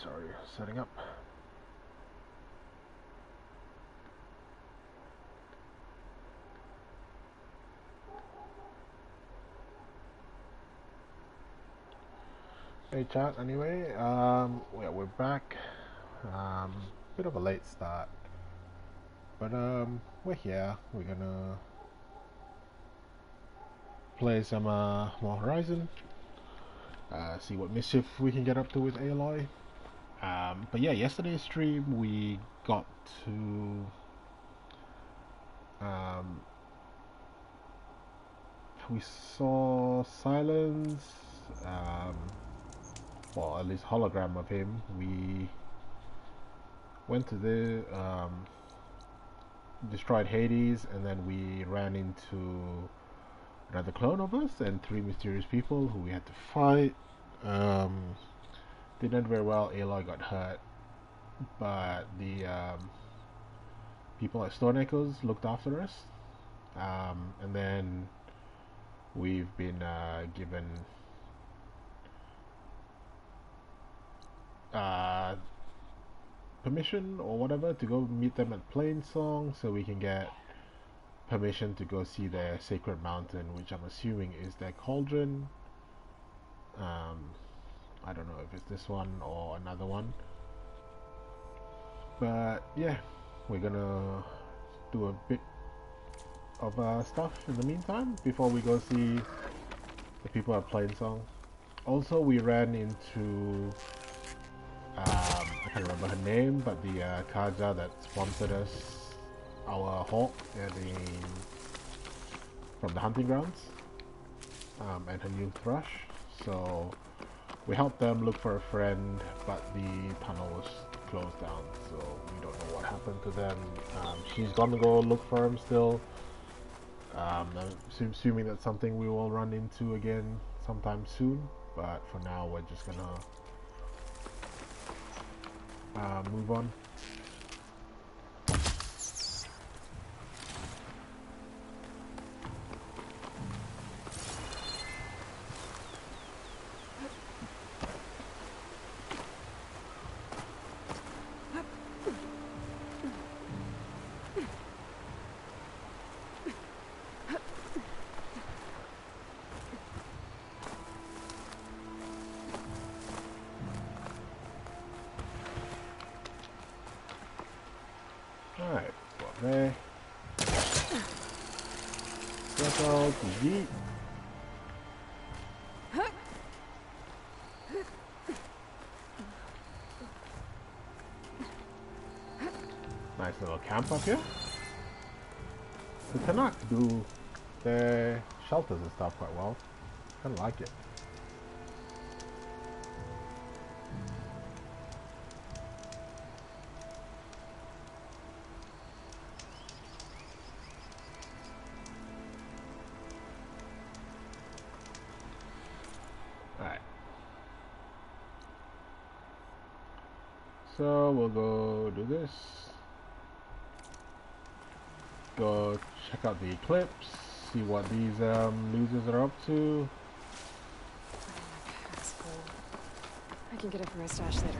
Sorry, setting up. Hey chat, anyway, yeah, we're back. Bit of a late start, but we're here. We're gonna play some more Horizon. See what mischief we can get up to with Aloy. But yeah, yesterday's stream we got to we saw Silence. Well, at least hologram of him. We went to the destroyed Hades, and then we ran into another clone of us and three mysterious people who we had to fight. Didn't end very well. Aloy got hurt, but the people at Stone Echoes looked after us, and then we've been given permission or whatever to go meet them at Plainsong, so we can get permission to go see their sacred mountain, which I'm assuming is their cauldron. I don't know if it's this one or another one, but yeah, we're gonna do a bit of stuff in the meantime before we go see the people at Plainsong. Also, we ran into I can't remember her name, but the Kaja that sponsored us our hawk from the hunting grounds, and her new thrush. So we helped them look for a friend, but the tunnel was closed down, so we don't know what happened to them. She's gonna go look for him still. I'm assuming that's something we will run into again sometime soon, but for now we're just gonna move on. Alright, go up there. BlackkMagik. Nice little camp up here. The Tanakh do their shelters and stuff quite well. Kinda like it. Alright. So we'll go do this. Go check out the eclipse, see what these losers are up to. That's cool. I can get it from my stash later.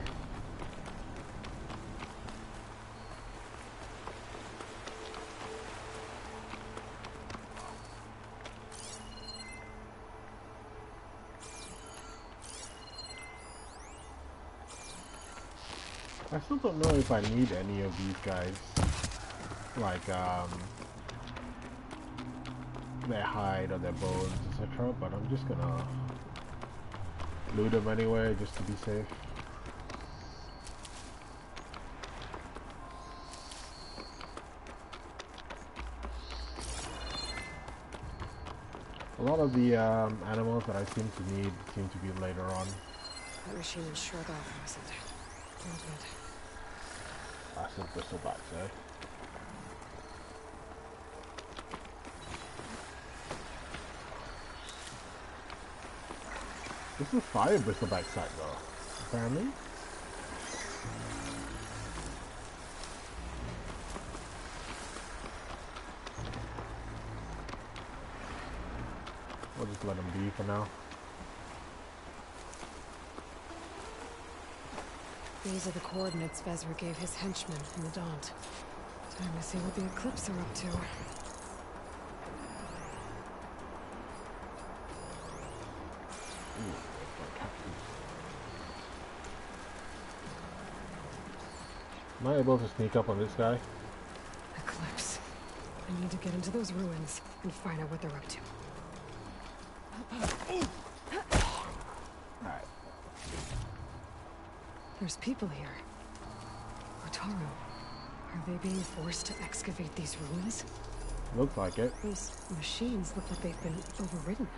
I still don't know if I need any of these guys, like their hide or their bones, etc. But I'm just gonna loot them anyway, just to be safe. A lot of the animals that I seem to need seem to be later on. That machine in Shorgoth wasn't intimate. I think bristlebacks, eh? This is fire bristleback site though, apparently. We'll just let them be for now. These are the coordinates Vezra gave his henchmen in the Daunt. Time to see what the Eclipse are up to. Am I able to sneak up on this guy? Eclipse. I need to get into those ruins and find out what they're up to. Alright. There's people here. Otaru. Are they being forced to excavate these ruins? Looks like it. Those machines look like they've been overridden.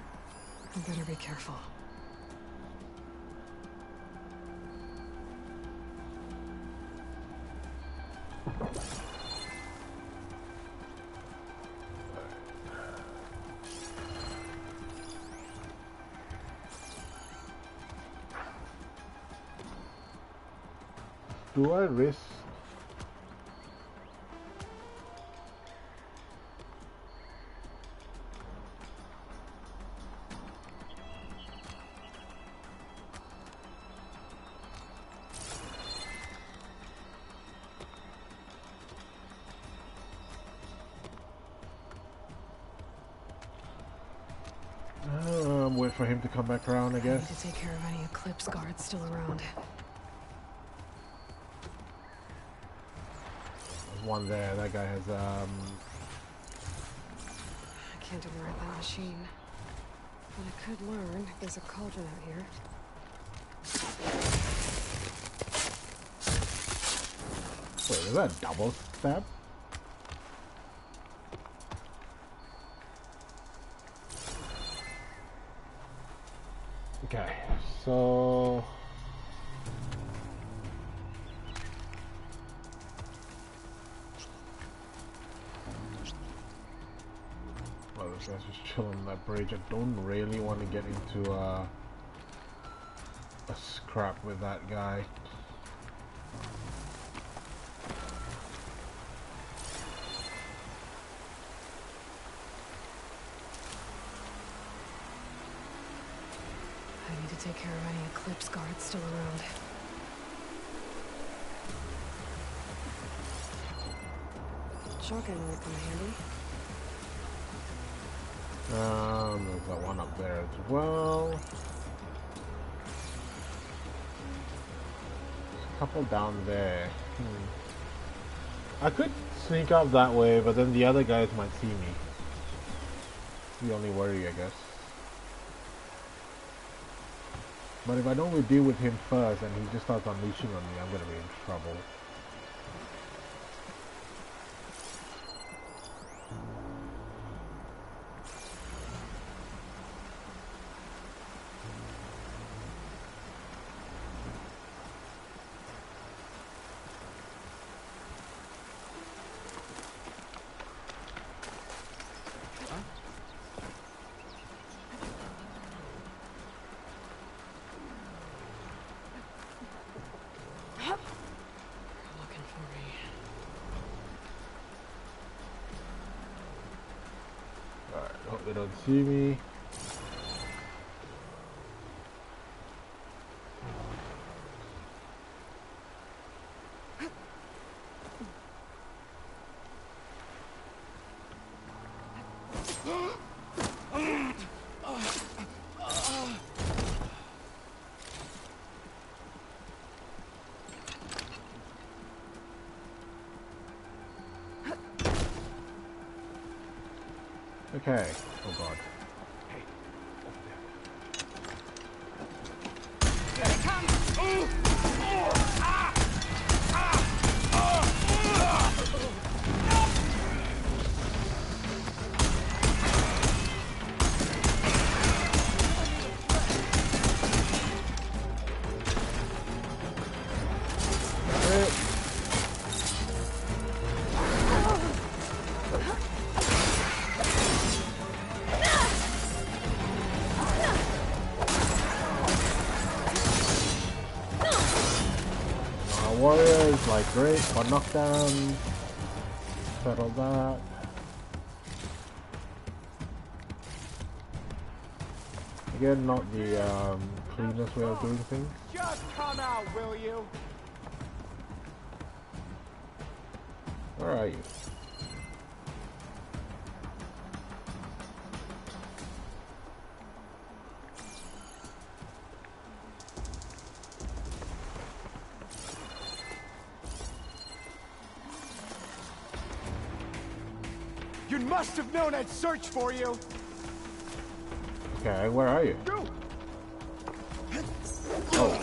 I better be careful. Do I risk? Wait for him to come back around, I guess. I need to take care of any Eclipse guards still around. There's one there. That guy has I can't override that machine. But I could learn if there's a cauldron out here. Wait, is that a double stab? Okay, so well, this guy's just chilling on that bridge. I don't really want to get into a scrap with that guy. I need to take care of any Eclipse guards still around. Shotgun might come handy. There's that one up there as well. There's a couple down there. I could sneak up that way, but then the other guys might see me. It's the only worry, I guess. But if I don't deal with him first and he just starts unleashing on me, I'm gonna be in trouble. Looking for me. Alright, hope they don't see me. Okay. Oh god. Warriors, like great, one knockdown. Settle that. Again, not the cleanest way of doing things. Just come out, will you? Where are you? You must have known I'd search for you! Okay, where are you? Go! Oh.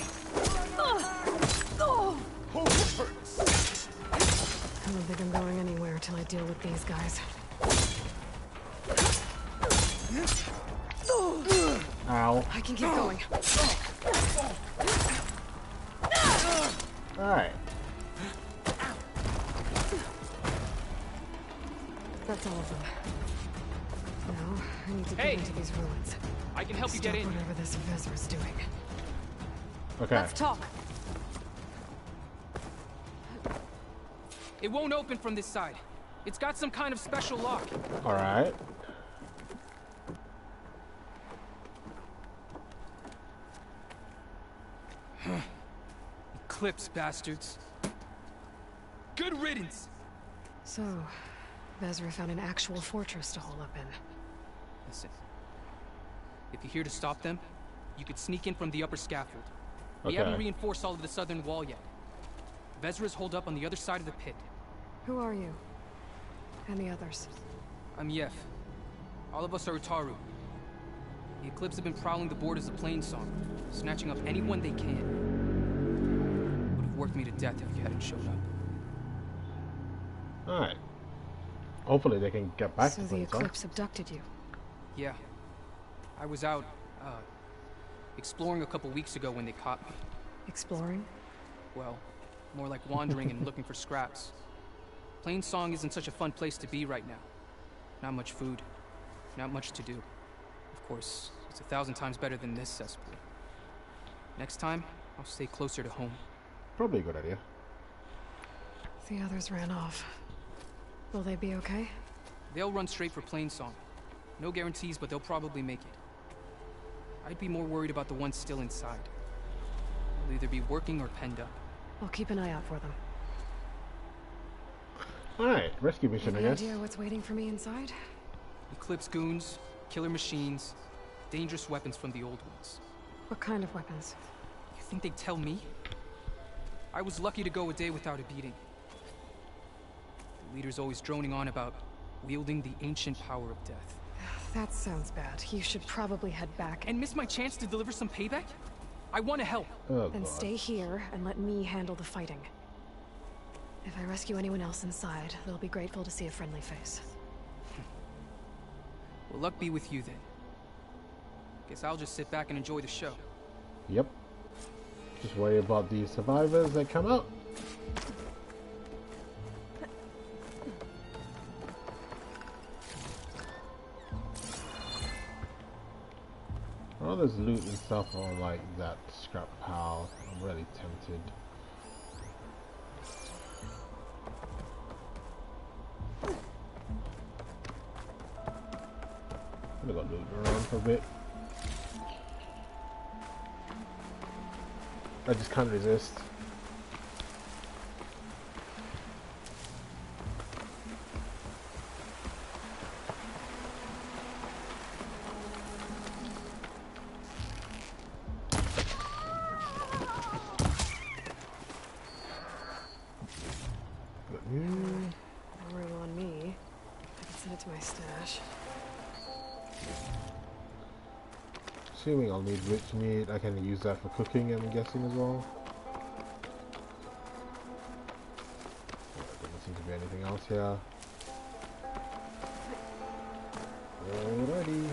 Oh, it hurts! I don't think I'm going anywhere till I deal with these guys. Ow. I can keep going. Alright. That's all of them. Now, I need to Hey! get into these ruins. I can help you Stop get in. whatever this Vezra's doing. Okay. Let's talk. It won't open from this side. It's got some kind of special lock. Alright. Eclipse bastards. Good riddance. So, Vezra found an actual fortress to hole up in. Listen. If you're here to stop them, you could sneak in from the upper scaffold. We haven't reinforced all of the southern wall yet. Vezra's holed up on the other side of the pit. Who are you? And the others? I'm Yef. All of us are Utaru. The Eclipse have been prowling the borders of Plainsong, snatching up anyone they can. Would have worked me to death if you hadn't showed up. Alright. Hopefully they can get back So to the Plainsong. Eclipse abducted you? Yeah. I was out, exploring a couple weeks ago when they caught me. Exploring? Well, more like wandering and looking for scraps. Plainsong isn't such a fun place to be right now. Not much food. Not much to do. Of course, it's 1,000 times better than this cesspool. Next time, I'll stay closer to home. Probably a good idea. The others ran off. Will they be okay? They'll run straight for Plainsong. No guarantees, but they'll probably make it. I'd be more worried about the ones still inside. They'll either be working or penned up. I'll keep an eye out for them. Alright, rescue mission, I Any guess. idea what's waiting for me inside? Eclipse goons, killer machines, dangerous weapons from the old ones. What kind of weapons? You think they'd tell me? I was lucky to go a day without a beating. The leader's always droning on about wielding the ancient power of death. That sounds bad. You should probably head back And miss my chance to deliver some payback? I want to help. Oh, and God. stay here and let me handle the fighting. If I rescue anyone else inside, they'll be grateful to see a friendly face. Well, luck be with you then. Guess I'll just sit back and enjoy the show. Yep. Just worry about the survivors that come out. All this loot and stuff on like that scrap pile. I'm really tempted. I'm gonna go loot around for a bit. I just can't resist. No room on me. I can send it to my stash. Assuming I'll need rich meat, I can use that for cooking, I'm guessing, as well. There doesn't seem to be anything else here. Alrighty.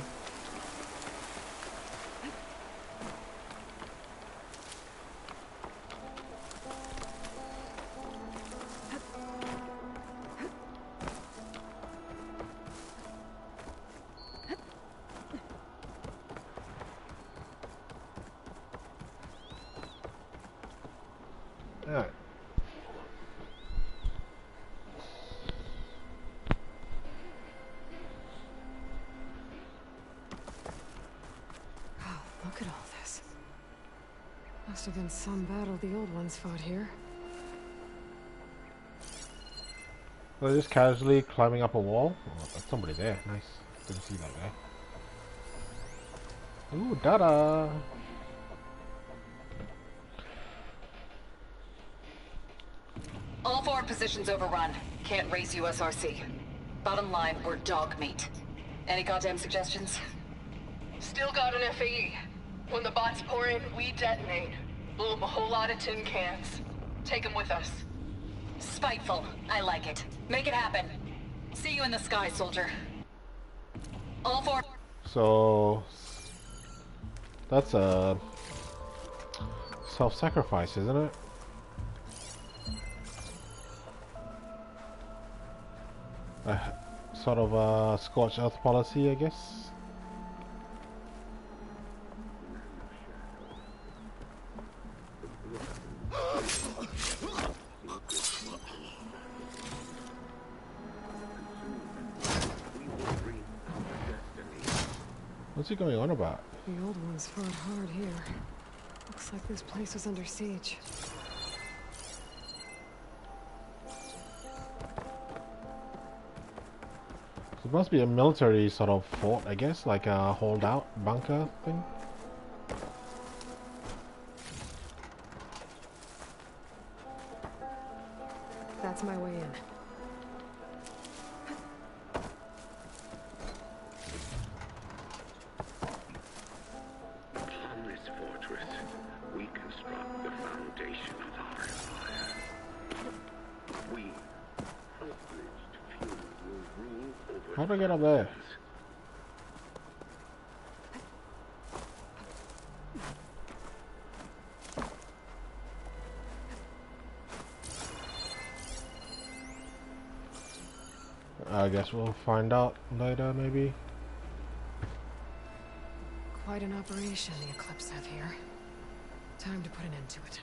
Alright. Oh, look at all this. Must have been some battle the old ones fought here. They're just casually climbing up a wall. Oh, there's somebody there. Nice. Didn't see that guy. Ooh, Dada! All forward positions overrun. Can't raise USRC. Bottom line, we're dog meat. Any goddamn suggestions? Still got an FAE. When the bots pour in, we detonate. Blow them a whole lot of tin cans. Take them with us. Spiteful. I like it. Make it happen. See you in the sky, soldier. All forward. So that's a self-sacrifice, isn't it? Sort of a scorched earth policy, I guess. What's he going on about? The old ones fought hard here. Looks like this place was under siege. It must be a military sort of fort, I guess, like a holdout bunker thing. That's my way in. Upon this fortress, we construct the foundation of our empire. We, privileged few, will rule over. How do I get up there? I guess we'll find out later, maybe. Quite an operation the Eclipse have here. Time to put an end to it.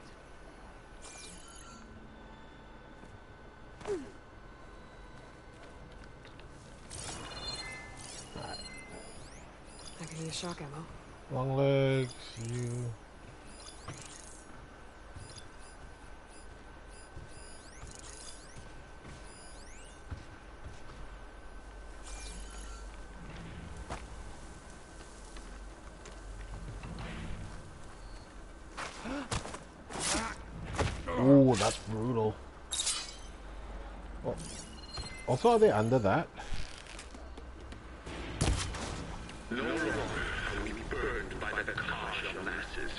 I can use shock ammo. Long legs, you. Ooh, that's brutal. Oh. Also, are they under that? No longer are we burned by the carnage of masses.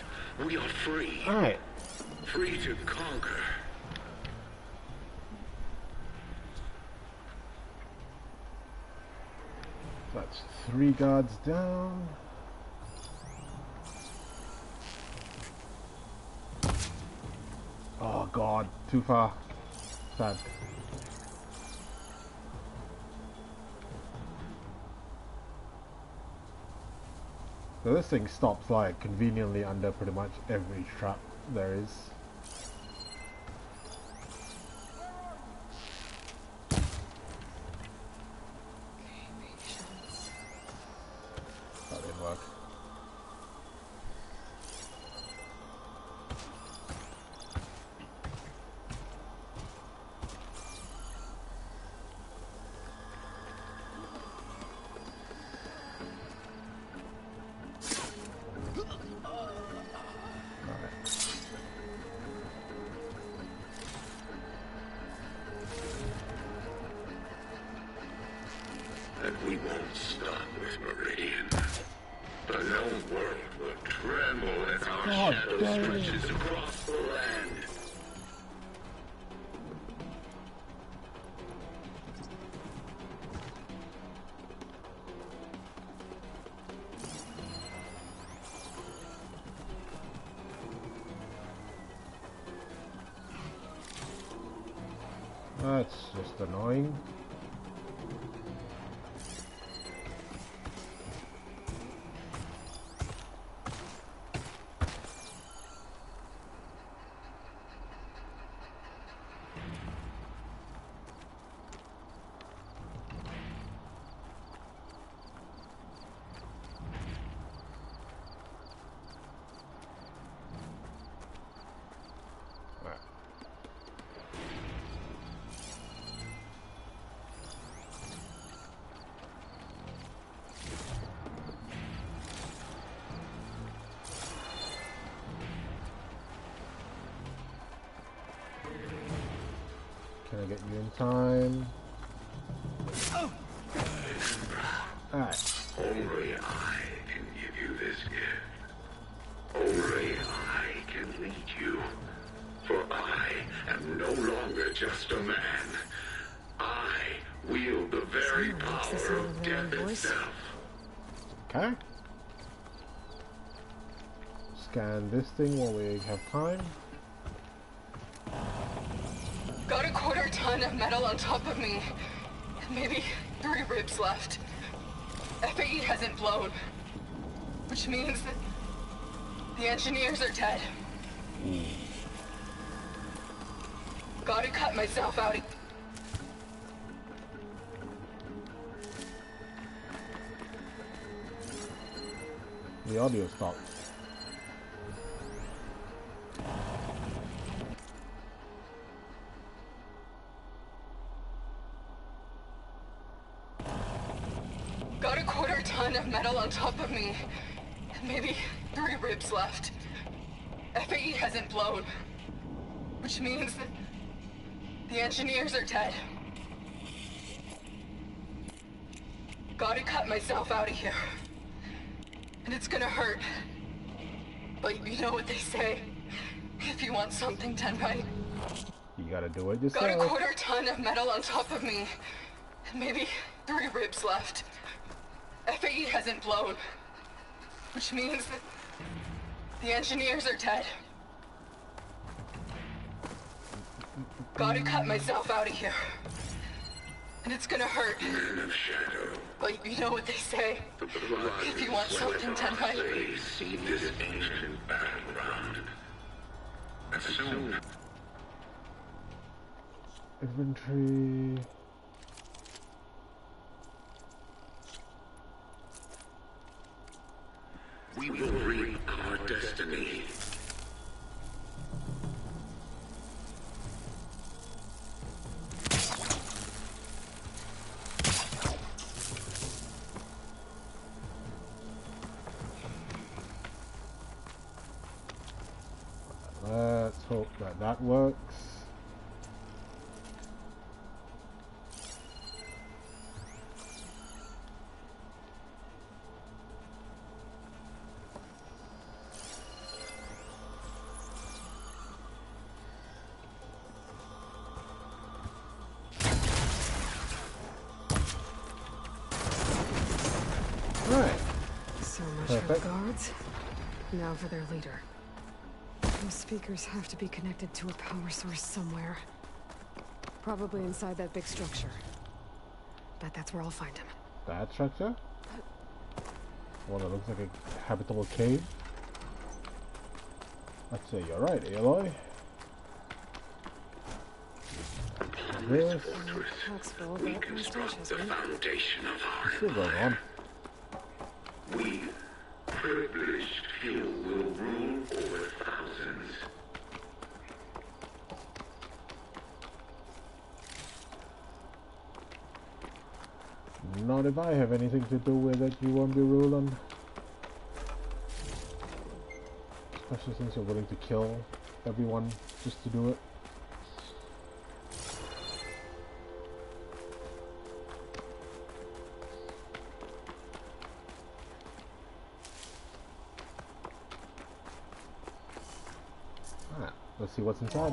We are free. Alright. Free to conquer. That's 3 guards down. Oh god, too far. Sad. So this thing stops like conveniently under pretty much every trap there is. That didn't work. And we won't stop with Meridian. The known world will tremble as our God shadow damn it. stretches across the land. That's just annoying. Can I get you in time? Alright. Only I can give you this gift. Only I can lead you. For I am no longer just a man. I wield the very power of death itself. Okay. Scan this thing while we have time. Got a quarter ton of metal on top of me. Maybe 3 ribs left. FAE hasn't blown. Which means that the engineers are dead. Gotta cut myself out. The audio stopped. Got a quarter ton of metal on top of me. Maybe 3 ribs left. FAE hasn't blown. Which means that the engineers are dead. Gotta cut myself out of here. And it's gonna hurt. But you know what they say. If you want something done right, You gotta do it yourself. got a quarter ton of metal on top of me. Maybe 3 ribs left. FAE hasn't blown. Which means that the engineers are dead. Gotta cut myself out of here. And it's gonna hurt. Man of shadow. But you know what they say. The blood If you want something done right, see this ancient battleground. And soon Inventory. we will reap our destiny. Let's hope that that works. Right. So much Perfect. for the guards. Now for their leader. Those speakers have to be connected to a power source somewhere. Probably inside that big structure. Bet that's where I'll find him. That structure? Well, that looks like a habitable cave. I'd say you're right, Aloy. This Pack's full, We but my stash construct has the been. foundation of our still going on. We, privileged few, will rule over thousands. Not if I have anything to do with it, you won't be ruling. Especially since you're willing to kill everyone just to do it. Alright, let's see what's inside.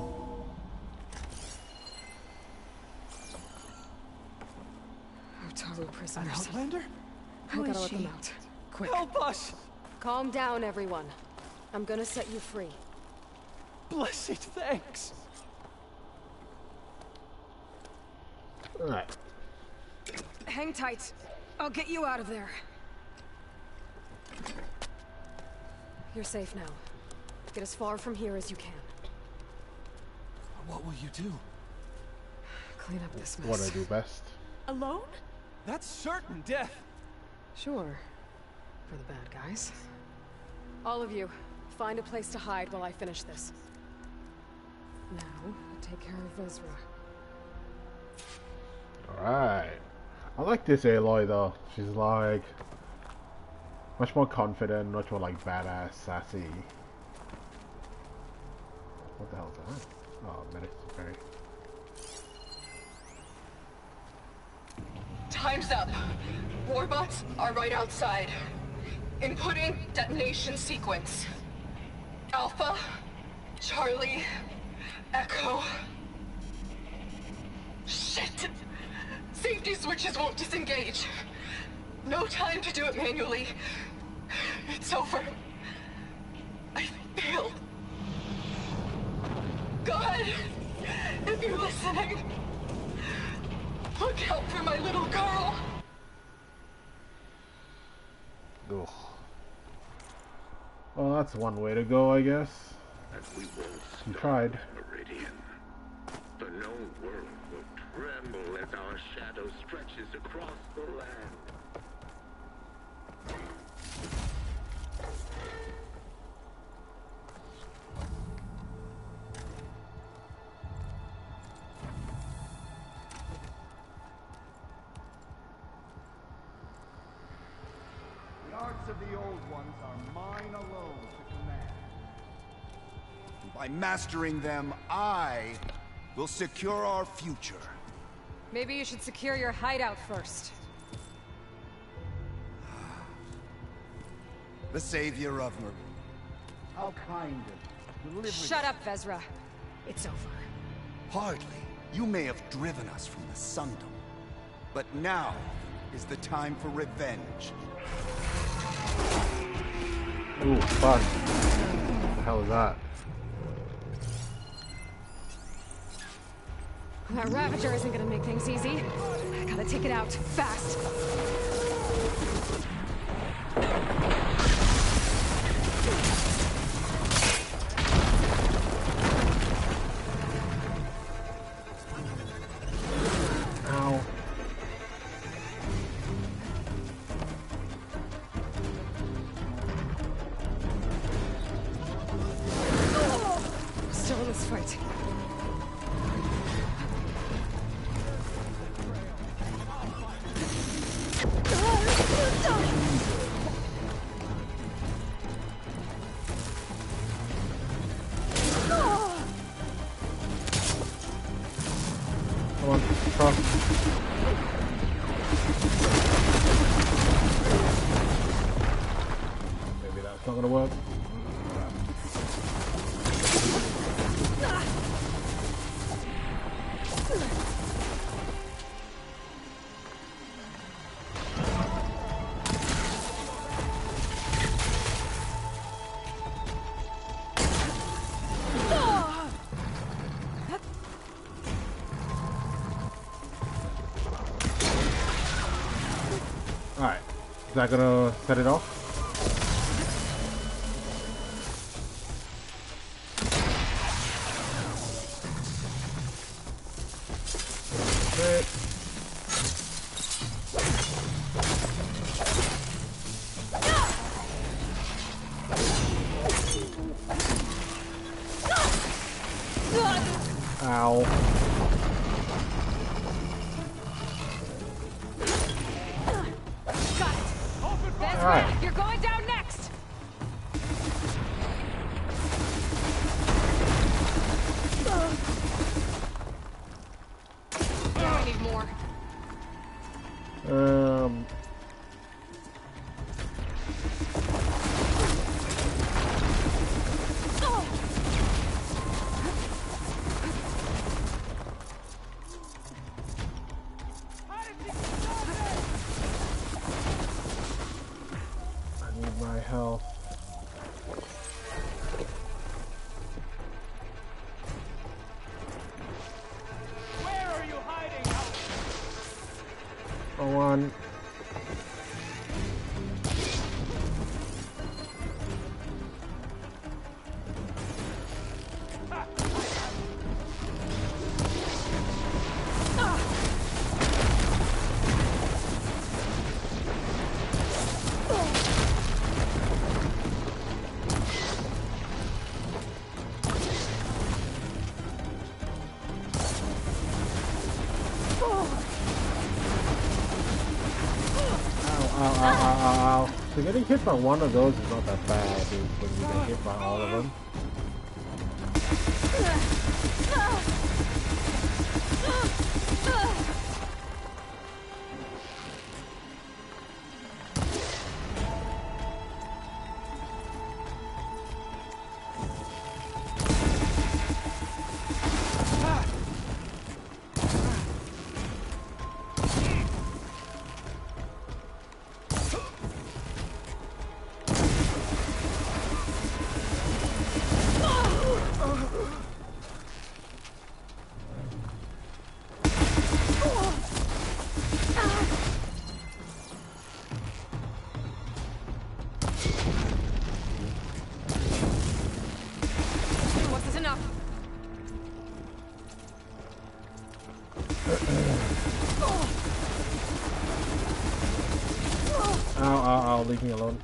Otaru prisoners. Outlander? I gotta let them out. Quick. Help us! Calm down, everyone. I'm gonna set you free. Blessed thanks! Alright, Hang tight. I'll get you out of there. You're safe now. Get as far from here as you can. What will you do? Clean up this mess. what I do best. Alone? That's certain death! Sure. For the bad guys. All of you, find a place to hide while I finish this. Now, take care of Ezra. Alright. I like this Aloy though. She's like much more confident, much more like badass, sassy. What the hell is that? Oh, medicine berry. Time's up. Warbots are right outside. Inputting detonation sequence. Alpha, Charlie, Echo. Shit! Safety switches won't disengage. No time to do it manually. It's over. I failed. God, if you're listening, look out for my little girl. Ugh. Well, that's one way to go, I guess. And we won't You stop tried. at Meridian. The known world will tremble as our shadow stretches across the land. The arts of the old ones are mine alone to command. And by mastering them, I will secure our future. Maybe you should secure your hideout first. The savior of Meridian. How kind of delivering. Shut up, Vezra. It's over. Hardly. You may have driven us from the Sundom, but now is the time for revenge. Ooh, fuck. What the hell is that? That Ravager isn't gonna make things easy. I gotta take it out, fast. Ow. Still in this fight. Come on, cross. Maybe that's not gonna work. Alright, is that gonna set it off? Okay. Ow. Got it. Vezra, Alright. you're going down next. Now I need more. I need my health. Where are you hiding? Go on. Ow. So getting hit by one of those is not that bad, dude, when you get hit by all of them. Ow, leave me alone.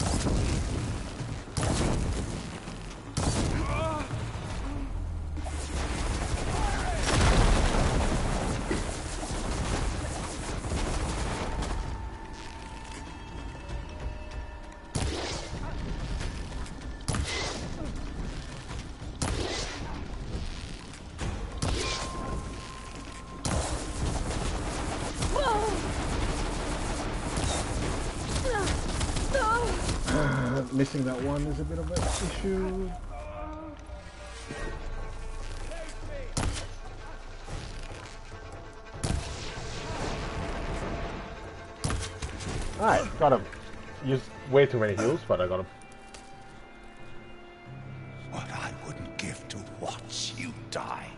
Missing that one is a bit of an issue. Alright, got him. Used way too many heals, but I got him. What I wouldn't give to watch you die.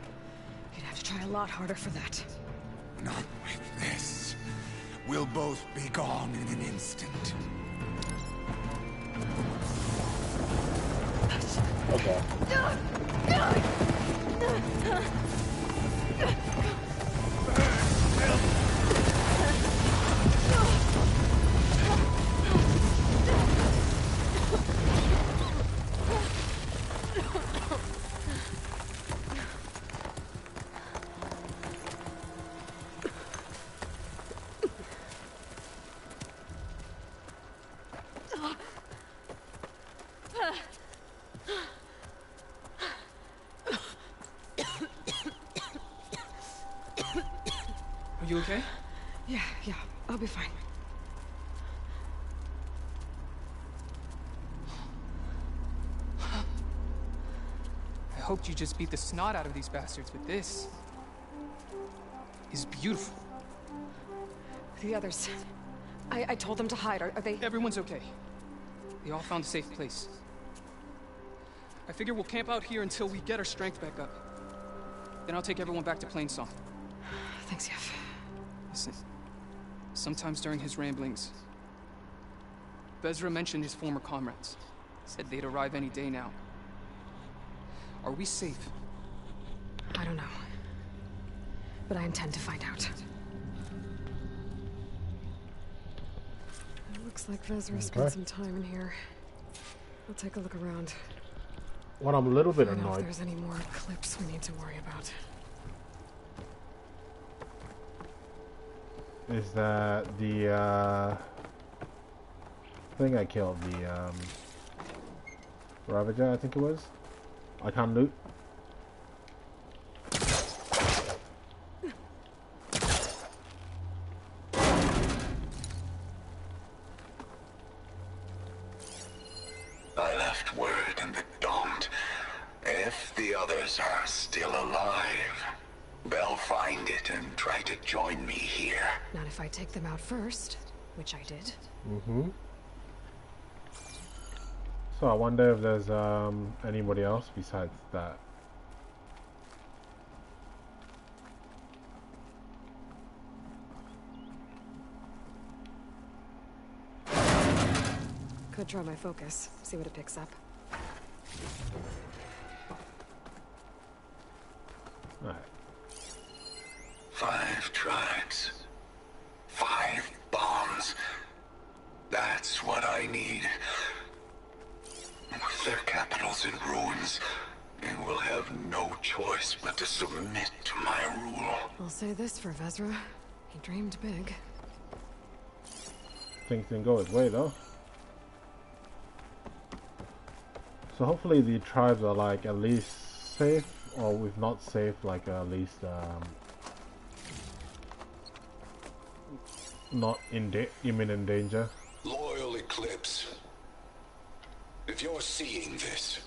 You'd have to try a lot harder for that. Not with this. We'll both be gone in an instant. Okay. Are you okay? Yeah, I'll be fine. I hoped you just beat the snot out of these bastards, but this is beautiful. The others, I told them to hide. Are they? Everyone's okay. They all found a safe place. I figure we'll camp out here until we get our strength back up. Then I'll take everyone back to Plainsong. Thanks, Yef. Listen, sometimes during his ramblings, Vezra mentioned his former comrades. Said they'd arrive any day now. Are we safe? I don't know. But I intend to find out. It looks like Vezra spent some time in here. I'll take a look around. What I'm a little bit I don't know if annoyed. there's any more clips we need to worry about. Is that the thing I killed, the Ravager, I think it was. I can't loot. I left word in the Daunt. If the others are still alive, they'll find it and try to join me here. Not if I take them out first, which I did. Mm-hmm. So I wonder if there's anybody else besides that. Could try my focus, see what it picks up. Alright. 5 tribes. 5 bombs. That's what I need. With their capitals in ruins, they will have no choice but to submit to my rule. I'll say this for Vezra. He dreamed big. Things didn't go his way though. So hopefully the tribes are like at least safe, or if not safe, like at least not in imminent danger. Loyal Eclipse. If you're seeing this,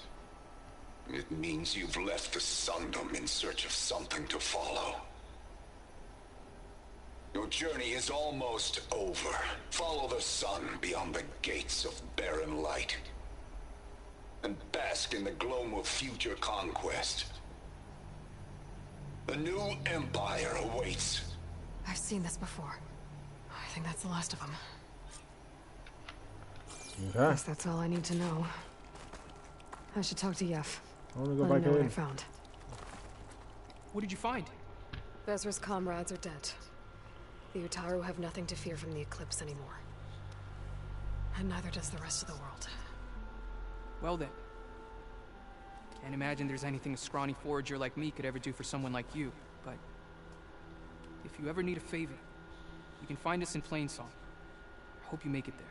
it means you've left the Sundom in search of something to follow. Your journey is almost over. Follow the sun beyond the gates of barren light, and bask in the gloam of future conquest. The new empire awaits. I've seen this before. I think that's the last of them. Okay. Guess that's all I need to know. I should talk to Yef. I want to go Let him back know what I in. found. What did you find? Bezra's comrades are dead. The Utaru have nothing to fear from the Eclipse anymore. And neither does the rest of the world. Well then. Can't imagine there's anything a scrawny forager like me could ever do for someone like you, but... if you ever need a favor, you can find us in Plainsong. I hope you make it there.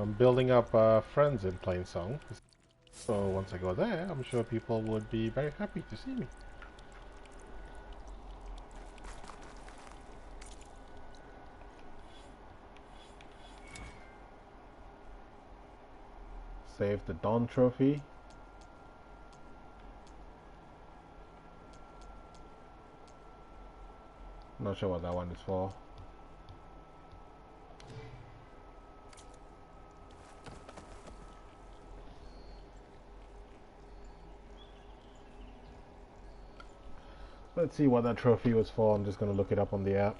I'm building up friends in Plainsong. So once I go there, I'm sure people would be very happy to see me. Save the Dawn Trophy. Not sure what that one is for. Let's see what that trophy was for. I'm just going to look it up on the app.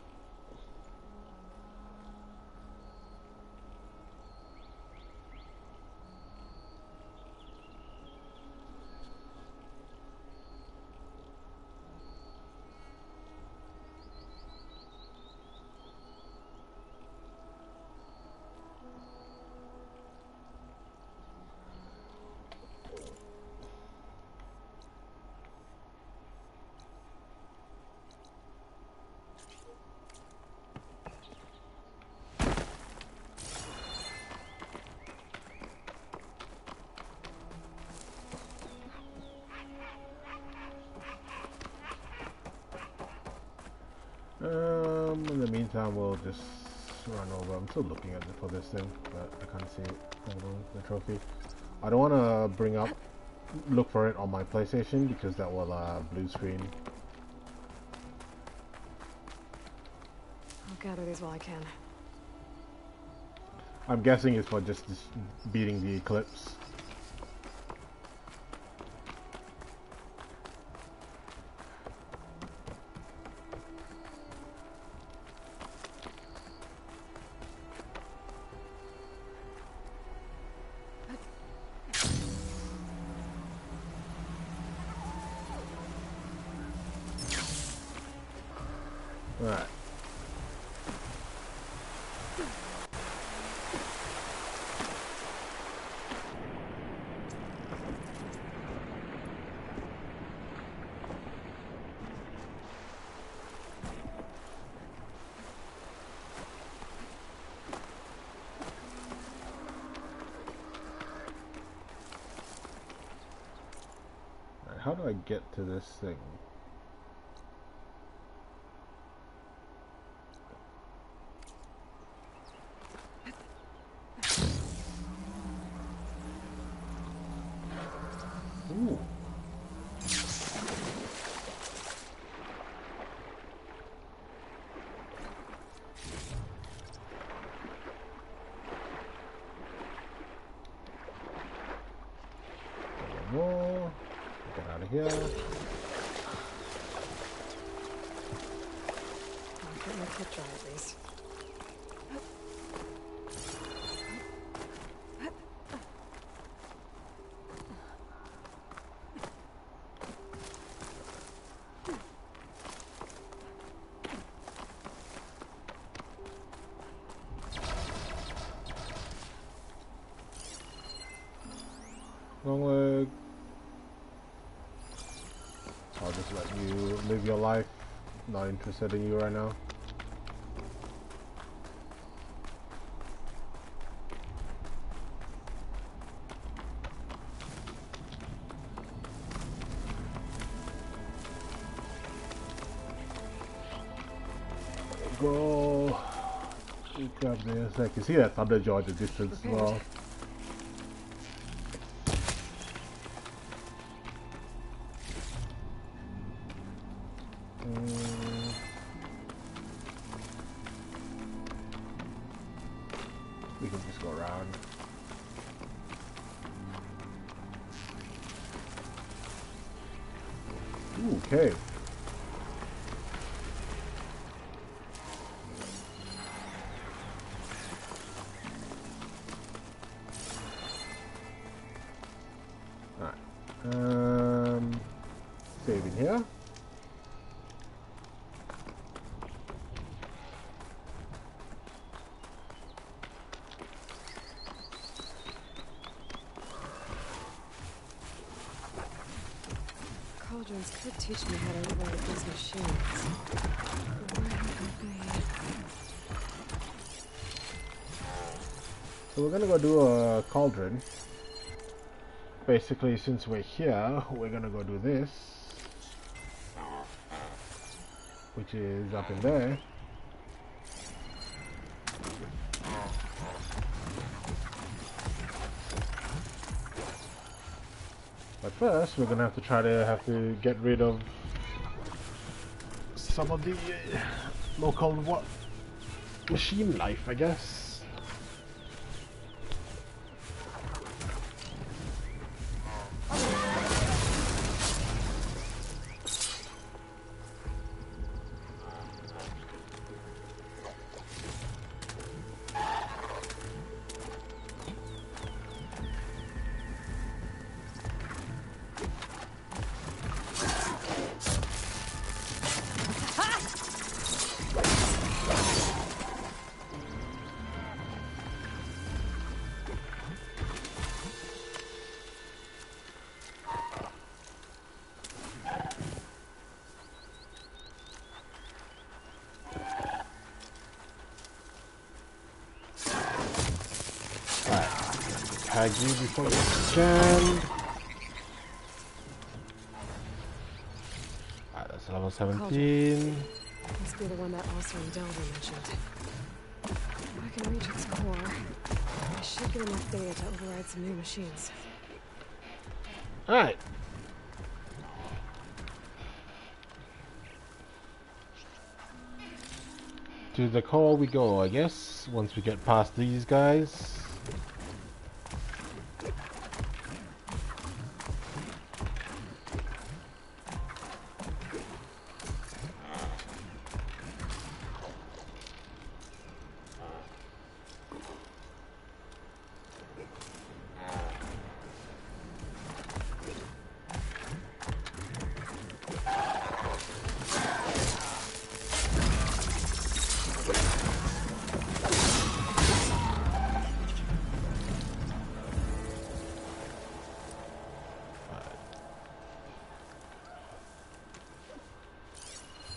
In the meantime, we'll just run over. I'm still looking at it for this thing, but I can't see it. Hold on, the trophy. I don't want to look for it on my PlayStation because that will blue screen. I'll gather these while I can. I'm guessing it's for just beating the Eclipse. Alright. How do I get to this thing? Ooh. More. Get out of here. I'll get my kit dry at least. Long leg. I'll just let you live your life. Not interested in you right now. Go. Grab this. I can see that Thunderjaw at the distance as well. We can just go around. Ooh, cave. Alright. Save in here. Cauldrons could teach me how to override these machines. Where would they? So we're gonna go do a cauldron. Basically, since we're here, we're gonna go do this, which is up in there. But first, we're gonna have to get rid of some of the local machine life, I guess. Tag you before you scan. Alright, that's level 17. Must be the one that also Delver mentioned. If I can reach its core, I should get enough data to override some new machines. Alright. To the core we go, I guess, once we get past these guys.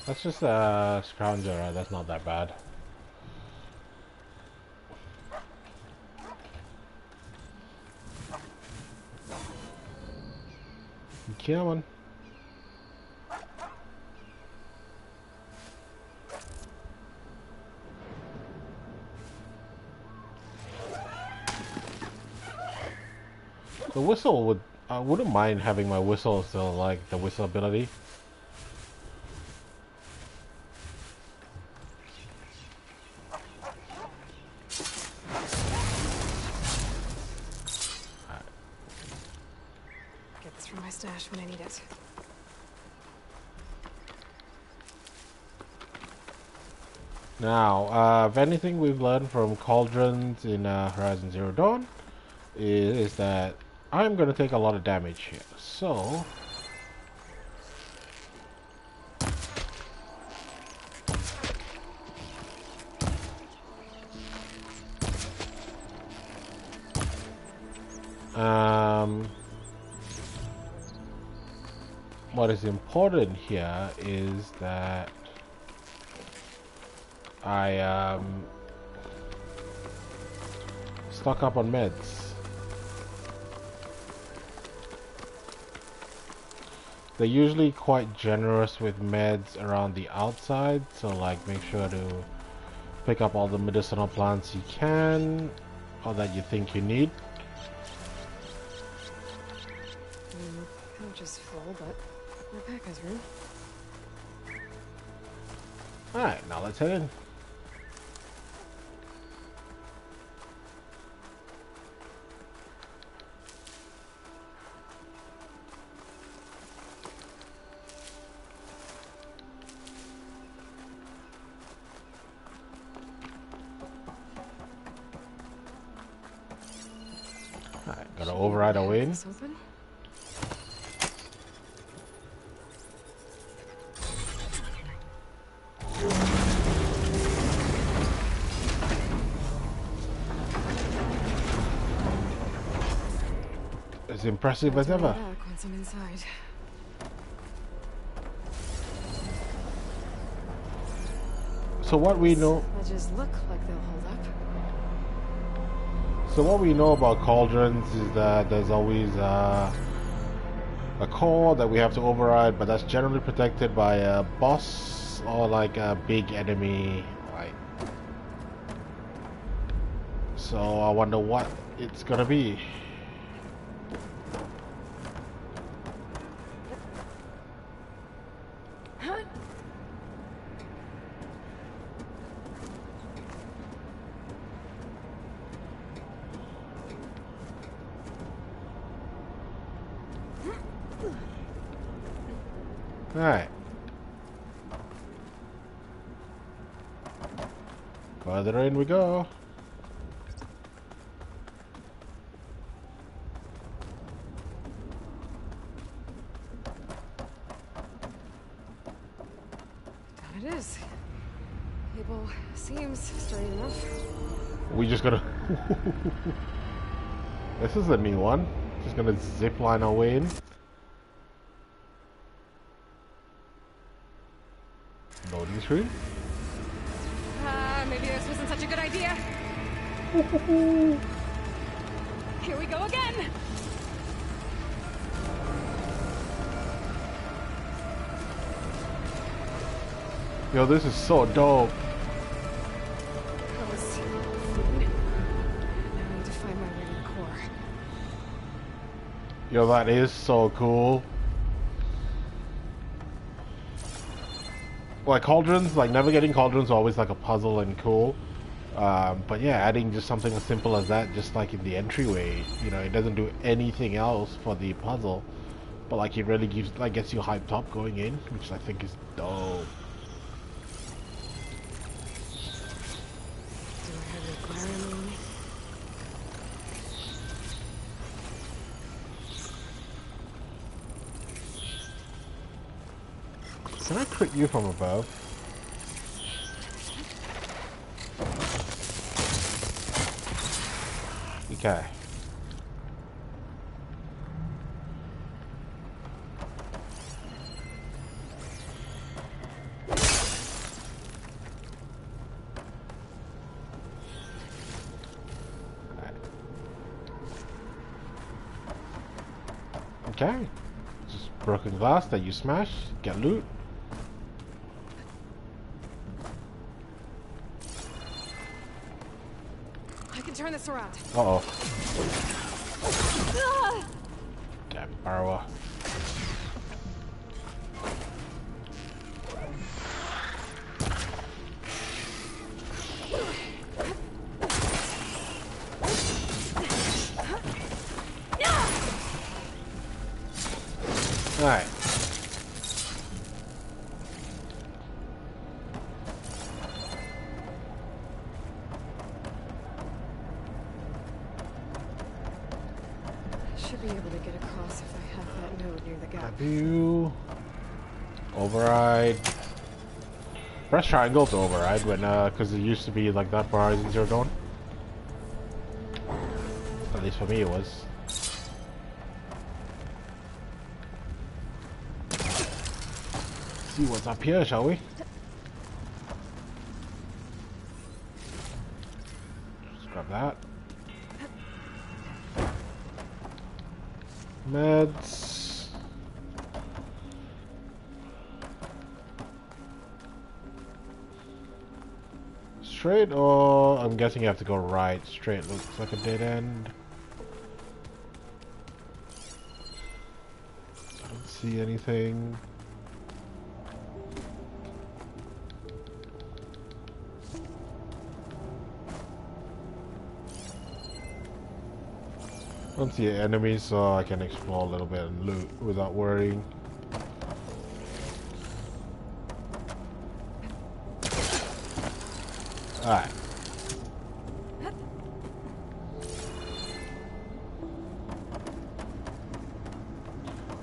That's just a scrounger, right? That's not that bad. Come on. The whistle would... I wouldn't mind having my whistle still, like the whistle ability. Stash when I need it. Now, if anything we've learned from cauldrons in Horizon Zero Dawn is that I'm going to take a lot of damage here. So, what is important here is that I stock up on meds. They're usually quite generous with meds around the outside, so like make sure to pick up all the medicinal plants you can or that you think you need. Pouch is full, but my pack has room. Alright, now let's head in. Alright, gotta override our way in. Open? impressive as I'll turn ever. back once I'm inside. So what we know... Ledges look like they'll hold up. So what we know about cauldrons is that there's always a core that we have to override, but that's generally protected by a boss or like a big enemy. Like, so I wonder what it's gonna be. Alright. Further in we go. Down it is. Cable seems straight enough. We just gotta... This is a new one. Just gonna zip line our way in. Loading screen. Maybe this wasn't such a good idea. Here we go again. Yo, this is so dope. That was fun. Now I need to find my way to the core. Yo, that is so cool. Like cauldrons, like never getting cauldrons are always like a puzzle and cool. But yeah, adding just something as simple as that, just like in the entryway, you know, it doesn't do anything else for the puzzle, but like it really gives, like, gets you hyped up going in, which I think is dope. Do I have your glaring on me? Can I crit you from above? Okay. Okay. Just broken glass that you smash, get loot. I can turn this around. Uh-oh. Damn borrower. Alright. Should be able to get across if I have that node near the gap. View. Override. Press triangle to override when, because it used to be like that for Horizon Zero Dawn. At least for me it was. See what's up here, shall we? Just grab that. Meds. Straight, or I'm guessing you have to go right. Straight looks like a dead end. I don't see anything. I don't see enemies, so I can explore a little bit and loot without worrying. Alright.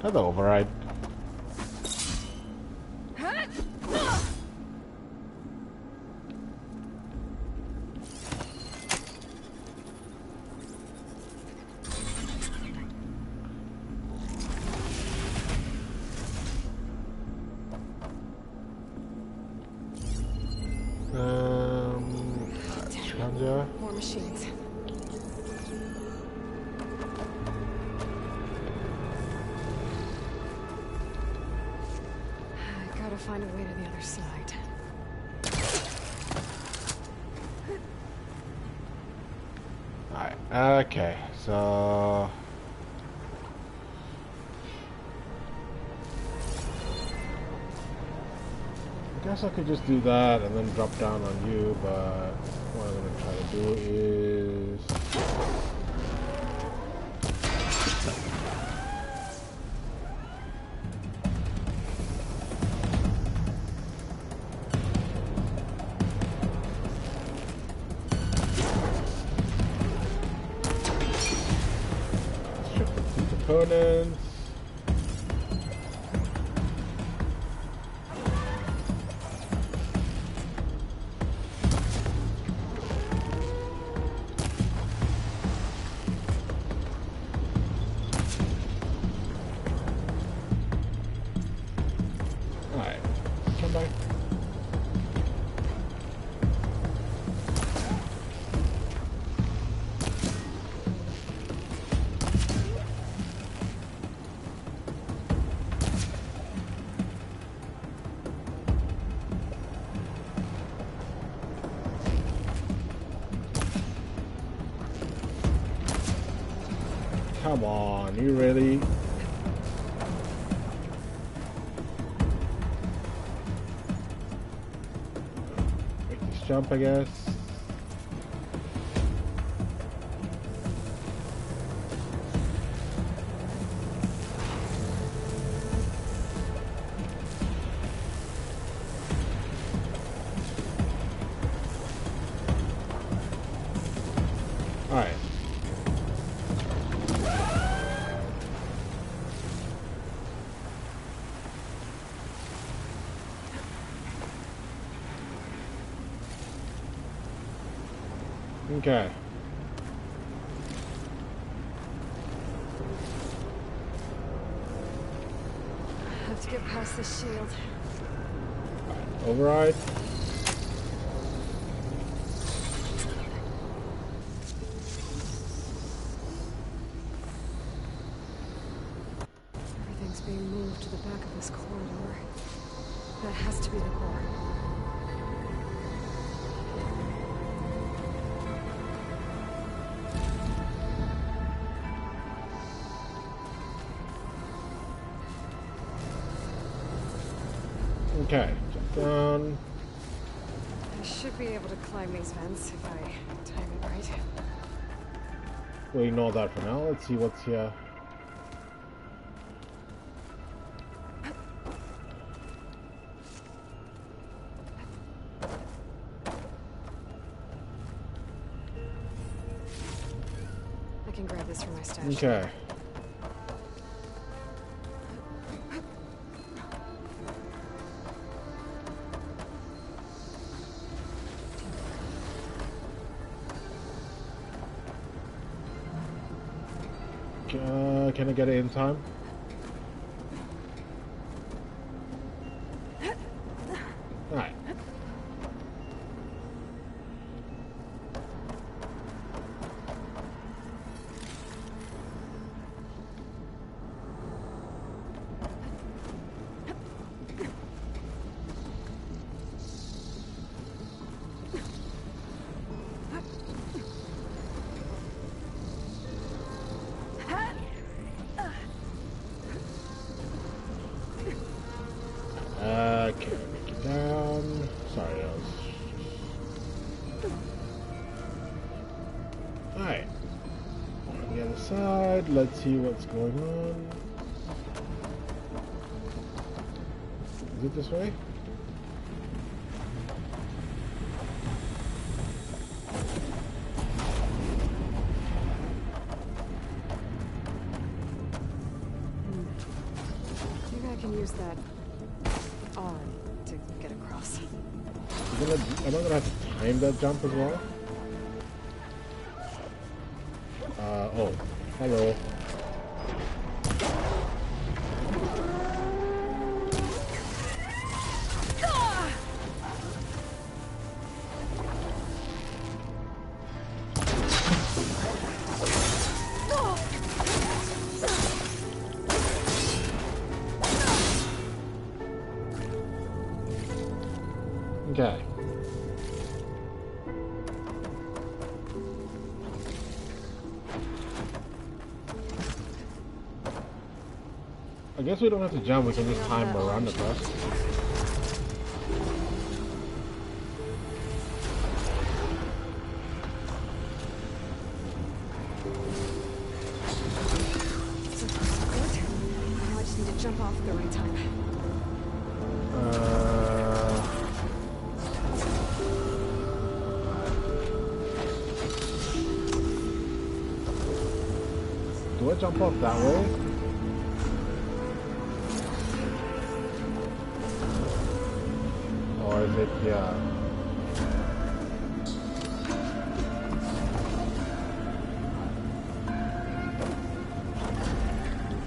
Another override. gotta find a way to the other side. Alright, okay, so... I guess I could just do that and then drop down on you, but what I'm gonna try to do is... Shift the two components. Alright, come back. Come on, you ready? Make this jump, I guess. Alright. Okay. Have to get past this shield. Override. Everything's being moved to the back of this corridor. That has to be the core. Okay, jump down. I should be able to climb these vents if I time it right. We'll ignore that for now. Let's see what's here. I can grab this for my stash. Okay. Can I get it in time? Alright. Okay, make it down. Sorry, I was... Alright. On the other side, let's see what's going on. Is it this way? Maybe I can use that arm to get across. Am I gonna have to time that jump as well? Oh, hello. Okay. I guess we don't have to jump, we can just time around the bus. I just need to jump off at the right time. Do I jump off that way? Or is it here?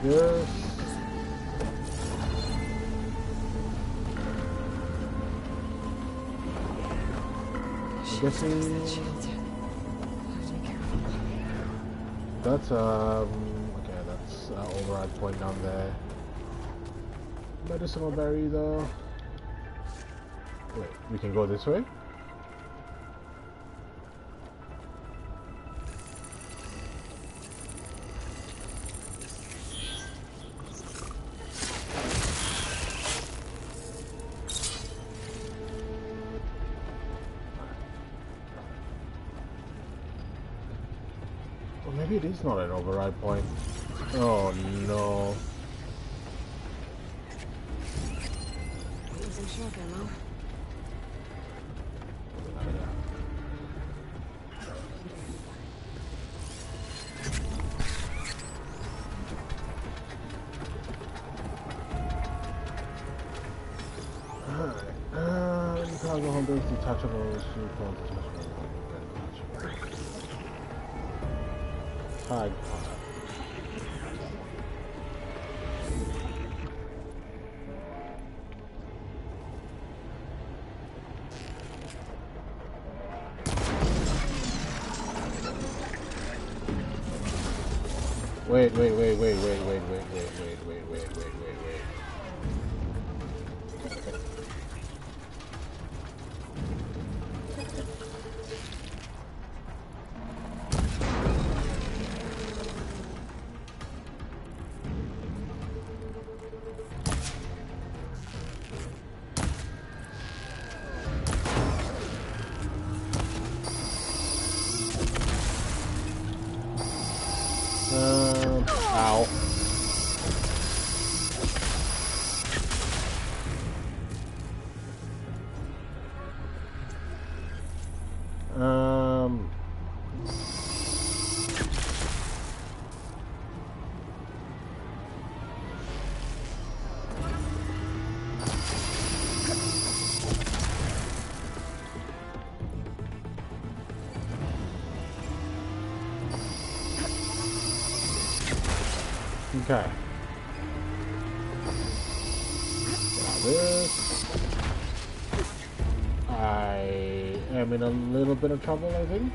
This. I'm guessing that's okay, that's override point down there. Medicinal berry though. Wait, we can go this way? Or maybe it is not an override point. Oh no. Using shock ammo. Cargo holders detachable tag. Wait. Ow. Okay. Now this. I am in a little bit of trouble, I think.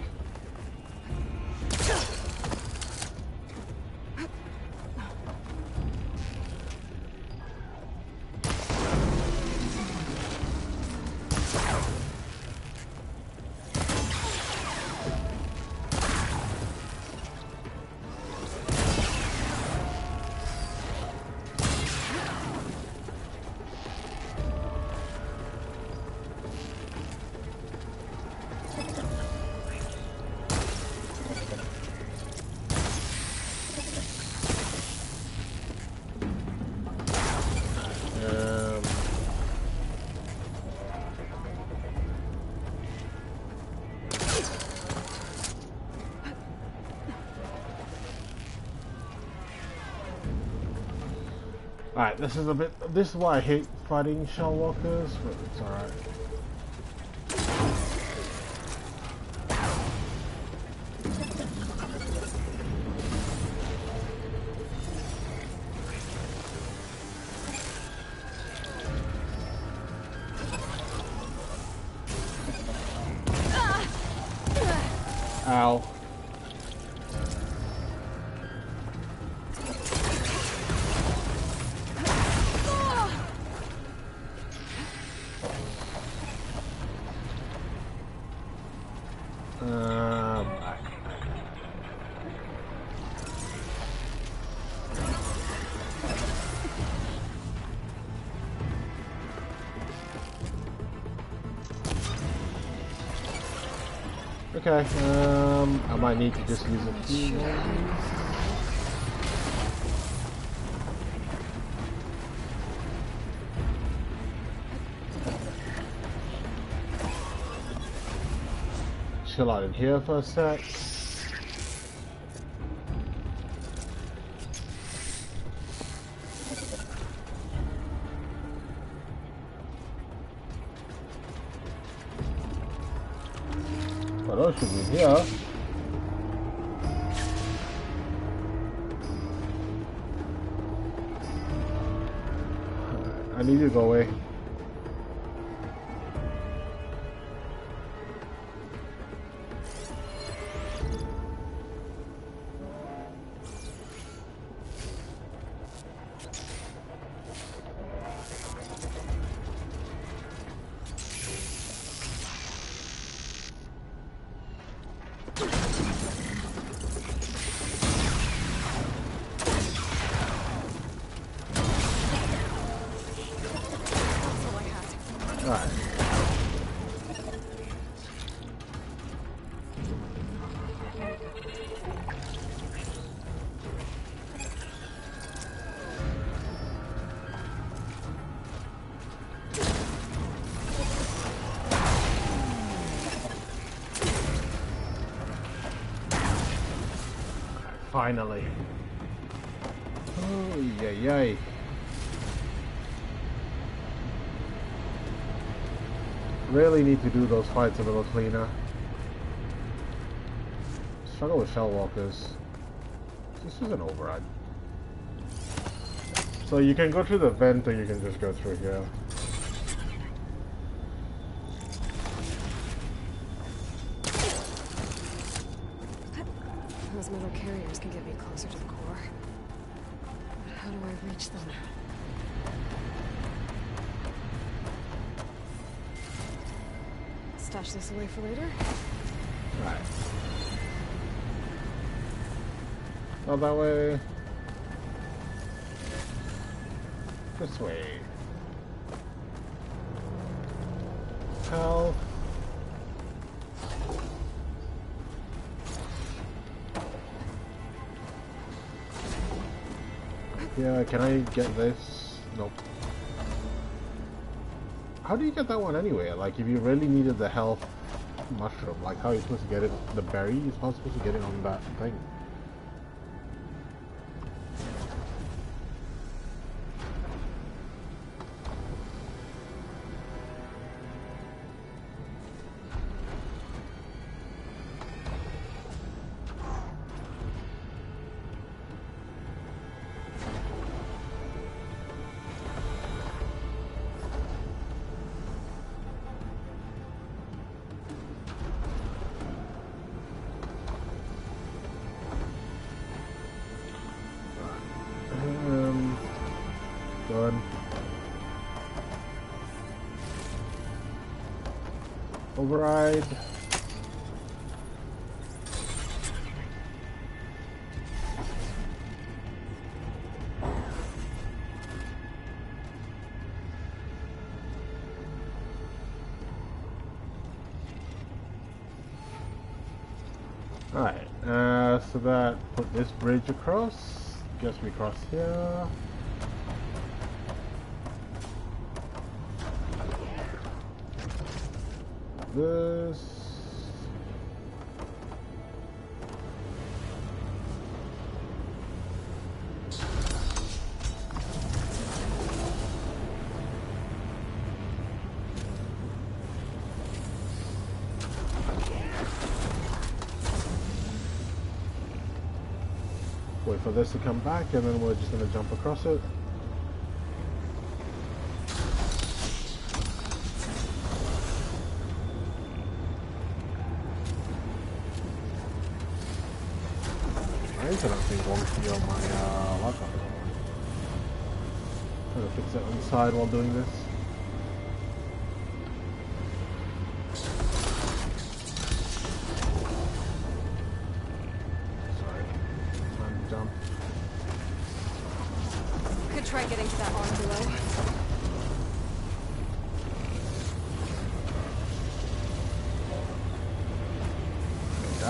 Alright, this is why I hate fighting shell walkers, but it's alright. Ow. Okay, I might need to just use a few more. Chill out in here for a sec. Well, those should be here. I need you to go away. Finally. Oh, yay. Really need to do those fights a little cleaner. Struggle with shell walkers. This is an override. So you can go through the vent or you can just go through here. Those metal carriers can get me closer to the core. But how do I reach them? Stash this away for later? Right. Not that way. This way. Hell. Yeah, can I get this? Nope. How do you get that one anyway? Like, if you really needed the health mushroom, like, how are you supposed to get it? The berry? You're not supposed to get it on that thing. Done. Override. Alright, so that put this bridge across. Guess we cross here. This. Wait for this to come back and then we're just going to jump across it. Internet thing wonky on my laptop. Trying to fix it on the side while doing this. Sorry. Time to jump. Could try getting to that arm below.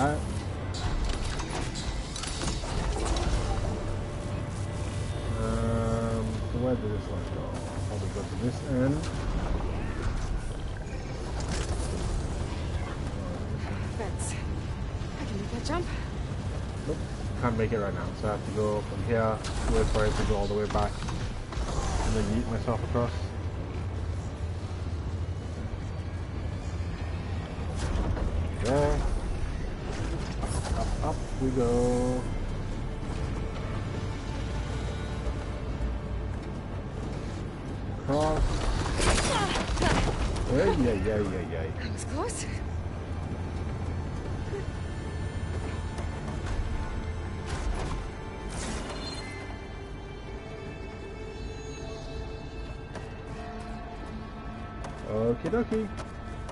that. So where did this one go? I'll probably go to this end. Fence. I can make that jump. Nope, can't make it right now. So I have to go from here, wait for it to go all the way back, and then yeet myself across. There. Up we go. Cross. Yeah. That was close. Okie dokie.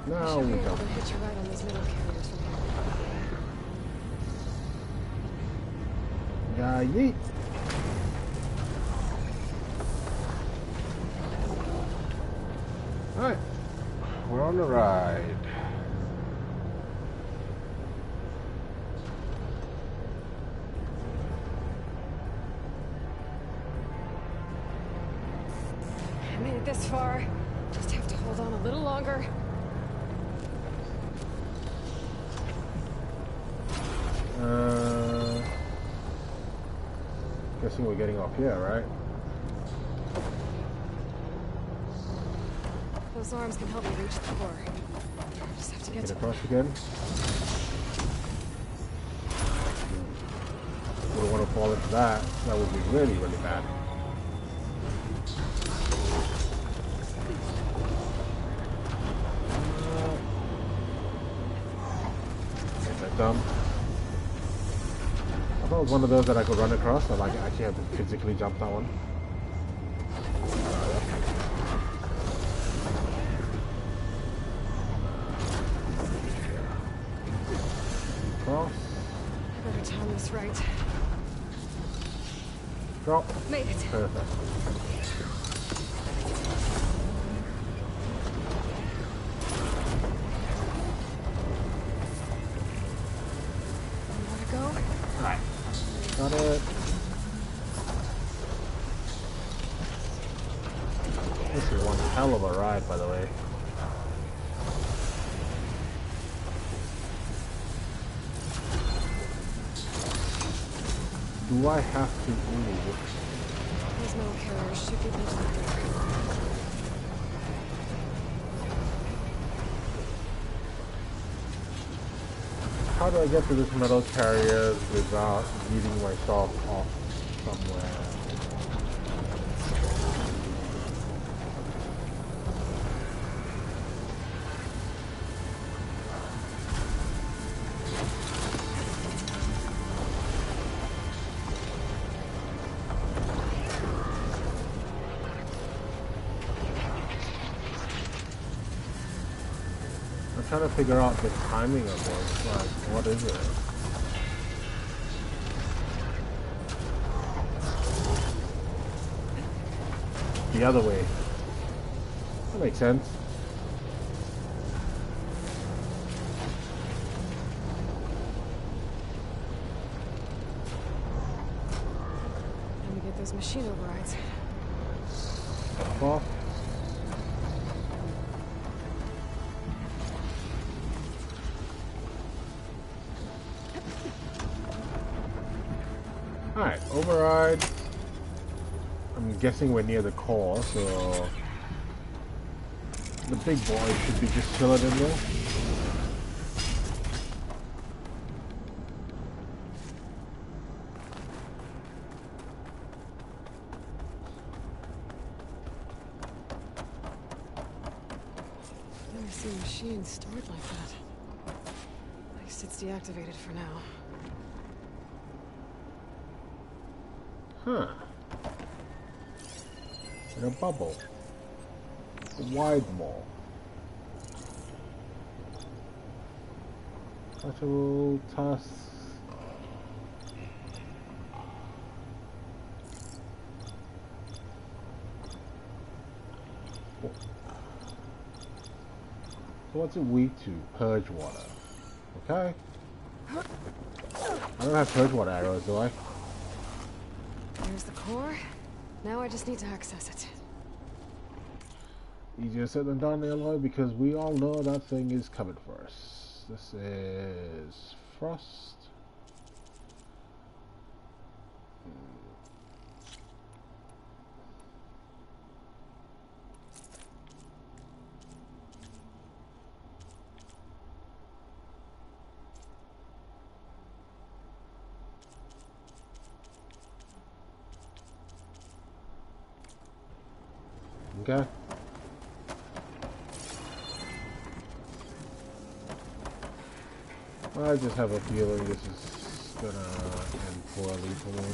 Now Should we be able jump. to hitch a ride on those metal carriers from here. Yeah, yeet. Alright. We're on the ride. I made it this far. Just have to hold on a little longer. Guessing we're getting off here, right? Those arms can help me reach the core. Just have to get Get to across again. Wouldn't want to fall into that. That would be really, really bad. Get that dump. I thought it was one of those that I could run across, so like I actually have to physically jump that one. Cross. I better time this right. Drop. Made it. Perfect. More to go. Alright. Got it. This is one hell of a ride, by the way. Do I have to move? Those metal carriers should get me to the door. How do I get to this metal carrier without leaving myself off somewhere? I'm trying to figure out the timing of this. Like, what is it? The other way. That makes sense. Let me get those machine overrides. Up off. Alright, override. I'm guessing we're near the core, so the big boy should be just chilling in there. Never seen machines stored like that. At least it's deactivated for now. Huh. In a bubble. A wide mall. Lateral tasks. So what's it weak to? Purge water. Okay. I don't have purge water arrows, do I? There's the core. Now I just need to access it. Easier said than done, Aloy, because we all know that thing is coming for us. This is Frost. Okay. I just have a feeling this is gonna end poorly for me.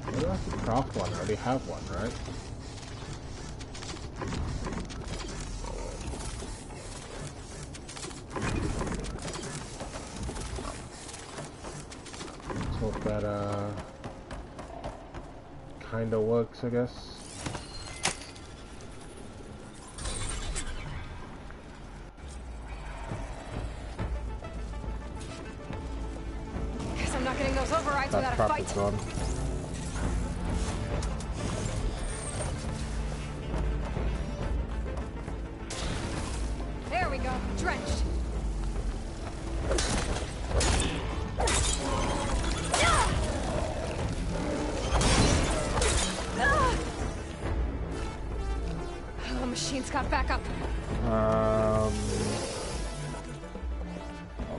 I don't have to craft one, I already have one, right? Let's hope that kinda works, I guess. Guess I'm not getting those overrides without a That fight. is gone. There we go, drenched. Oh, machine's got backup. Hold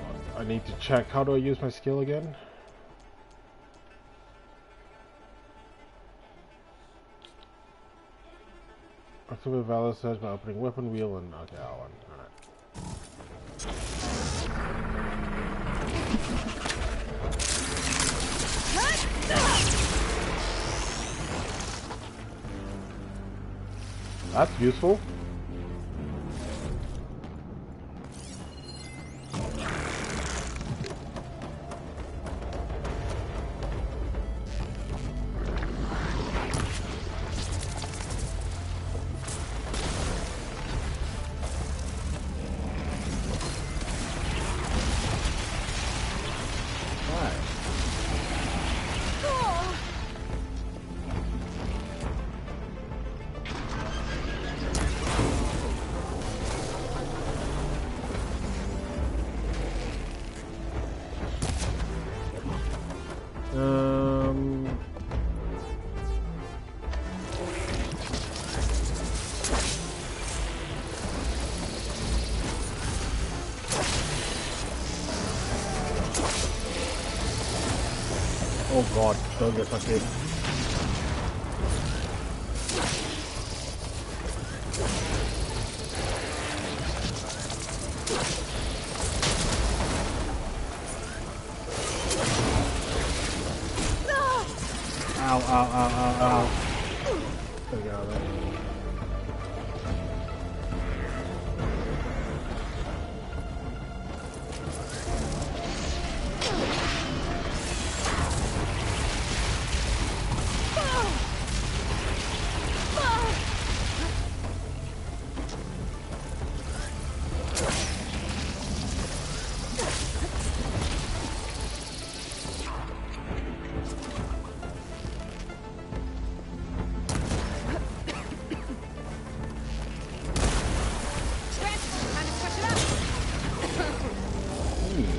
on. I need to check. How do I use my skill again? Activate valid search by opening weapon wheel and okay, that one. Alright. That's useful. Oh god, don't get sucked in. Ow, ow, ow, ow, ow. Gotta get out of there.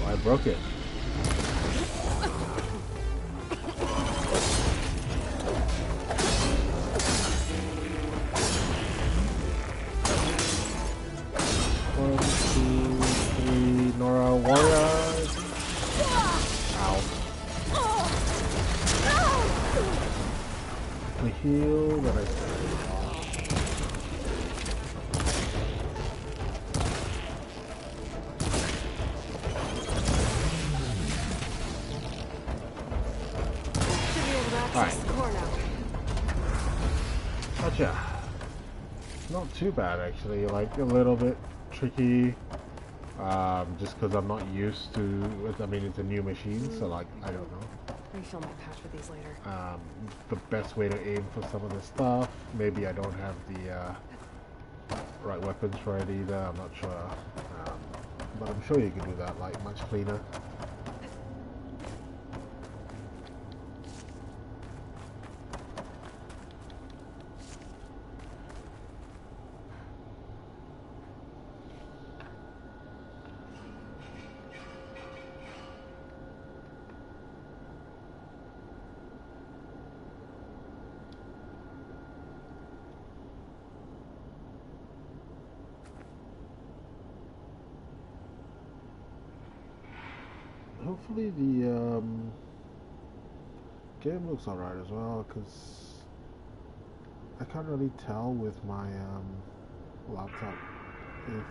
I broke it. One, two, three, Nora Warrior. Ow. The heal that I Not too bad actually, like a little bit tricky, just because I'm not used to it. I mean, it's a new machine, so like, I don't know. Refill my patch with these later. The best way to aim for some of this stuff. Maybe I don't have the right weapons for it either, I'm not sure. But I'm sure you can do that, like, much cleaner. Hopefully the game looks alright as well, because I can't really tell with my laptop if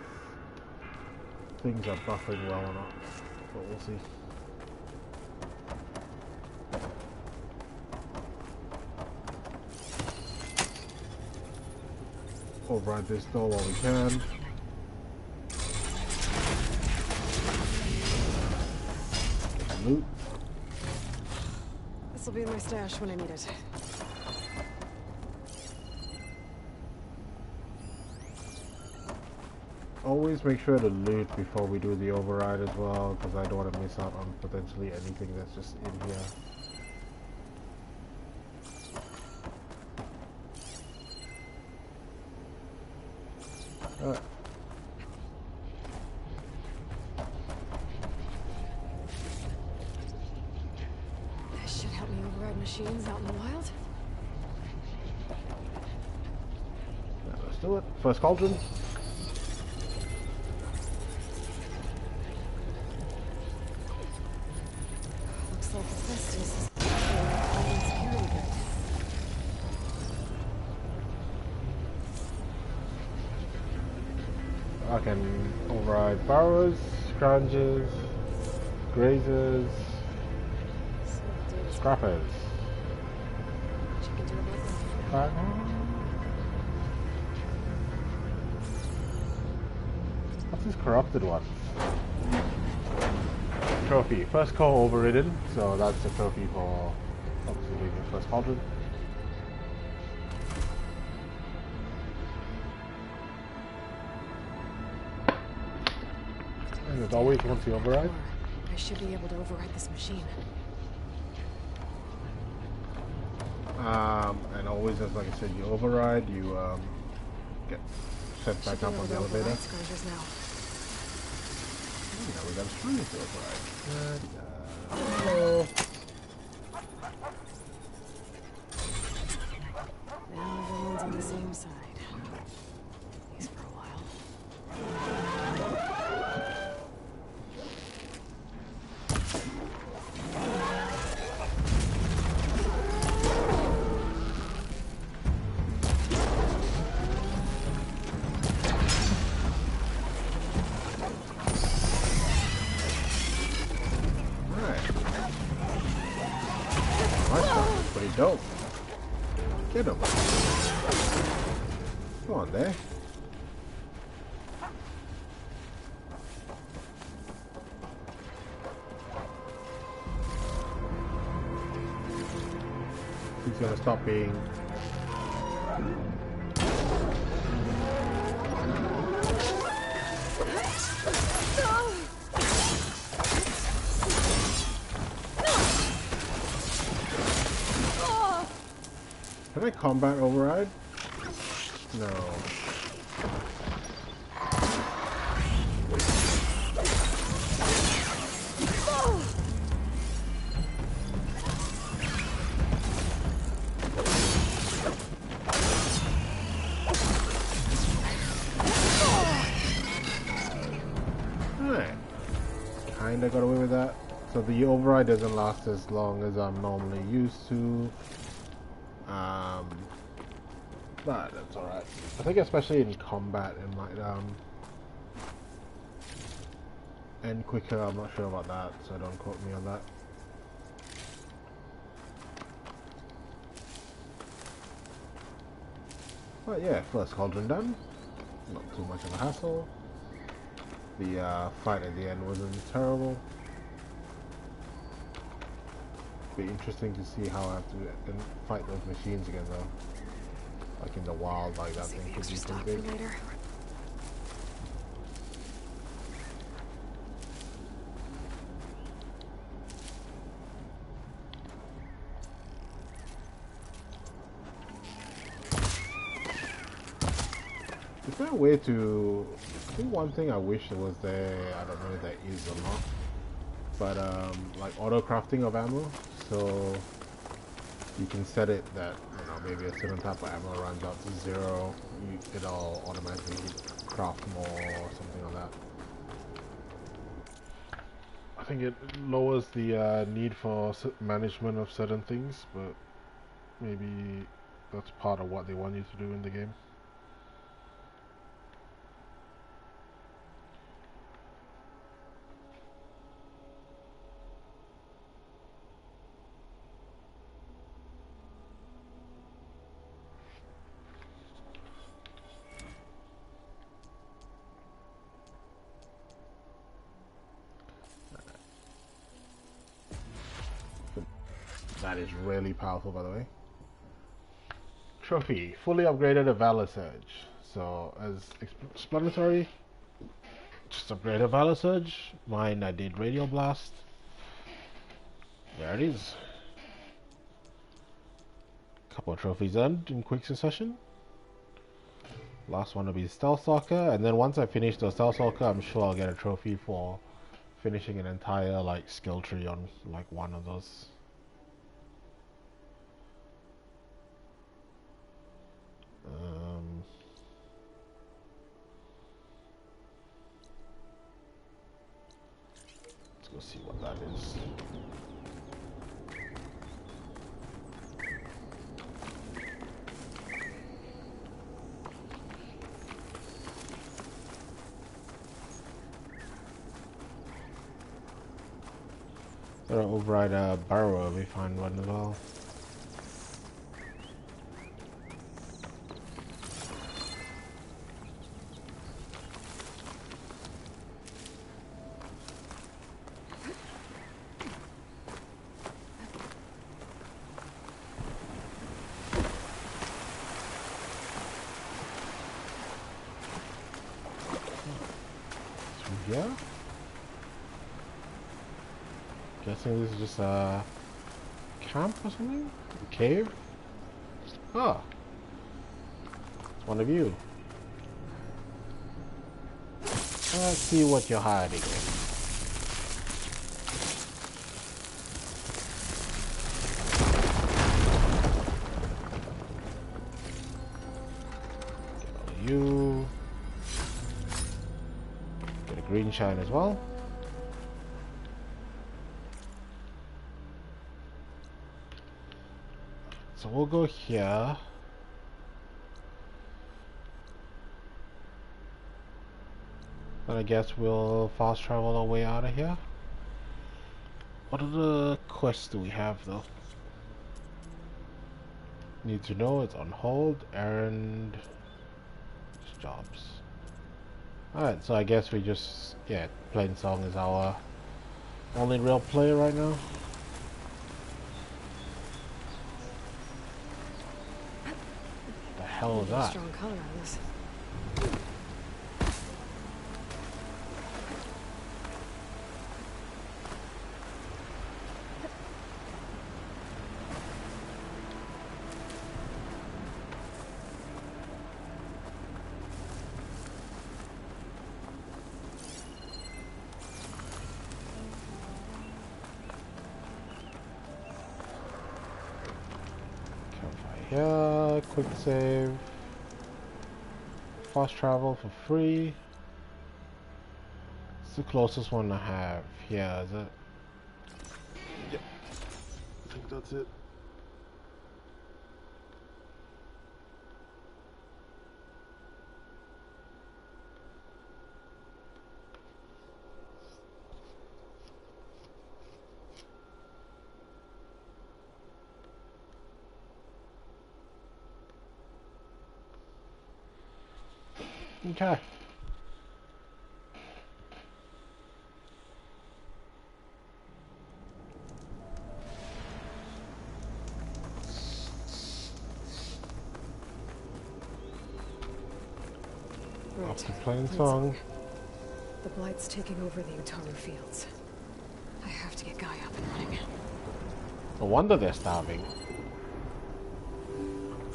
things are buffering well or not, but we'll see. Override this door while we can. Loot. This will be in my stash when I need it. Always make sure to loot before we do the override as well, because I don't want to miss out on potentially anything that's just in here. Alright. This should help me override machines out in the wild. Yeah, let's do it. First cauldron. Looks like asbestos is security good. I can override burrows, scroungers, grazers, scrappers. Chicken do it like that. What's this corrupted one? Trophy. First call overridden, so that's a trophy for obviously doing your first cauldron. And as always, once you override, I should be able to override this machine. and always, as like I said, you override, you get sent back up on the elevator. Now. Yeah, we got a string to override. Hello. Now everyone's on the same side. At least for a while. Dope. Get him. Come on there. He's gonna stop being. Can I combat override? No. Alright. Kinda got away with that. So the override doesn't last as long as I'm normally used to. But that's alright. I think especially in combat it might end quicker. I'm not sure about that, so don't quote me on that. But yeah, first cauldron done. Not too much of a hassle. The fight at the end wasn't terrible. Be interesting to see how I have to fight those machines again though. Like in the wild, like that thing could be pretty big. Later. Is there a way to... I think one thing I wish there was there, I don't know if there is or not, but like auto crafting of ammo, so you can set it that, you know, maybe a certain type of ammo runs out to 0, it'll automatically craft more or something like that. I think it lowers the need for management of certain things, but maybe that's part of what they want you to do in the game. That is really powerful, by the way. Trophy. Fully upgraded a Valor Surge. So, as explanatory, just upgrade a Valor Surge. Mine, I did Radial Blast. There it is. Couple of trophies earned in quick succession. Last one will be Stealth Stalker, and then once I finish the Stealth Stalker, I'm sure I'll get a trophy for finishing an entire like skill tree on like one of those. Let's go see what that is. Gotta override a barrow if we find one as well. Yeah. Guessing this is just a camp or something? A cave? Oh. It's one of you. Let's see what you're hiding in. Get you. Get a green shine as well. So we'll go here. But I guess we'll fast travel our way out of here. What other quests do we have though? Need to know, it's on hold, errand, jobs. Alright, so I guess we just, yeah, Plain Song is our only real play right now. The hell is that? Strong color on this. Yeah, quick save. Fast travel for free. It's the closest one I have. Yeah, is it? Yep. I think that's it. Okay. Off the plain song. The Blight's taking over the Utaru fields. I have to get Guy up and running. No wonder they're starving.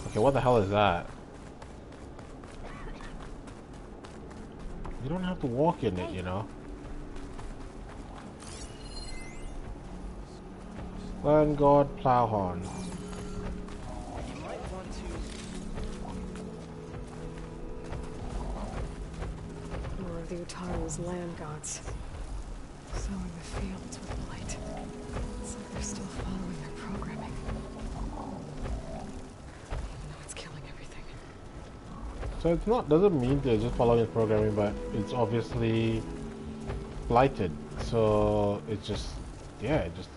Okay, what the hell is that? You don't have to walk in it, you know. Vanguard Plowhorn. More of the Utaru's land gods. Sowing the fields with light. It's like they're still following their programming. Even though it's killing everything. So it's not, doesn't mean they're just following the programming, but it's obviously blighted. So it's just, yeah, it just,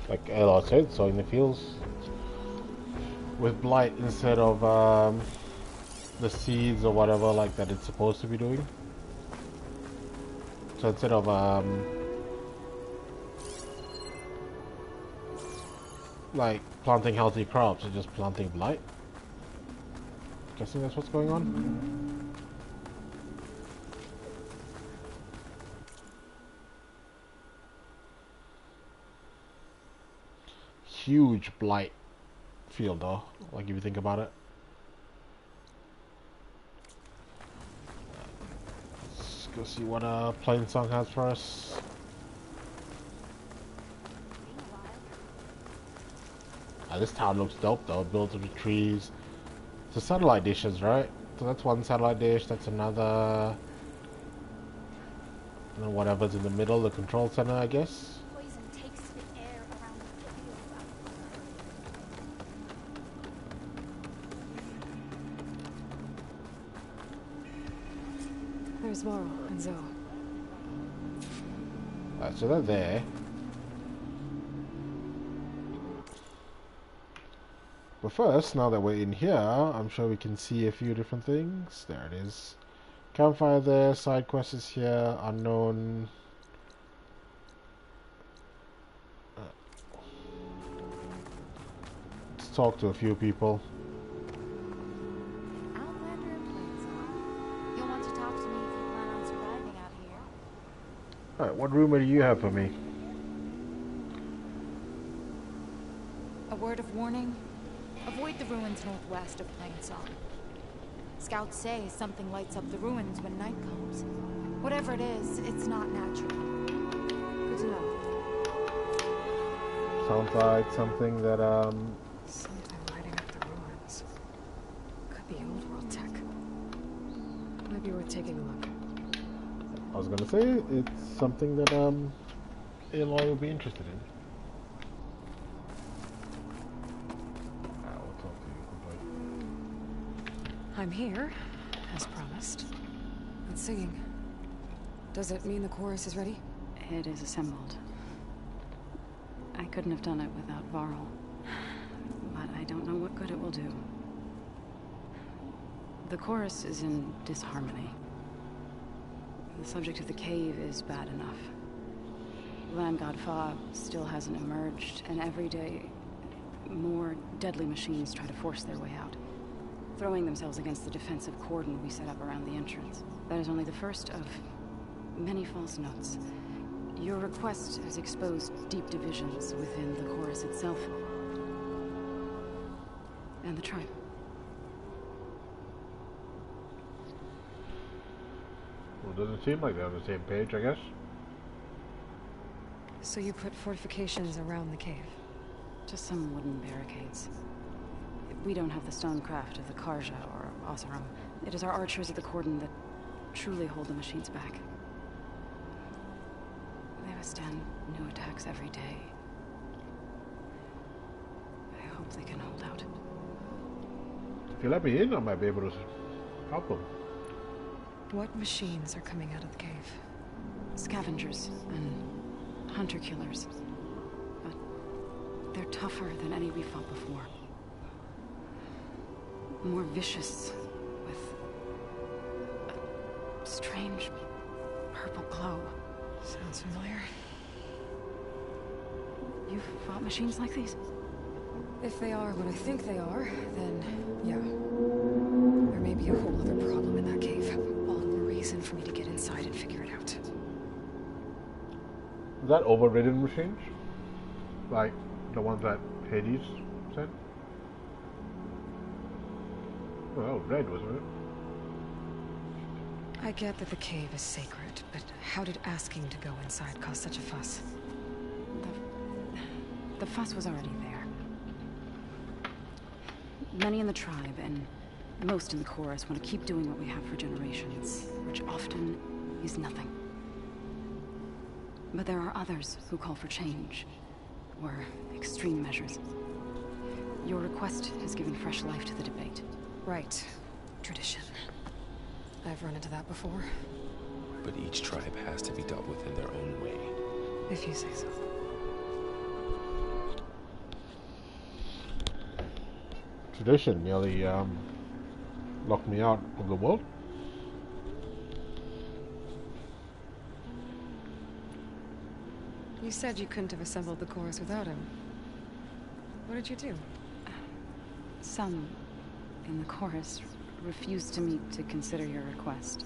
like Ella said, sowing the fields with blight instead of the seeds or whatever like that it's supposed to be doing. So instead of like planting healthy crops, it's just planting blight. Guessing that's what's going on. Huge blight field though, like if you think about it. Let's go see what Plain Song has for us. This town looks dope though, built with trees. The satellite dishes, right? So that's one satellite dish, that's another. And then whatever's in the middle, the control center, I guess. There's Varl and Zoe. Alright, so they're there. But first, now that we're in here, I'm sure we can see a few different things. There it is. Campfire there, side quest is here, unknown. Let's talk to a few people. Outlander and Plainsong. You'll want to talk to me if you plan on surviving out here. Alright, what rumor do you have for me? A word of warning. Avoid the ruins northwest of Plainsong. Scouts say something lights up the ruins when night comes. Whatever it is, it's not natural. Good to know. Sounds like something that, Something lighting up the ruins. Could be old world tech. Might be worth taking a look. I was gonna say, it's something that, Aloy would be interested in. I'm here, as promised. And singing. Does it mean the chorus is ready? It is assembled. I couldn't have done it without Varl. But I don't know what good it will do. The chorus is in disharmony. The subject of the cave is bad enough. Land God Fa still hasn't emerged, and every day, more deadly machines try to force their way out, throwing themselves against the defensive cordon we set up around the entrance. That is only the first of many false notes. Your request has exposed deep divisions within the chorus itself and the tribe. Well, doesn't seem like they're on the same page, I guess. So you put fortifications around the cave? Just some wooden barricades. We don't have the stonecraft of the Karja or Oseram. It is our archers at the cordon that truly hold the machines back. They withstand new attacks every day. I hope they can hold out. If you let me in, I might be able to help them. What machines are coming out of the cave? Scavengers and hunter-killers. But they're tougher than any we fought before. More vicious, with strange purple glow. Sounds familiar. You've fought machines like these? If they are what I think they are, then yeah. There may be a whole other problem in that cave. All the more reason for me to get inside and figure it out. Is that overridden machines? Like the ones that Hades said? Well, red, wasn't it? I get that the cave is sacred, but how did asking to go inside cause such a fuss? The fuss was already there. Many in the tribe, and most in the chorus, want to keep doing what we have for generations, which often is nothing. But there are others who call for change, or extreme measures. Your request has given fresh life to the debate. Right. Tradition. I've run into that before. But each tribe has to be dealt with in their own way. If you say so. Tradition nearly locked me out of the world. You said you couldn't have assembled the chorus without him. What did you do? Some in the chorus refused to meet to consider your request.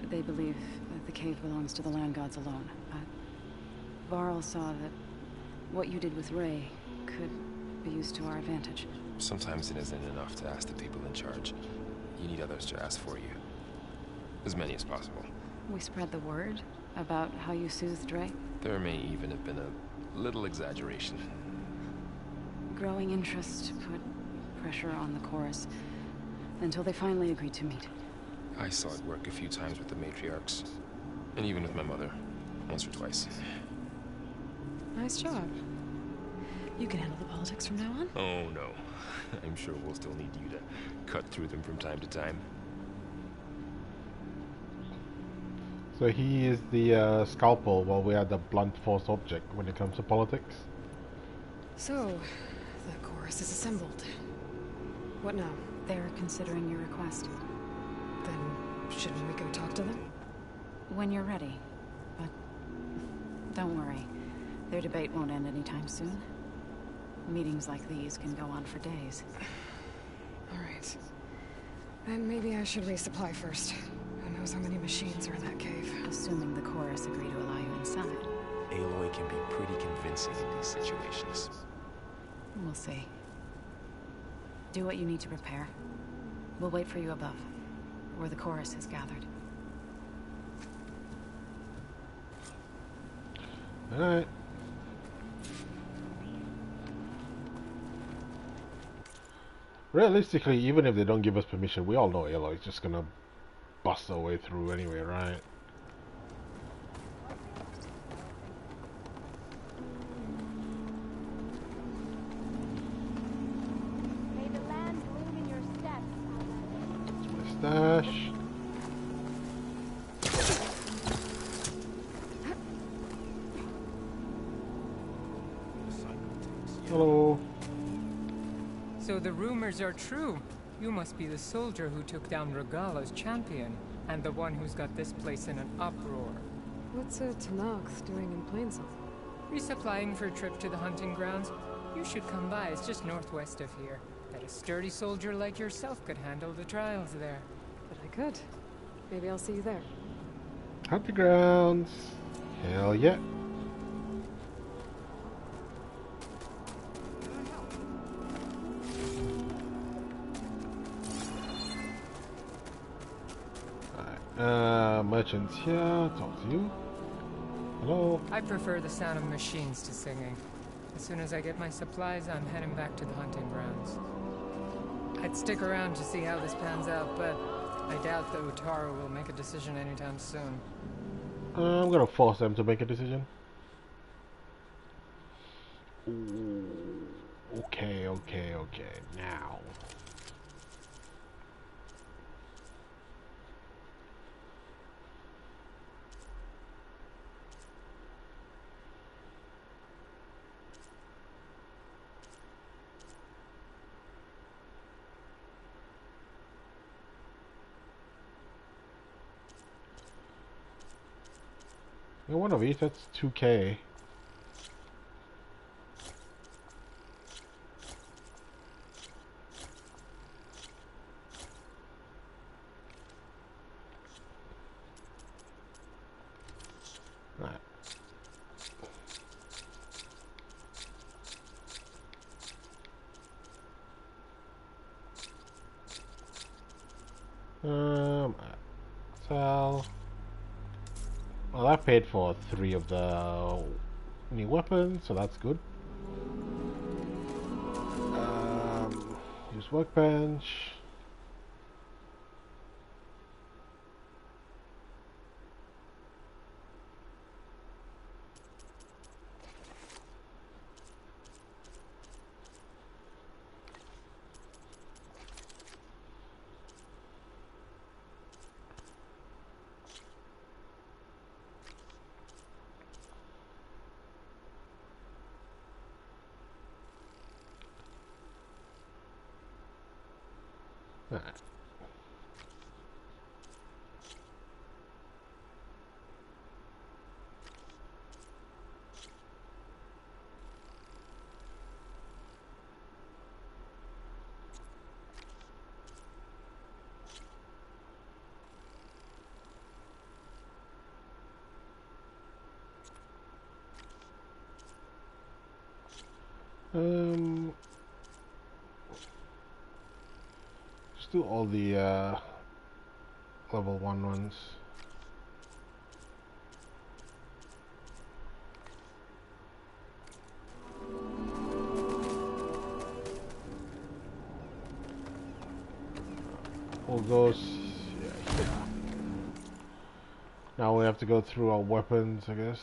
They believe that the cave belongs to the land gods alone, but Varl saw that what you did with Ray could be used to our advantage. Sometimes it isn't enough to ask the people in charge. You need others to ask for you. As many as possible. We spread the word about how you soothed Ray. There may even have been a little exaggeration. Growing interest put pressure on the chorus until they finally agreed to meet. I saw it work a few times with the matriarchs, and even with my mother, once or twice. Nice job. You can handle the politics from now on? Oh no. I'm sure we'll still need you to cut through them from time to time. So he is the scalpel while we are the blunt force object when it comes to politics? So, the chorus is assembled. What now? They're considering your request. Then, shouldn't we go talk to them? When you're ready. But don't worry. Their debate won't end anytime soon. Meetings like these can go on for days. Alright. Then maybe I should resupply first. Who knows how many machines are in that cave? Assuming the chorus agree to allow you inside. Aloy can be pretty convincing in these situations. We'll see. Do what you need to prepare. We'll wait for you above, where the chorus is gathered. Alright. Realistically, even if they don't give us permission, we all know Aloy's just gonna bust our way through anyway, right? May the land bloom in your steps. That's my stash. Hello. So the rumors are true. You must be the soldier who took down Regala's champion, and the one who's got this place in an uproar. What's a Tanakh's doing in Plainsong? Resupplying for a trip to the hunting grounds? You should come by, it's just northwest of here. Bet a sturdy soldier like yourself could handle the trials there. But I could. Maybe I'll see you there. Hunting grounds. Hell yeah. Merchants here, talk to you. Hello. I prefer the sound of machines to singing. As soon as I get my supplies, I'm heading back to the hunting grounds. I'd stick around to see how this pans out, but I doubt that Utaru will make a decision anytime soon. I'm gonna force them to make a decision. Ooh, okay. Now. Yeah, one of each, that's 2K. Alright. Sell. Well, that paid for 3 of the new weapons, so that's good. Use workbench. Alright. Just do all the level 1 ones. All those. Yeah. Now we have to go through our weapons, I guess.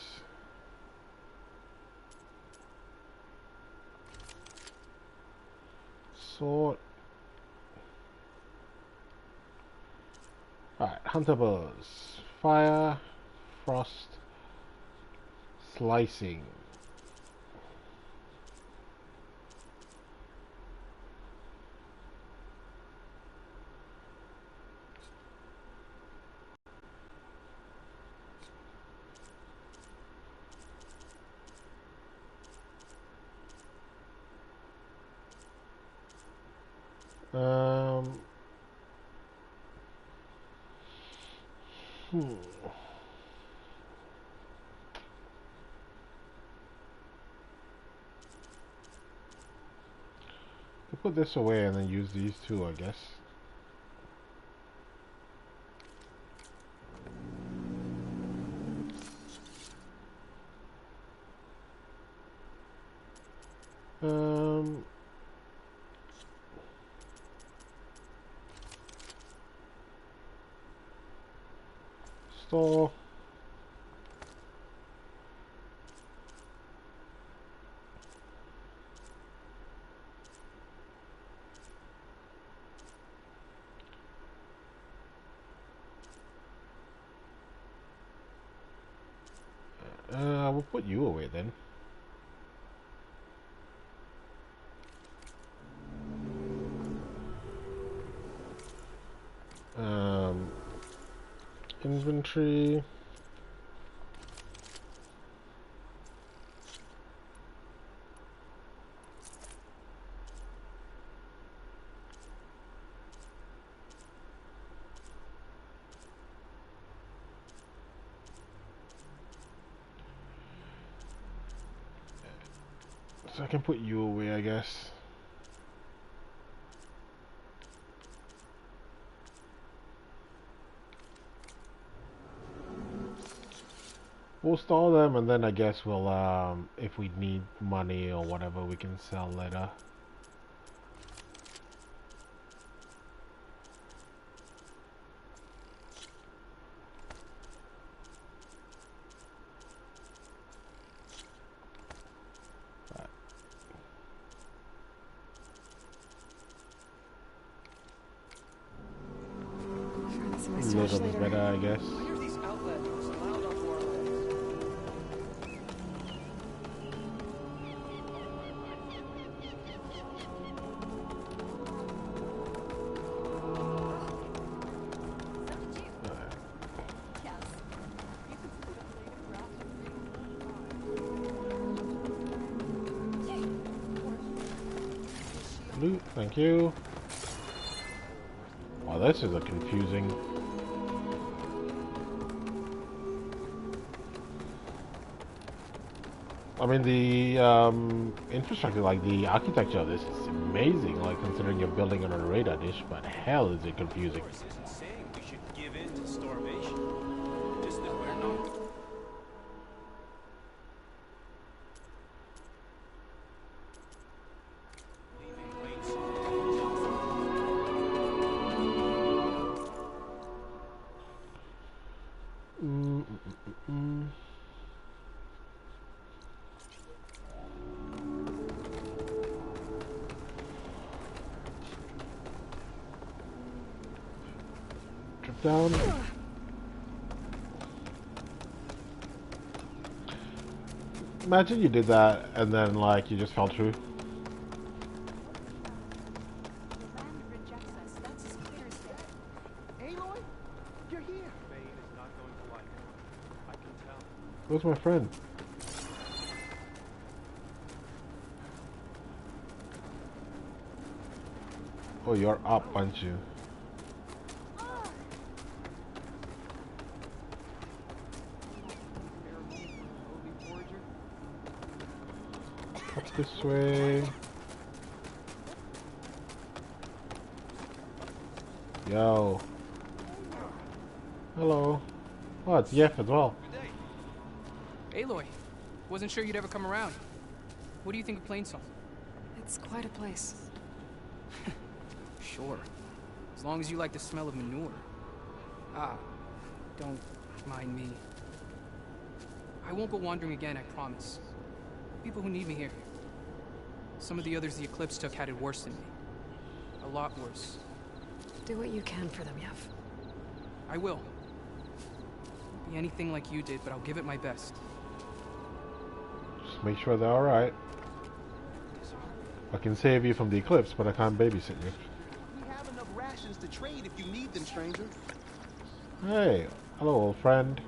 Sword. Alright, huntables. Fire, frost, slicing. Put this away and then use these two, I guess. Store. We'll put you away then. Inventory. So I can put you away, I guess. We'll store them, and then I guess we'll, if we need money or whatever, we can sell later. A little bit better, I guess. Why are these outlet doors allowed onto our land? loot. Thank you. Wow, this is a confusing. I mean, the infrastructure, like the architecture of this is amazing, like considering you're building on a radar dish, but hell is it confusing. Isn't saying we should give in to starvation. Just that we're not. Leaving plain Drop down. Imagine you did that and then like you just fell through. Aloy, you're here. Bane is not going to like it. I can tell. Where's my friend? Oh, you're up, aren't you? Up this way. Yo. Hello. Oh, it's Yef as well. Aloy, wasn't sure you'd ever come around. What do you think of Plainsong? It's quite a place. Sure. As long as you like the smell of manure. Ah, don't mind me. I won't go wandering again, I promise. People who need me here. Some of the others the Eclipse took had it worse than me. A lot worse. Do what you can for them, Yev. I will. Won't be anything like you did, but I'll give it my best. Just make sure they're alright. I can save you from the Eclipse, but I can't babysit you. We have enough rations to trade if you need them, stranger. Hey, hello, old friend.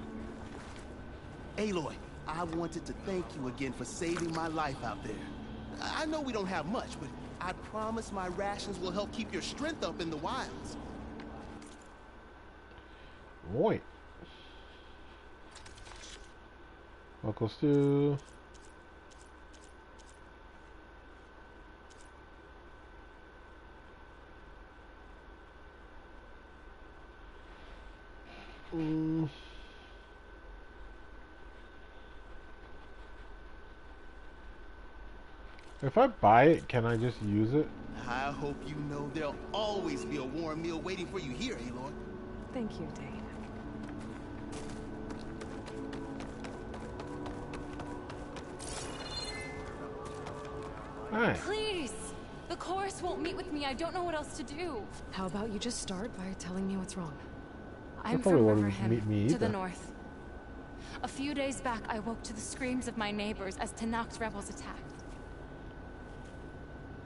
Aloy, I wanted to thank you again for saving my life out there. I know we don't have much, but I promise my rations will help keep your strength up in the wilds. Right. Local stew. If I buy it, can I just use it? I hope you know there'll always be a warm meal waiting for you here, Aloy. Thank you, Dane. Hi. Please! The chorus won't meet with me. I don't know what else to do. How about you just start by telling me what's wrong? I'm probably from won't Riverham, meet me to the either. north. A few days back, I woke to the screams of my neighbors as Tanak's rebels attacked.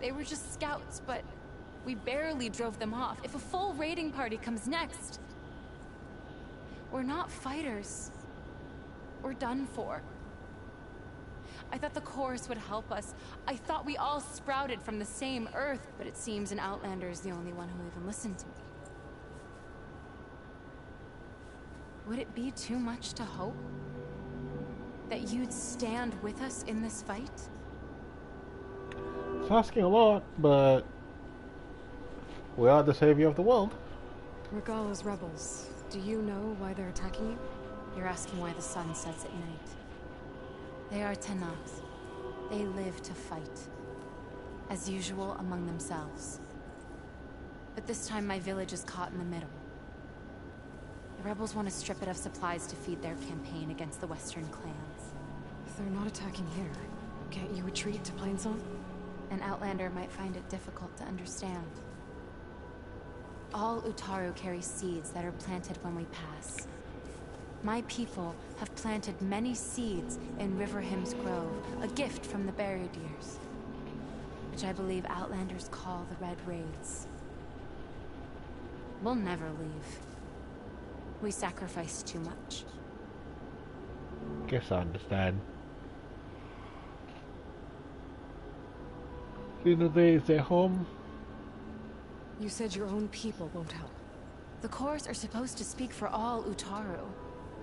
They were just scouts, but we barely drove them off. If a full raiding party comes next, we're not fighters. We're done for. I thought the chorus would help us. I thought we all sprouted from the same earth, but it seems an Outlander is the only one who even listened to me. Would it be too much to hope that you'd stand with us in this fight? It's asking a lot, but we are the savior of the world. Regala's rebels. Do you know why they're attacking you? You're asking why the sun sets at night. They are Tanaks. They live to fight. As usual, among themselves. But this time my village is caught in the middle. The rebels want to strip it of supplies to feed their campaign against the western clans. If they're not attacking here, can't you retreat to Plainsong? An Outlander might find it difficult to understand. All Utaru carry seeds that are planted when we pass. My people have planted many seeds in Riverhim's Grove, a gift from the Buried Years, which I believe Outlanders call the Red Raids. We'll never leave. We sacrifice too much. Guess I understand. You know, they say home You said your own people won't help. The chorus are supposed to speak for all Utaru.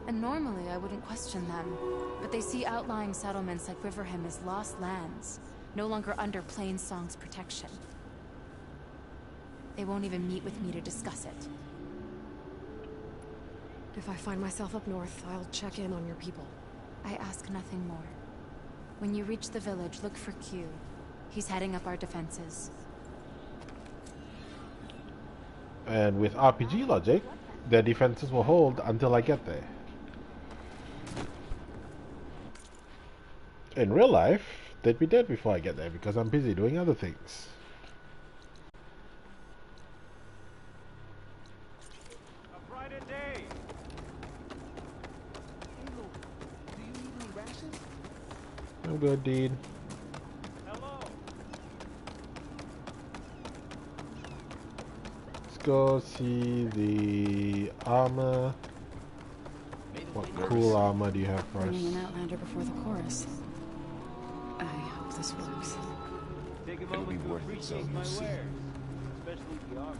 And normally I wouldn't question them. But they see outlying settlements like Riverham as lost lands, no longer under Plainsong's protection. They won't even meet with me to discuss it. If I find myself up north, I'll check in on your people. I ask nothing more. When you reach the village, look for Q. He's heading up our defenses. And with RPG logic, their defenses will hold until I get there. In real life, they'd be dead before I get there because I'm busy doing other things. A brighter day. Do you need any rations? I'm good, Dean. Hello. Let's go see the armor. What cool armor do you have for us? Bringing an Outlander before the chorus. I hope this works. Take a It'll be moment to worth it, appreciate so my you'll see. wares, especially the armor.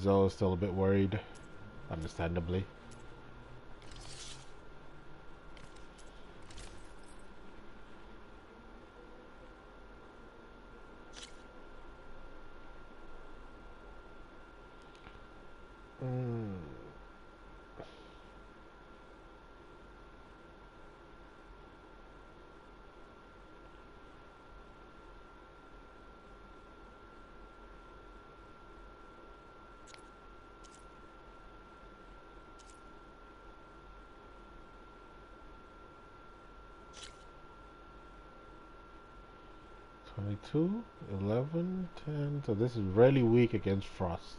Zoe's still a bit worried, understandably. Two, 11, 10. So this is really weak against frost.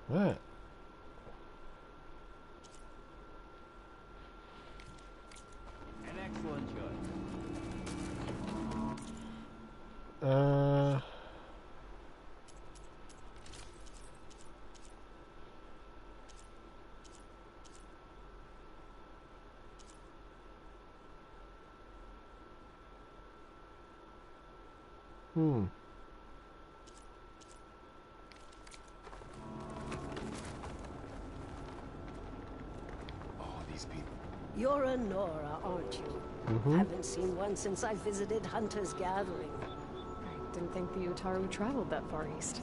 What? An excellent choice. These people. You're a Nora, aren't you? Haven't seen one since I visited Hunter's Gathering. I didn't think the Utaru traveled that far east.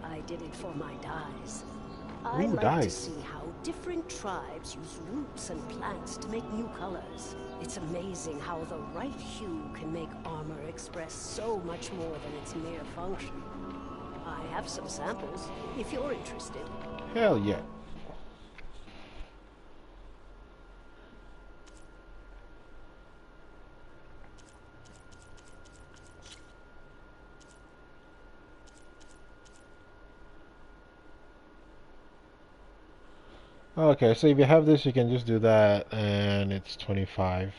I did it for my dyes. I like to see how different tribes use roots and plants to make new colors. It's amazing how the right hue can make armor express so much more than its mere function. I have some samples, if you're interested. Hell yeah. Okay, so if you have this, you can just do that, and it's 25.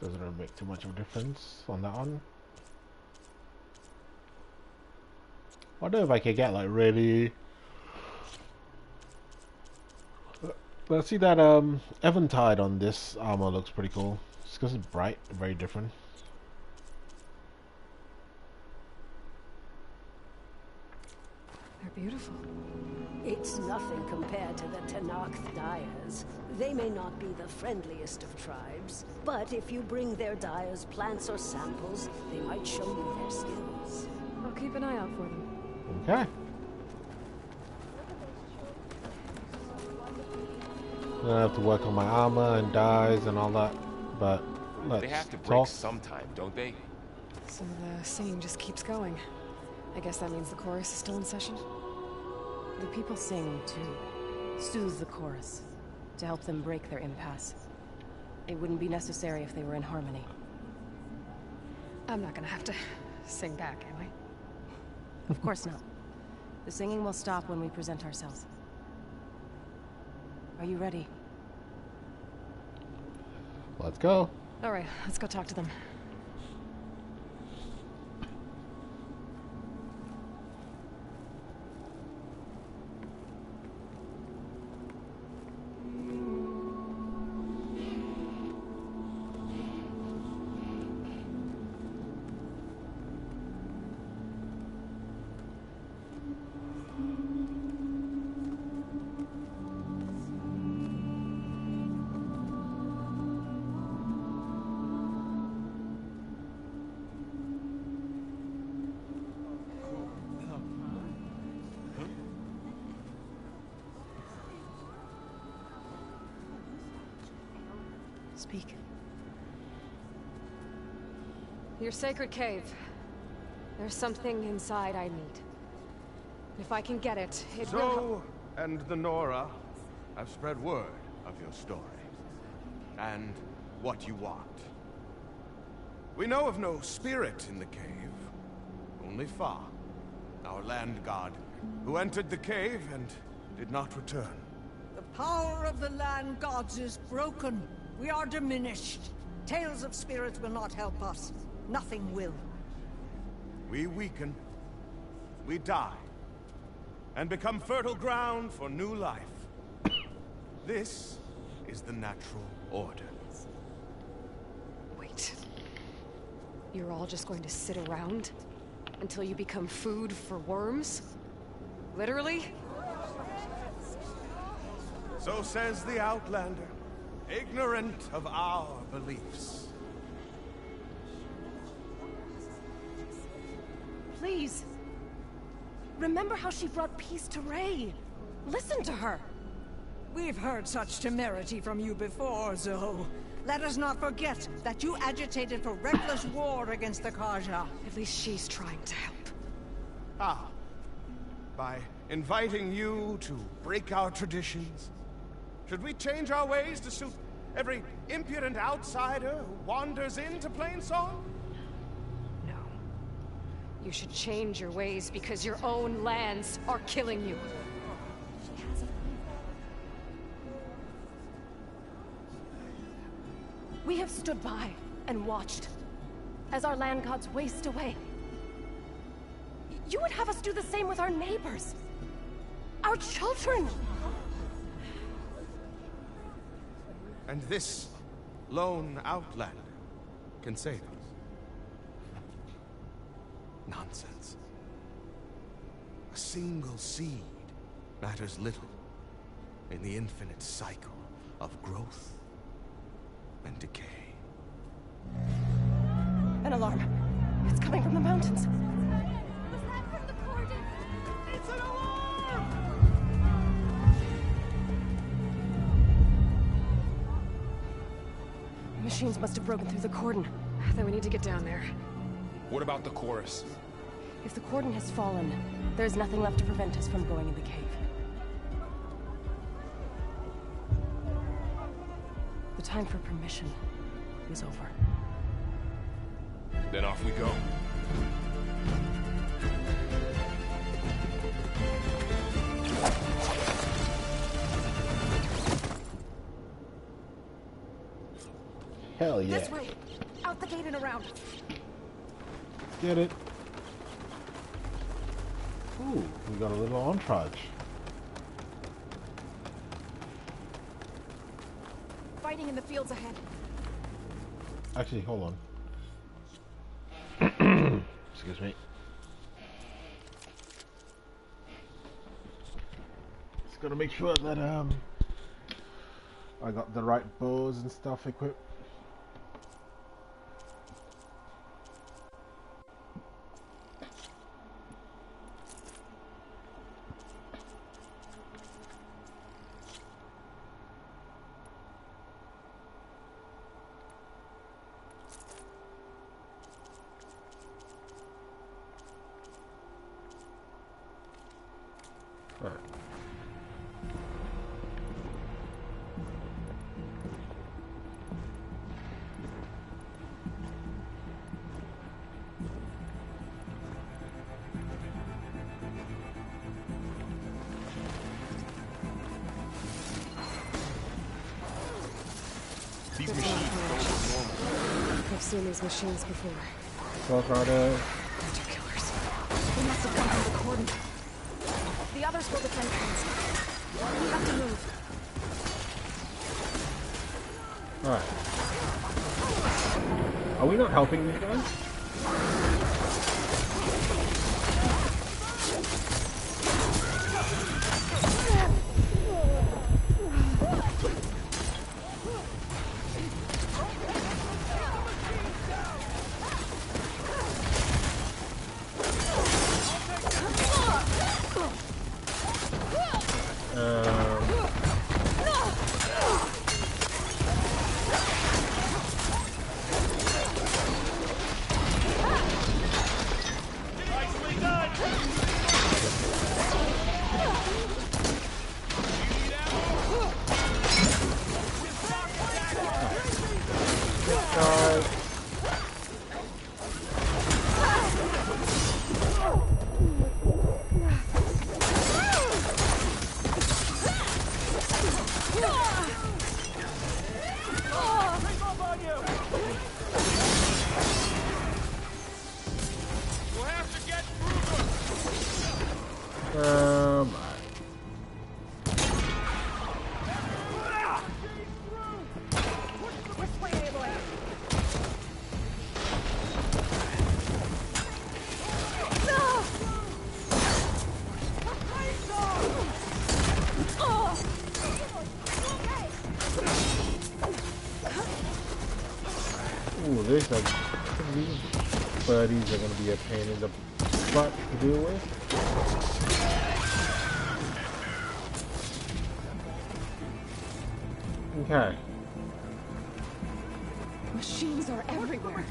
Doesn't really make too much of a difference on that one. Wonder if I could get like really. Let's see that Eventide on this armor looks pretty cool. Just because it's bright, very different. They're beautiful. It's nothing compared to the Tenakth dyers. They may not be the friendliest of tribes, but if you bring their dyers plants or samples, they might show you their skills. I'll keep an eye out for them. Okay. I'm gonna have to work on my armor and dyes and all that, but let's They have to break talk. sometime, don't they? So the singing just keeps going. I guess that means the chorus is still in session? The people sing to soothe the chorus, to help them break their impasse. It wouldn't be necessary if they were in harmony. I'm not gonna have to sing back, am I? Of course not. The singing will stop when we present ourselves. Are you ready? Let's go. All right, let's go talk to them. Speak. Your sacred cave. There's something inside I need. If I can get it, it will... Zoe and the Nora have spread word of your story. And what you want. We know of no spirit in the cave. Only Fa, our land god, who entered the cave and did not return. The power of the land gods is broken. We are diminished. Tales of spirits will not help us. Nothing will. We weaken. We die. And become fertile ground for new life. This is the natural order. Wait. You're all just going to sit around until you become food for worms? Literally? So says the Outlander, ignorant of our beliefs. Please. Remember how she brought peace to Ray. Listen to her. We've heard such temerity from you before, Zoe. Let us not forget that you agitated for reckless war against the Kaja. At least she's trying to help. Ah. By inviting you to break our traditions. Should we change our ways to suit every impudent outsider who wanders into Plainsong? No. You should change your ways because your own lands are killing you. We have stood by and watched as our land gods waste away. You would have us do the same with our neighbors. Our children. And this lone outlander can save us. Nonsense. A single seed matters little in the infinite cycle of growth and decay. An alarm. It's coming from the mountains. Was that from the cordon? It's an alarm! The machines must have broken through the cordon. Then we need to get down there. What about the chorus? If the cordon has fallen, there's nothing left to prevent us from going in the cave. The time for permission is over. Then off we go. Hell yeah. This way! Out the gate and around. Get it. Ooh, we got a little entourage. Fighting in the fields ahead. Actually, hold on. Excuse me. Just gotta make sure that I got the right bows and stuff equipped. seen these machines before. So try to... Hunter killers. They must have come from the cordon. The others will defend things. We have to move. Alright. Are we not helping these guys? Ooh, these buddies are going to be a pain in the butt to deal with. Okay. Machines are everywhere.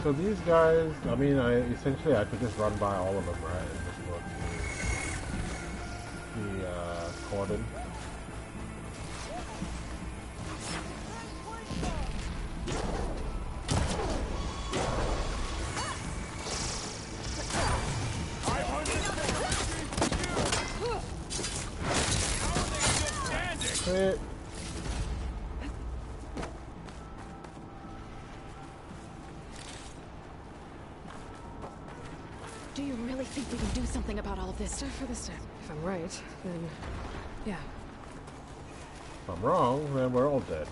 So these guys, I mean, essentially I could just run by all of them, right? And just go through the cordon. Hit. Do you really think we can do something about all of this? Step for the step. If I'm right, then yeah. If I'm wrong, then we're all dead.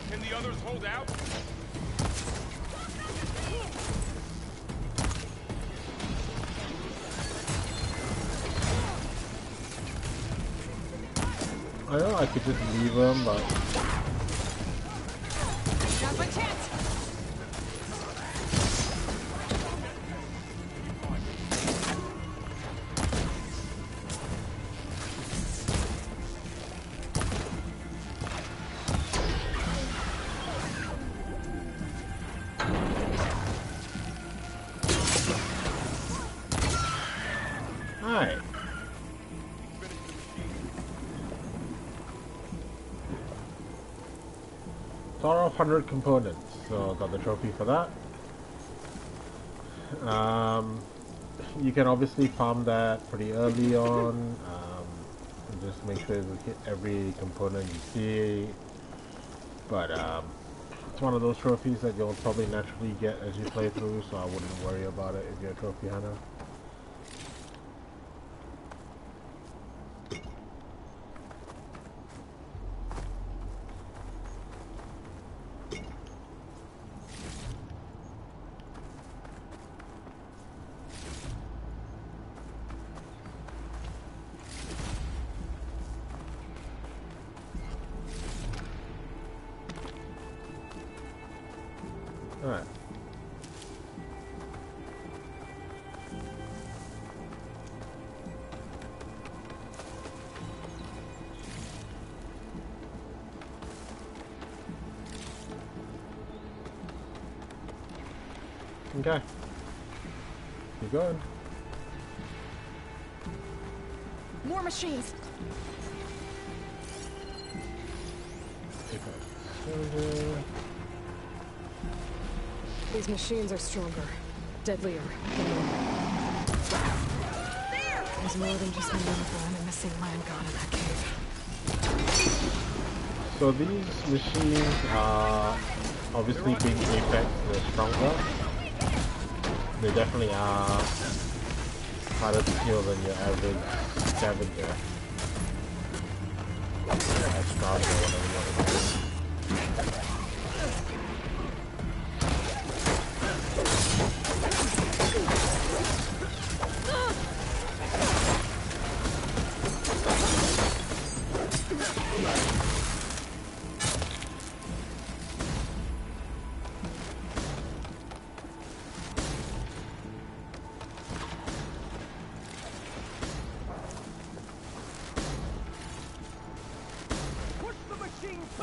Can the others hold out? I know I could just leave them, but... Now's my chance! Hi. Total of 100 components, so got the trophy for that. You can obviously farm that pretty early on. Just make sure you hit every component you see. But it's one of those trophies that you'll probably naturally get as you play through, so I wouldn't worry about it if you're a trophy hunter. Alright. Okay. Keep going. More machines. These machines are stronger, deadlier than normal. There's more than just me and a missing land god in that cave. So these machines are obviously being Apex, they're stronger. They definitely are harder to kill than your average scavenger. Or strong or whatever you want to do.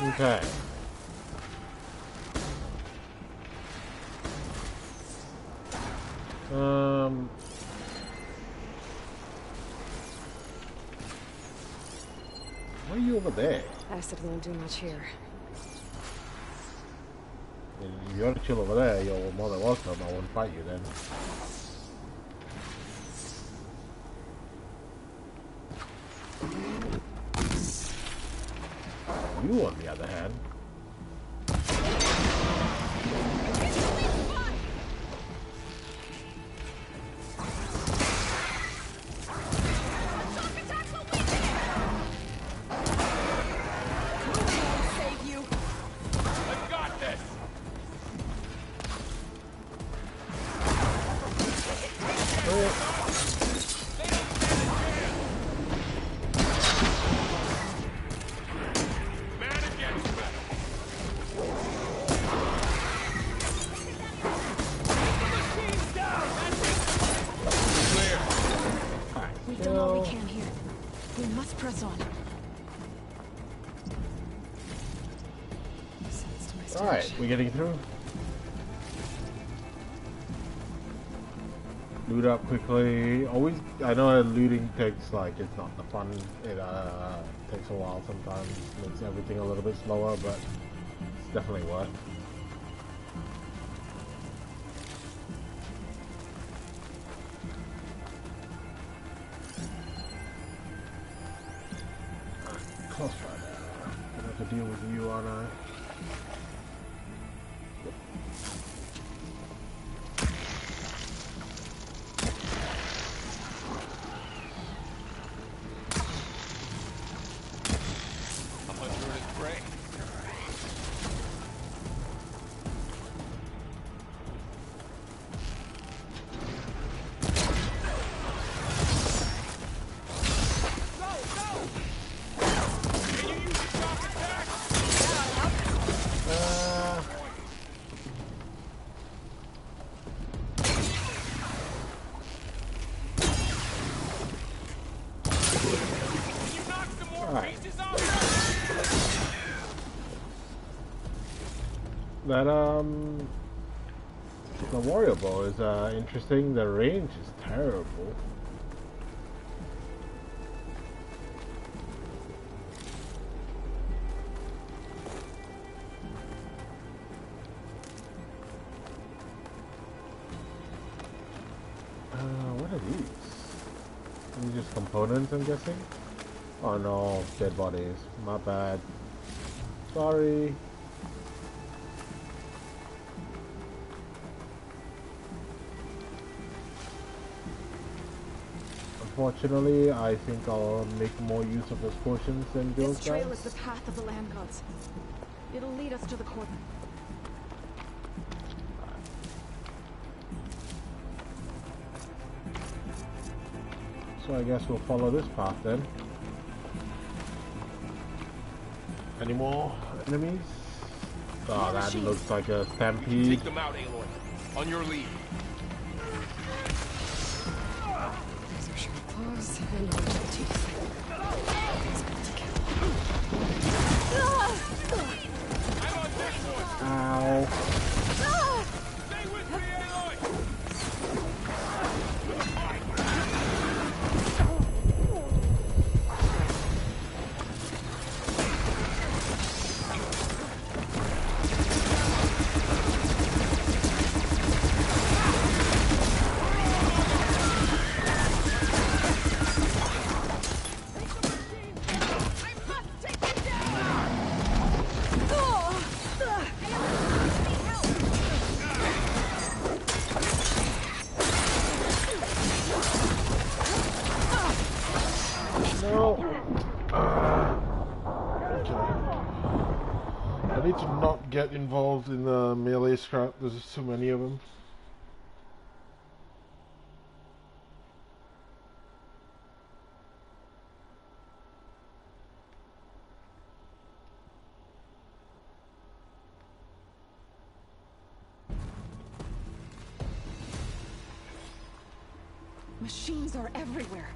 Okay. Why are you over there? Acid won't do much here. If you want to chill over there, you're more than welcome. I won't fight you then. You, on the other hand, We've done all we can here. We must press on. alright, we're getting through. Loot up quickly. Always, I know that looting takes, like, it's not the fun. It takes a while sometimes. Makes everything a little bit slower, but it's definitely worth. Close right now. Gonna have to deal with you, aren't I? That the warrior bow is interesting. The range is terrible. What are these? These just components, I'm guessing. Oh no, dead bodies. My bad. Sorry. Unfortunately, I think I'll make more use of those potions than those This trail guys. is the path of the land gods. It'll lead us to the court. So I guess we'll follow this path then. Any more enemies? Oh, that looks like a stampede. Take them out, Aloy. On your lead. These are sharp claws and original teeth. Possible to kill. Ow. Stay with me, Aloy! I need to not get involved in the melee scrap, there's just too many of them. Machines are everywhere.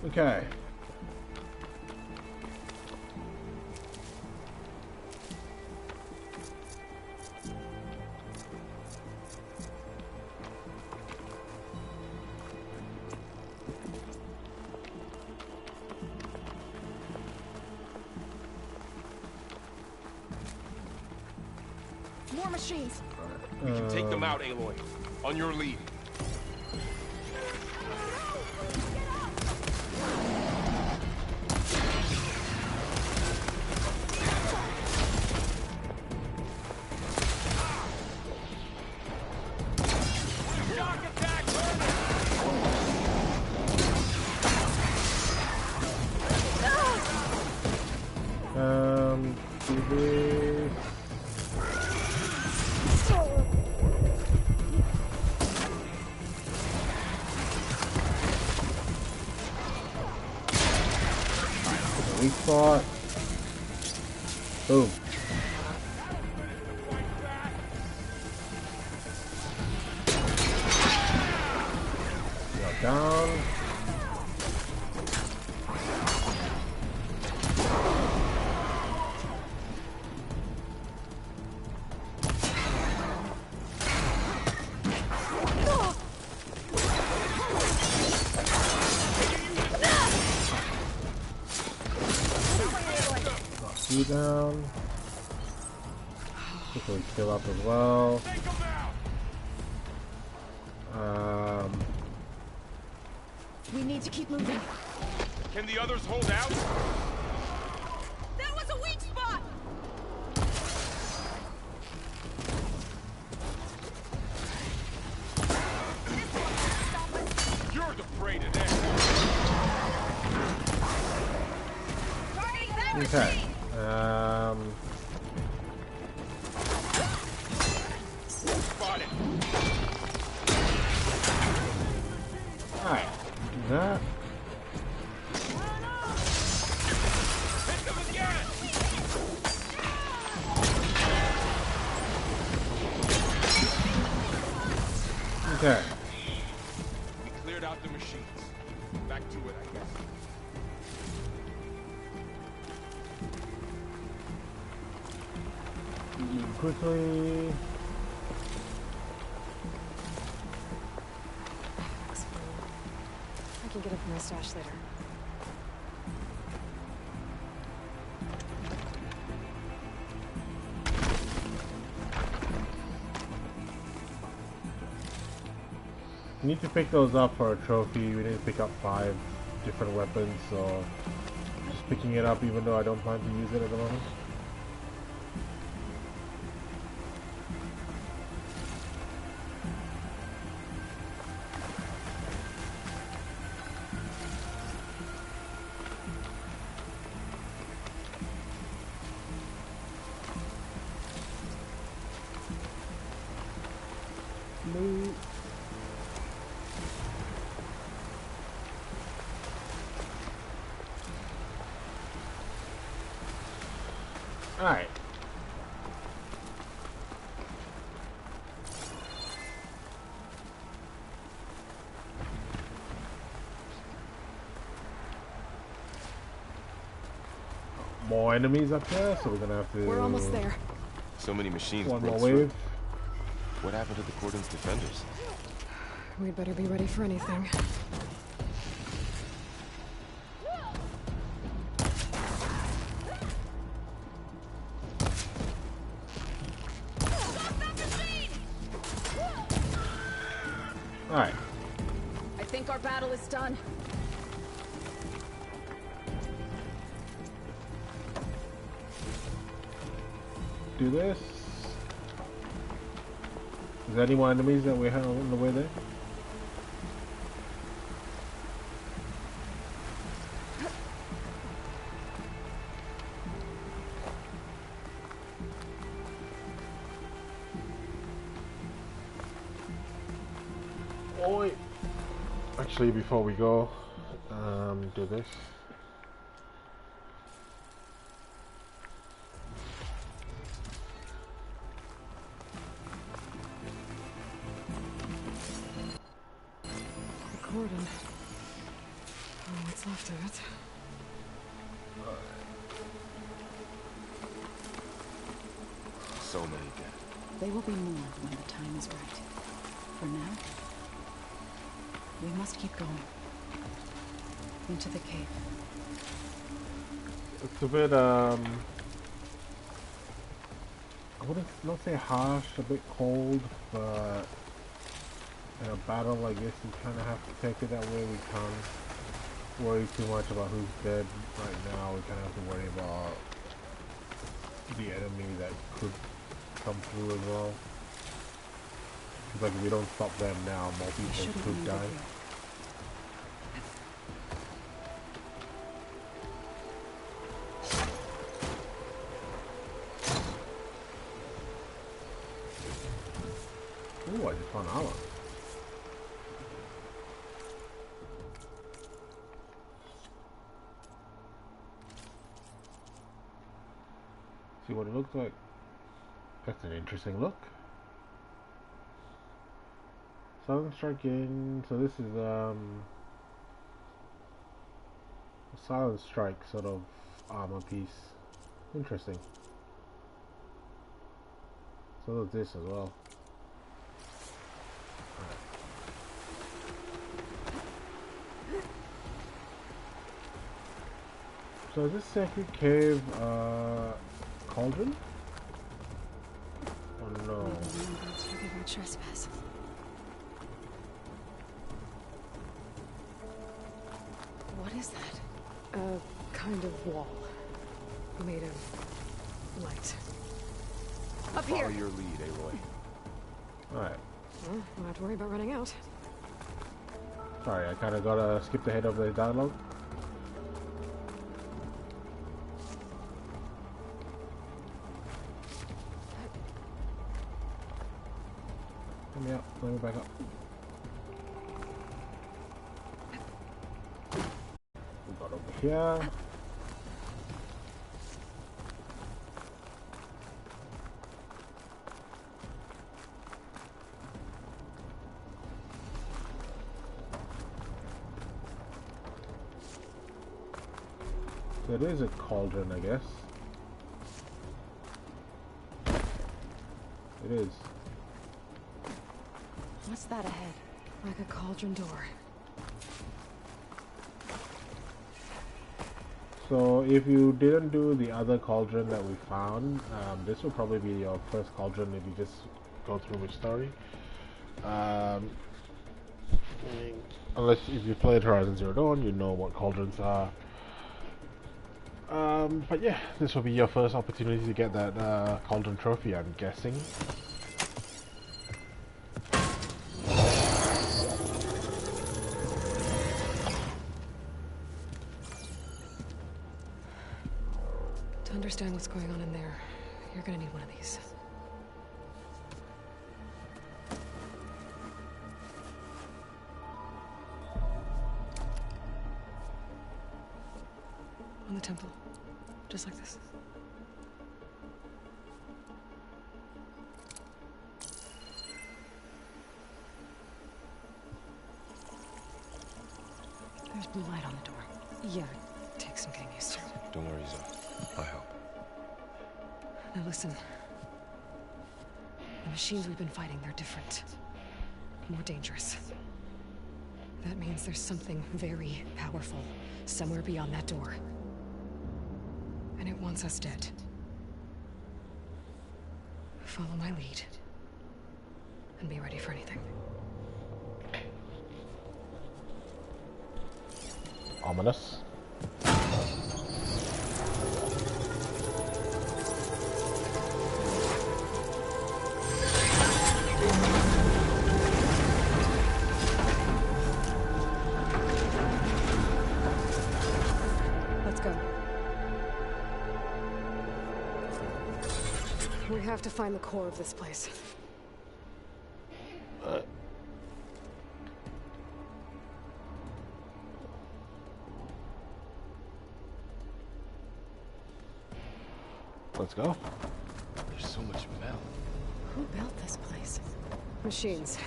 Okay. More machines. We can take them out, Aloy. On your lead. Do this. Weak spot. Boom. Go down. You down. Quickly kill up as well. We need to keep moving. Can the others hold out? That was a weak spot! You're afraid of that. Okay. Spot it. Alright. Do that. Hit them again. Okay. We cleared out the machines. Back to it, I guess. Quickly. I can get it from my stash later. We need to pick those up for a trophy. We need to pick up 5 different weapons, so just picking it up even though I don't plan to use it at the moment. Move. Alright. More enemies up there, so we're gonna have to... We're almost there. So many machines One broke more through. wave. What happened to the cordon's defenders? We'd better be ready for anything. Alright. I think our battle is done. Do this. Is there any more enemies that we have on the way there? Oi! Actually, before we go, do this. Cordon. Oh, what's left of it? So many dead. They will be more when the time is right. For now, we must keep going. Into the cave. It's a bit, I wouldn't not say harsh, a bit cold, but in a battle like this, you kind of have to take it that way. We can't worry too much about who's dead right now. We kind of have to worry about the enemy that could come through as well. Because like if we don't stop them now, more people could die. Ooh, I just found armor. See what it looks like. That's an interesting look. Southern striking. So this is a silent strike sort of armor piece. Interesting. So does this as well. So is this sacred cave cauldron? Oh no. Trespass. What is that? A kind of wall. Made of light. Up here! Follow your lead, Aloy. Alright. Well, don't have to worry about running out. Sorry, I kinda gotta skip ahead of the dialogue. Let me up, let me back up. We got over here. There is a cauldron, I guess. It is. What's that ahead? Like a cauldron door. So if you didn't do the other cauldron that we found, this will probably be your first cauldron if you just go through the story. Unless if you played Horizon Zero Dawn, you know what cauldrons are. But yeah, this will be your first opportunity to get that cauldron trophy, I'm guessing. To understand what's going on in there, you're gonna need one of these. On the temple. Just like this. There's blue light on the door. Yeah, it takes some getting used to. Don't worry, Zoe. I'll help. Now listen. The machines we've been fighting, they're different. More dangerous. That means there's something very powerful somewhere beyond that door. And it wants us dead. Follow my lead. And be ready for anything. Ominous. Let's go. We have to find the core of this place. Let's go. There's so much metal. Who built this place? Machines.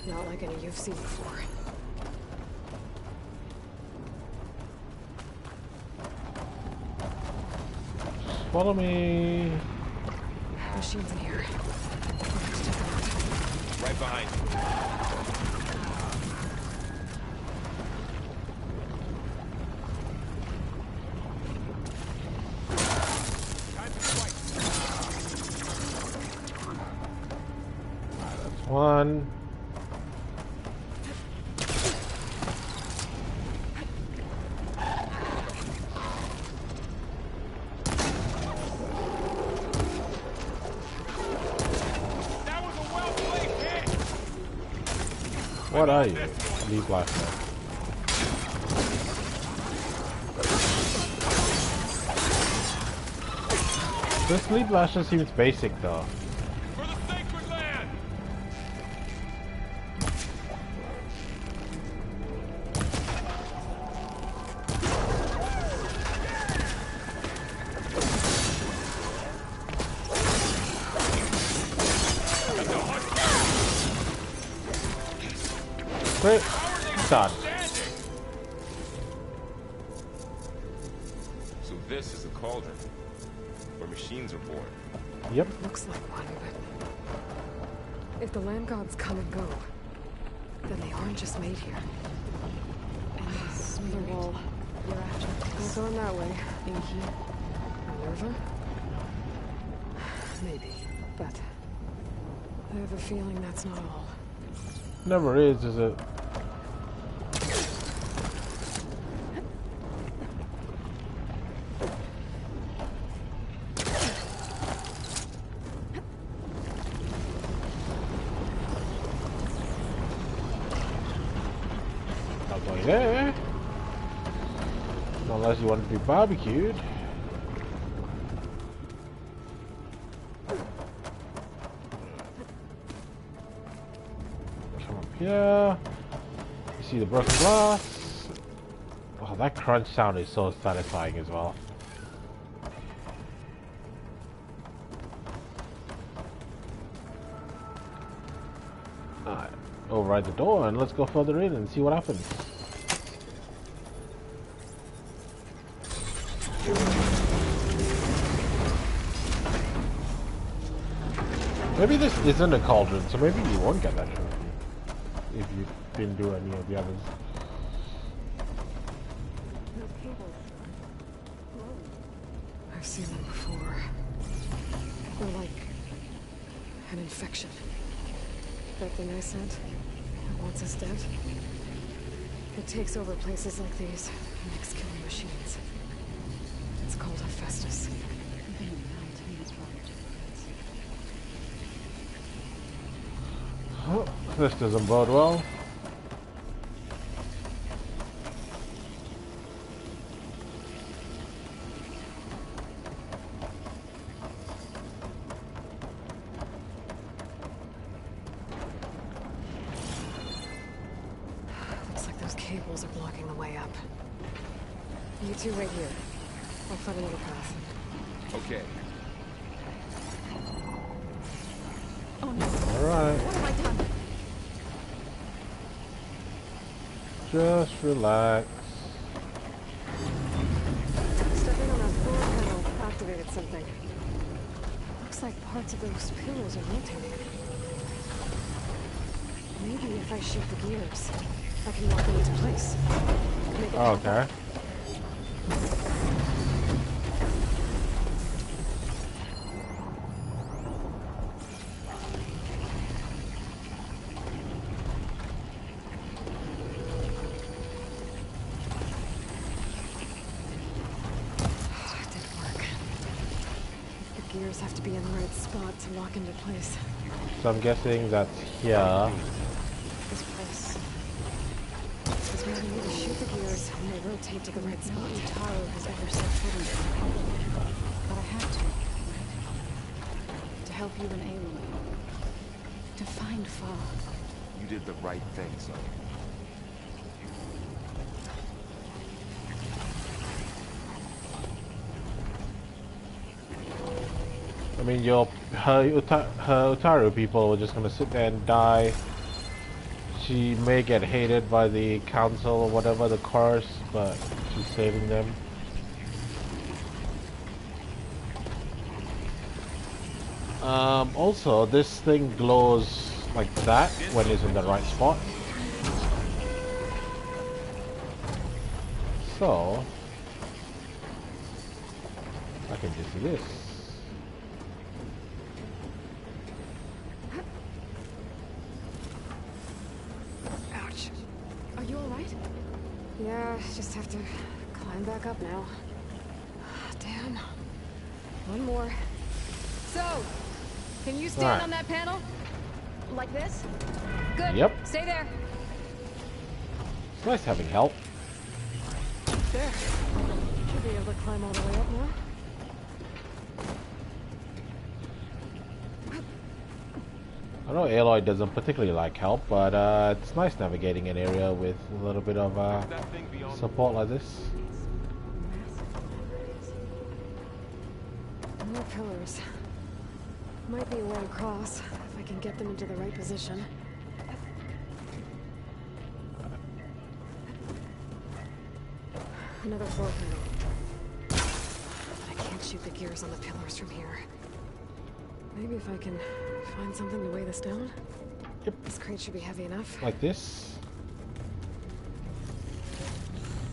Not like any you've seen before. Follow me. Machines in here. Right behind you. One. That was a well-played hit. What are you? Leave blaster. This lead blaster seems basic though. For the sacred land. Great. Done. So this is a cauldron where machines are born. Yep. Looks like one, but if the land gods come and go, then they aren't just made here. And this spirit wall. you're after Goes on that way. in here. Minerva? Maybe, but I have a feeling that's not all. Never is it? Not going there. Unless you want it to be barbecued. Come up here. You see the broken glass. Oh, that crunch sound is so satisfying as well. Alright, override the door and let's go further in and see what happens. Maybe this isn't a cauldron, so maybe you won't get that trophy if you didn't do any of the others. I've seen them before. They're like an infection. That thing I said that wants us dead. It takes over places like these and makes killing machines. It's called Hephaestus. Oh, this doesn't bode well. Looks like those cables are blocking the way up. You two wait here. I'll find another path. Okay. Oh no. Alright. What have I done? Just relax. Stepping on that floor panel activated something. Looks like parts of those pillars are rotating. Maybe if I shoot the gears, I can lock them into place. Make it Okay. Have to be in the right spot to lock into place. So I'm guessing that's here. This place is where I need to shoot the gears and they rotate to the right spot. Taro has ever set foot in it. But I had to help you and Aloy. To find Fa. You did the right thing, son. I mean, her Utaru people were just gonna sit there and die. She may get hated by the council or whatever, the curse, but she's saving them. Also, this thing glows like that when it's in the right spot. So, I can just do this. Yeah, just have to climb back up now. Damn. One more. So, can you stand on that panel? Like this? Good. Yep. Stay there. It's nice having help. There. Should be able to climb all the way up now. I know Aloy doesn't particularly like help, but it's nice navigating an area with a little bit of support like this. More pillars. Might be a way across, if I can get them into the right position. Another floor panel. I can't shoot the gears on the pillars from here. Maybe if I can find something to weigh this down? Yep. This crate should be heavy enough. Like this.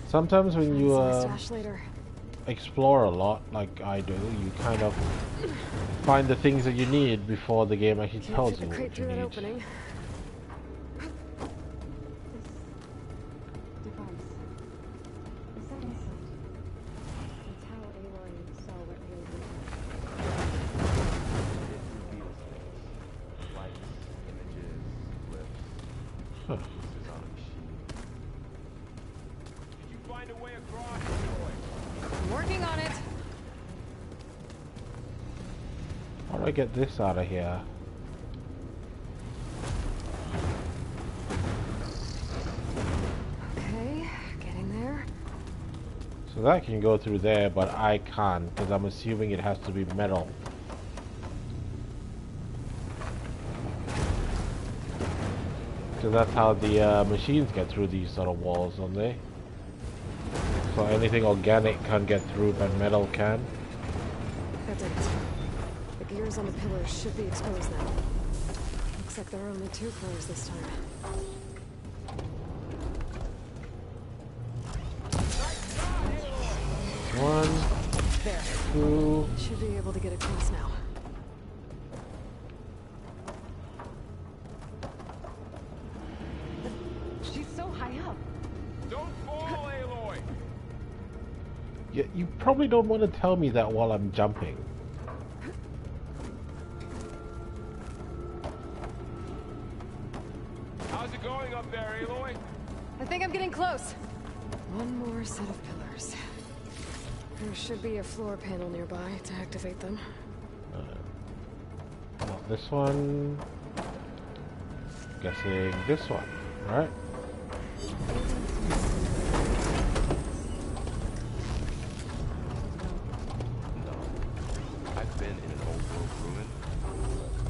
Sometimes when you explore a lot, like I do, you kind of find the things that you need before the game actually tells you what you need. Opening. How do I get this out of here? Okay, getting there. So that can go through there, but I can't, because I'm assuming it has to be metal. Because that's how the machines get through these sort of walls, don't they? So anything organic can't get through, but metal can. That did it. The gears on the pillars should be exposed now. Looks like there are only 2 floors this time. One, there. 2. Should be able to get across now. She's so high up. Don't fall, Aloy! Yeah, you probably don't want to tell me that while I'm jumping. How's it going up there, Aloy? I think I'm getting close. One more set of pillars. There should be a floor panel nearby to activate them. Not this one. Guessing this one, right? I've been in an old world ruin.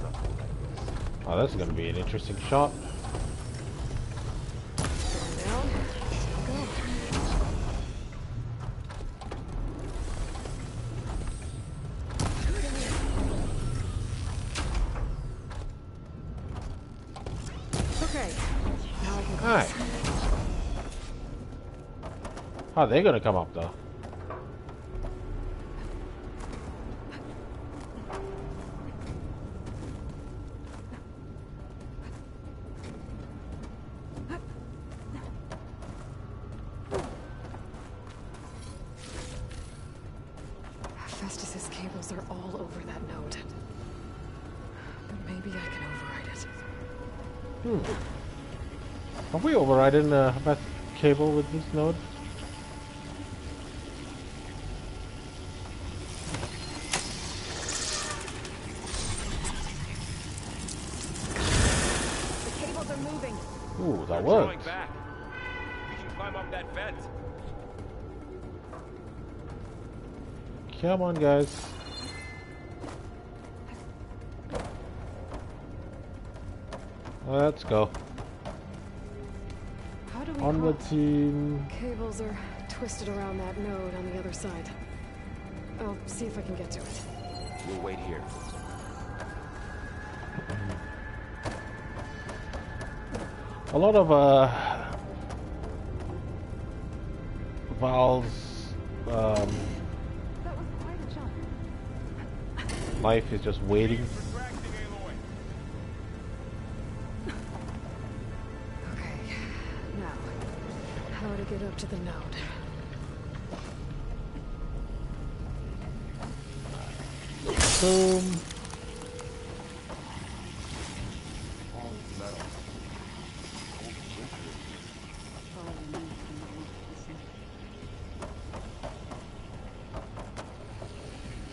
Nothing like this. Oh, this is going to be an interesting shot. Down. How are they gonna come up though? Festus's cables are all over that node. But maybe I can override it. Have we overridden a cable with this node? The cables are moving. Ooh, that They're worked. drawing back. We can climb up that vent. Come on, guys. Let's go. How do we Onward, cross? team. Cables are twisted around that node on the other side. I'll see if I can get to it. We'll wait here. A lot of Val's That was quite a jump. life is just waiting. Okay, now, how to get up to the node? Boom.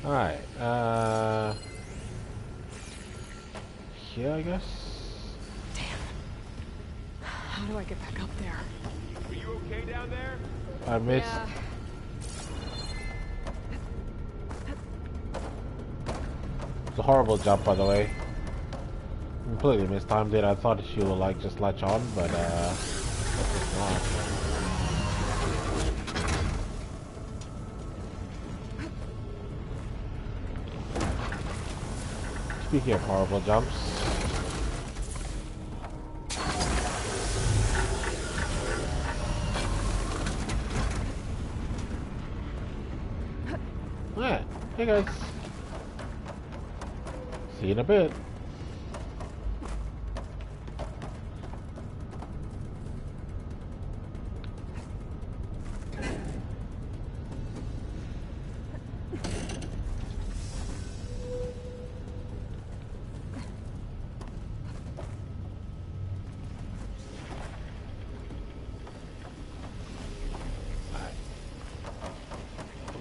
Alright, here I guess? How do I get back up there? Are you okay down there? I missed. Yeah. It's a horrible jump, by the way. Completely mistimed it. I thought she would like just latch on, but it's not. Speaking of horrible jumps. Alright, hey guys. See you in a bit.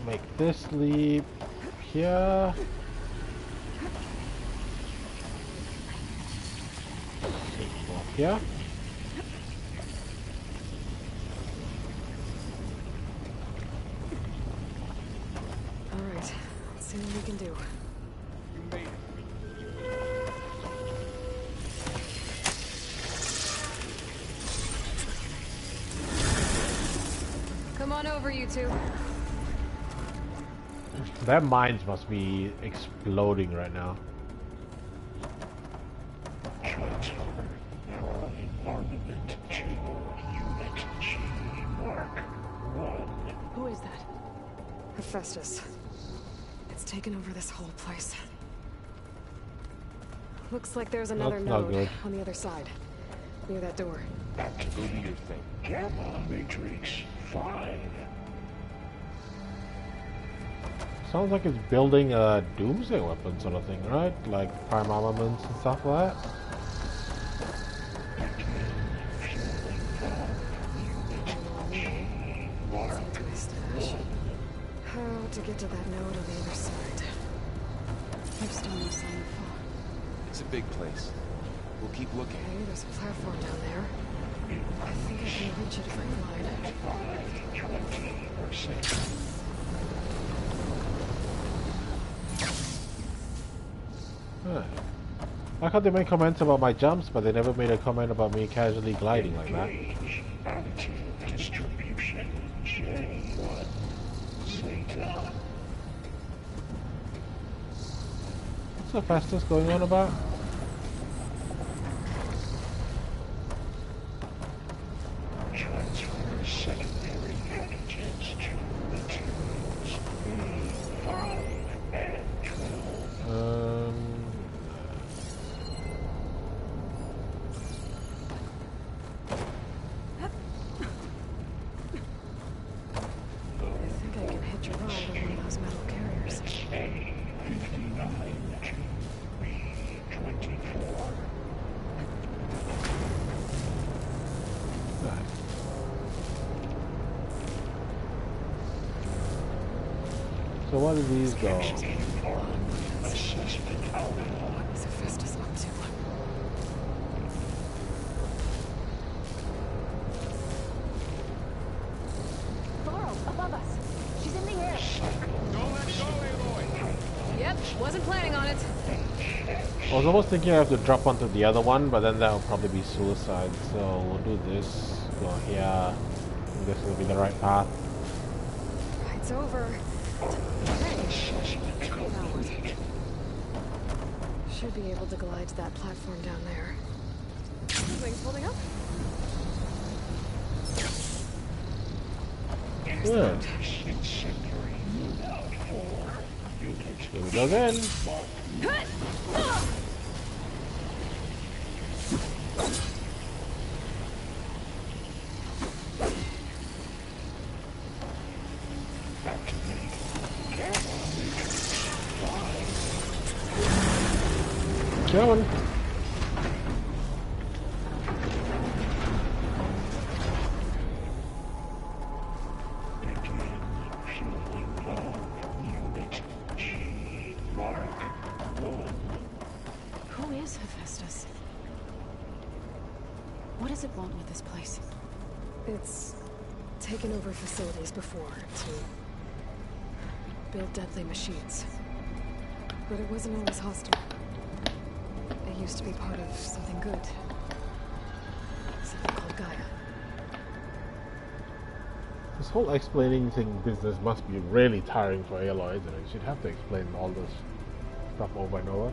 Make this leap here. Go up here. Alright, let's see what we can do. You made it. Come on over, you two. Their minds must be exploding right now. Transfer prime armament to Unit G Mark 1. Who is that? Hephaestus. It's taken over this whole place. Looks like there's another That's not node good. on the other side. Near that door. Go do your thing. Gamma Matrix 5. Sounds like it's building a doomsday weapon sort of thing, right? Like prime armaments and stuff like that. How to get to that node on the other side? Just almost on the far. It's a big place. We'll keep looking. Okay, there's a platform down there. I think I can reach it if I climb. 20%. Huh. I thought they made comments about my jumps, but they never made a comment about me casually gliding like that. Active distribution J1 Zeta. What's the fastest going on about? Transfer secondary packages. those metal carriers. So what do these go? What is Hephaestus up to? Laurel, above us. She's in the air. Don't let go, Aloy. Yep, wasn't planning on it. I was almost thinking I have to drop onto the other one, but then that will probably be suicide. So we'll do this. Go here. I think this will be the right path. It's over. Should be able to glide to that platform down there. The wings holding up? Good. Here we go again. Come on. Who is Hephaestus? What does it want with this place? It's taken over facilities before to build deadly machines. But it wasn't always hostile. It used to be part of something good. Something called Gaia. This whole explaining thing business must be really tiring for Aloy, isn't it? You should have to explain all this stuff over and over.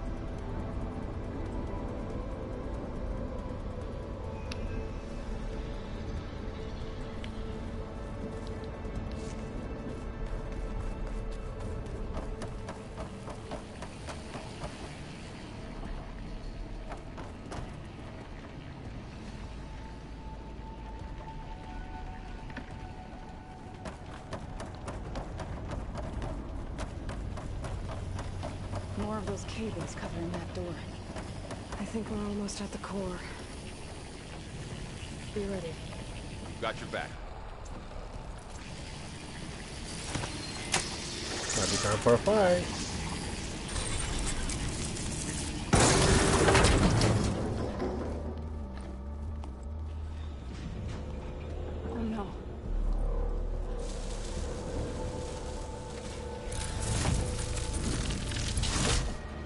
More of those cables covering that door. I think we're almost at the core. Be ready. Got your back. Might be time for a fight. Oh no.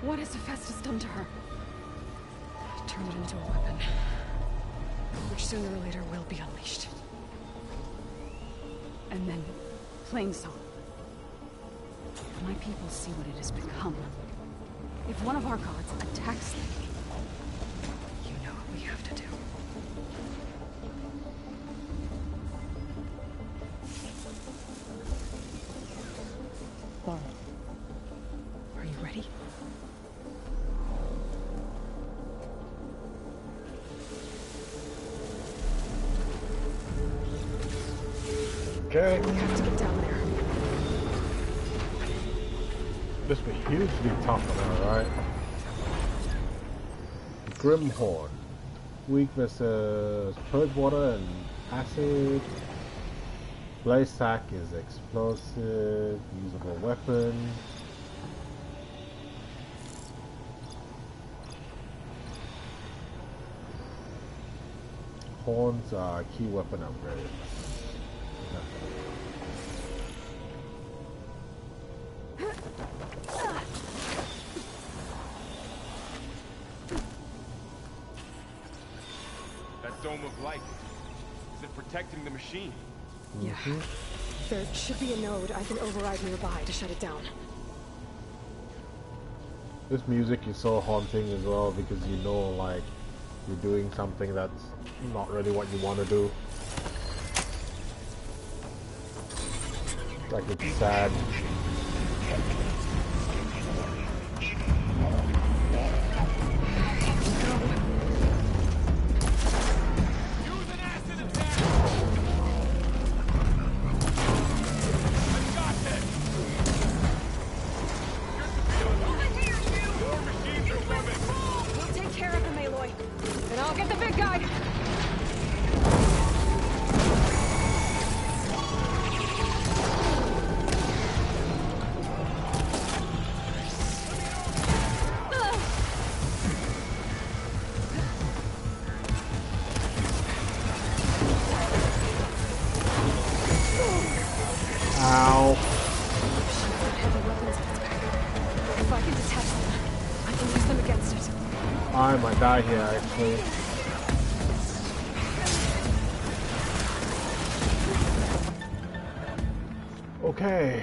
What has Hephaestus done to her? Turn it into a weapon. Which sooner or later will be unleashed. And then, Plainsong. My people see what it has become. If one of our gods attacks them, you know what we have to do. Laurel, are you ready? Okay. We have to get down there. This will be hugely tough on her, right? Grimhorn. Weaknesses: purge water and acid. Blaze sack is explosive, usable weapon. Horns are key weapon upgrade. That dome of light. Is it protecting the machine? Yeah. There should be a node I can override nearby to shut it down. This music is so haunting as well because you know, like, you're doing something that's not really what you want to do. Like, it's sad. Ow. If I can detect them, I can use them against it. I might die here, actually. Okay.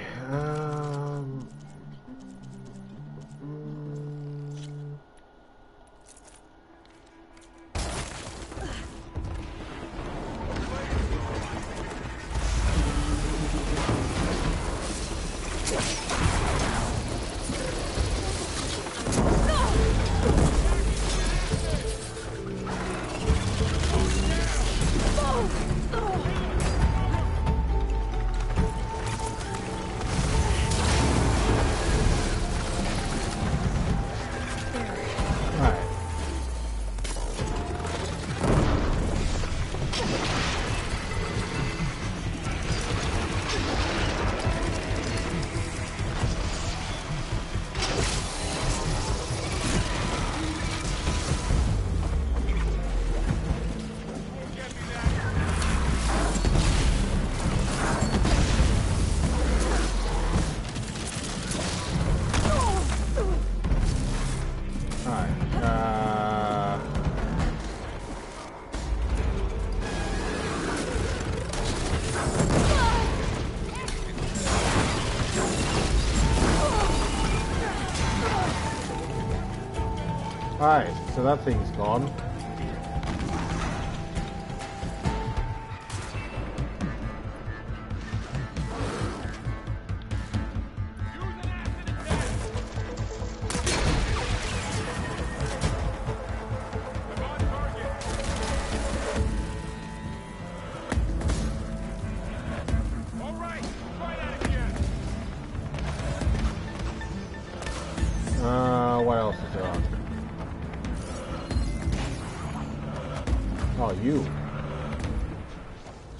Alright, so that thing's gone. What else is there on? Oh, you.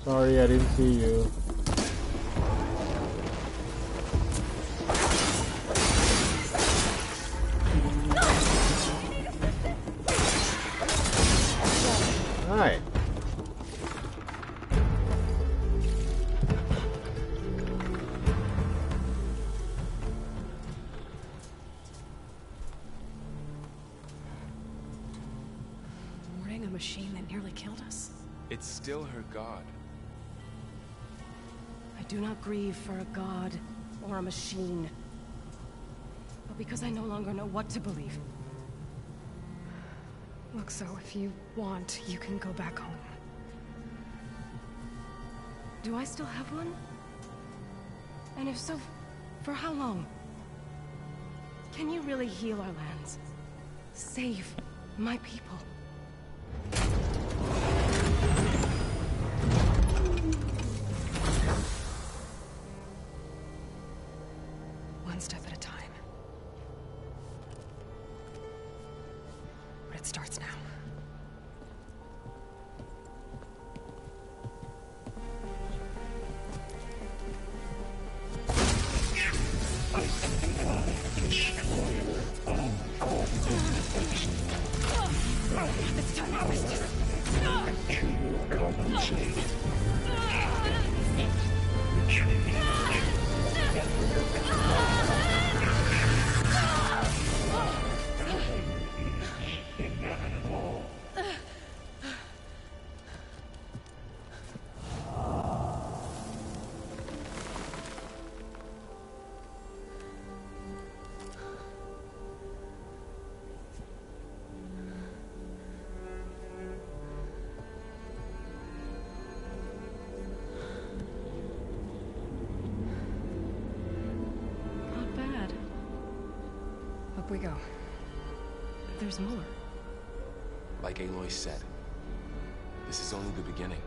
Sorry, I didn't see you. Hi. Warning a machine that nearly killed us. It's still her god. I do not grieve for a god or a machine, but because I no longer know what to believe. Look, so if you want, you can go back home. Do I still have one? And if so, for how long? Can you really heal our lands? Save my people? One step at a time. But it starts now. It's time to miss this. Not bad. Up we go. There's more. Like Aloy said, this is only the beginning.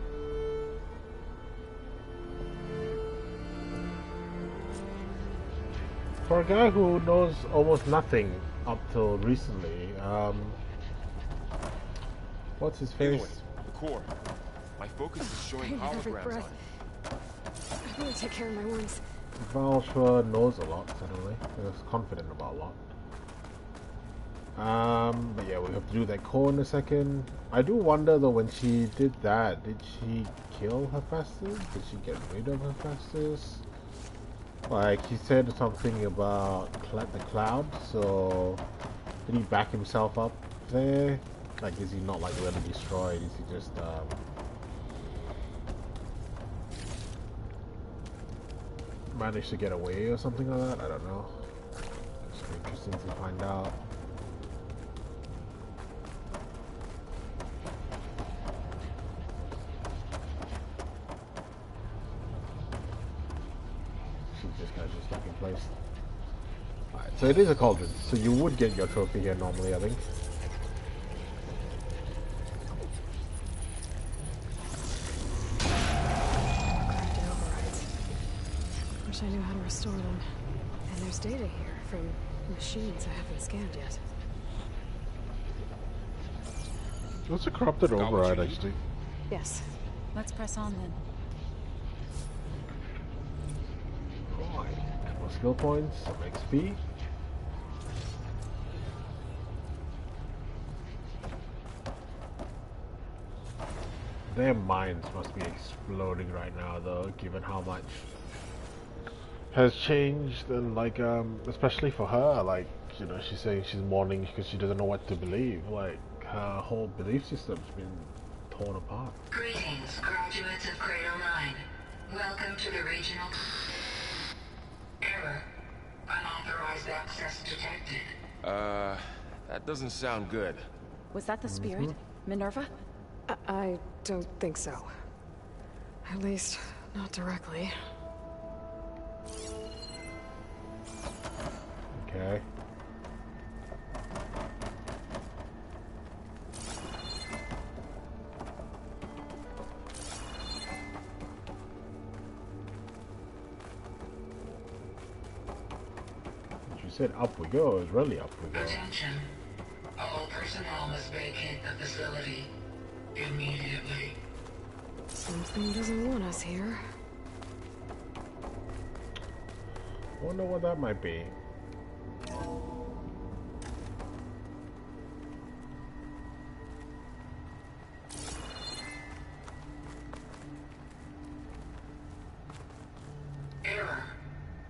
For a guy who knows almost nothing up till recently, what's his face? Aloy, the core. My focus is showing Pain in every holograms on breath. it. I really take care of my wounds. Valshua knows a lot, suddenly. He was confident about a lot. But yeah, we have to do that core in a second. I do wonder though, when she did that, did she kill Hephaestus? Did she get rid of Hephaestus? Like, he said something about the cloud, so did he back himself up there? Like, is he not, like, really destroyed? Is he just, managed to get away or something like that? I don't know. It's interesting to find out. Just stuck in place. Alright, so it is a cauldron, so you would get your trophy here normally, I think. Crafted overrides. Wish I knew how to restore them. And there's data here from machines I haven't scanned yet. What's a corrupted override, actually? Yes. Let's press on then. More skill points, some XP. Their minds must be exploding right now, though, given how much has changed, and like, especially for her, like, you know, she's saying she's mourning because she doesn't know what to believe. Like, her whole belief system's been torn apart. Greetings, graduates of Cradle 9. Welcome to the regional... Error. Unauthorized access detected. That doesn't sound good. Was that the spirit? Minerva? I don't think so. At least, not directly. Okay. You said up we go, it's really up we go. Attention. All personnel must vacate the facility immediately. Something doesn't want us here. Wonder what that might be. Error.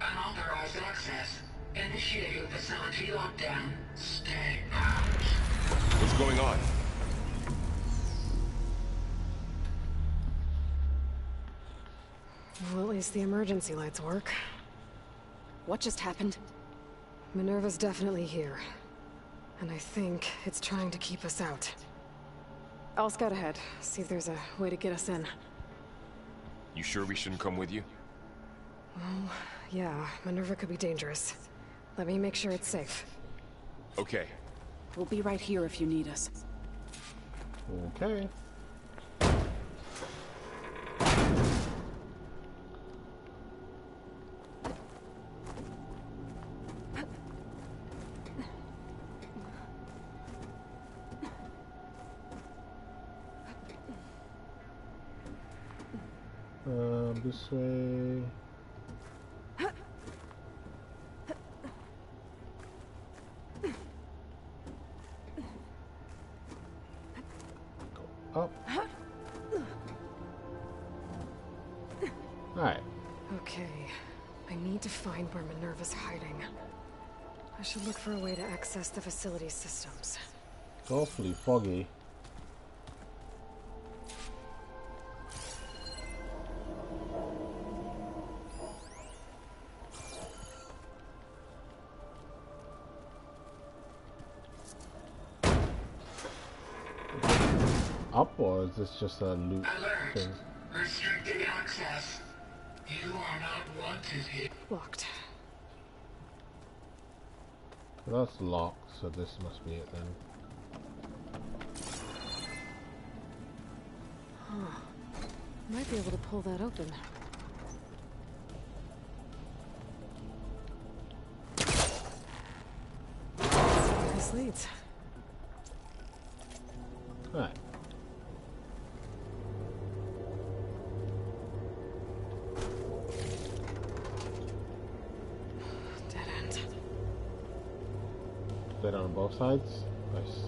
Unauthorized access. Initiating facility lockdown. Stay out. What's going on? Well, at least the emergency lights work. What just happened? Minerva's definitely here. And I think it's trying to keep us out. I'll scout ahead, see if there's a way to get us in. You sure we shouldn't come with you? Well, yeah, Minerva could be dangerous. Let me make sure it's safe. Okay. We'll be right here if you need us. Okay. This way. Go up. Alright. Okay. I need to find where Minerva's hiding. I should look for a way to access the facility's systems. It's awfully foggy. Up, or is this just a loot thing? Restricted access. You are not wanted here. Locked. That's locked, so this must be it then. Huh. Might be able to pull that open. This leads. Alright. Dead end. Dead on both sides? Nice.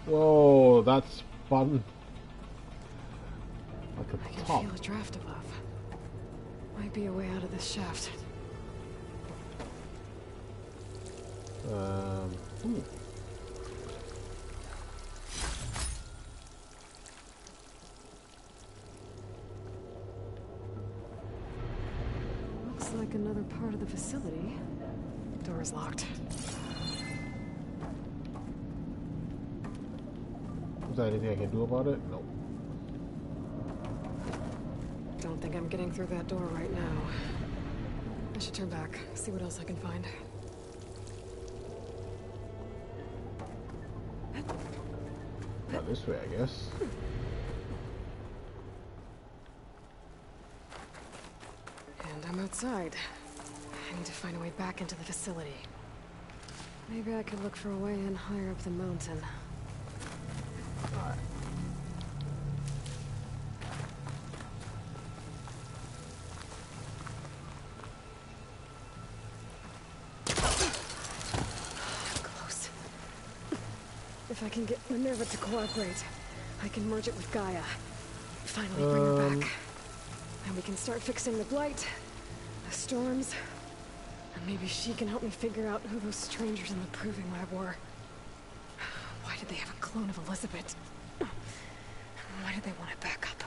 Whoa, Oh, that's fun. Like I can feel a draft above. Might be a way out of this shaft. Ooh. Looks like another part of the facility. Door's locked. Is there anything I can do about it? No. Don't think I'm getting through that door right now. I should turn back, see what else I can find. Not this way, I guess. And I'm outside. I need to find a way back into the facility. Maybe I could look for a way in higher up the mountain. Alright. Close. If I can get Minerva to cooperate, I can merge it with Gaia. Finally bring her back. And we can start fixing the blight, the storms, and maybe she can help me figure out who those strangers in the proving lab were. Why did they have a clone of Elizabeth? Why did they want it back up?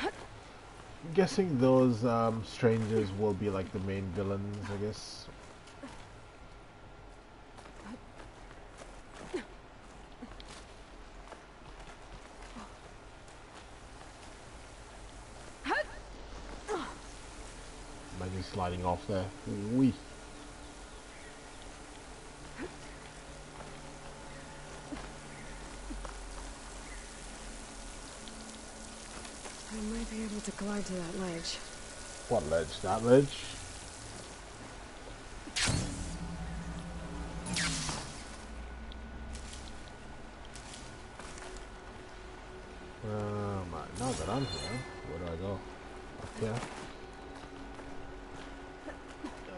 I'm guessing those strangers will be like the main villains, I guess. Imagine sliding off there. Wee. I might be able to glide to that ledge. What ledge? That ledge? Now that I'm here, where do I go? Up here?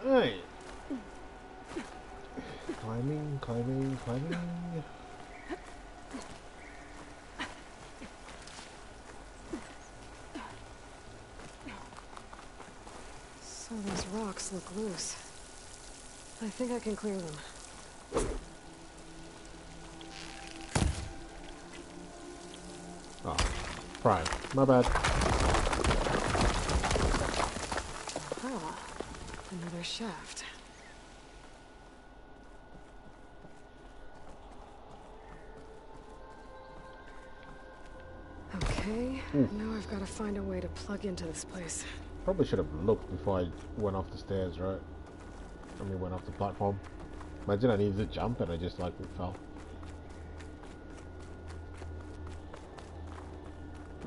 Hey! Climbing, climbing, climbing. So those rocks look loose. I think I can clear them. Oh, Prime. My bad. Ah, another shaft. Okay, now I've got to find a way to plug into this place. Probably should have looked before I went off the stairs, right? I mean, went off the platform. Imagine I needed to jump and I just like fell.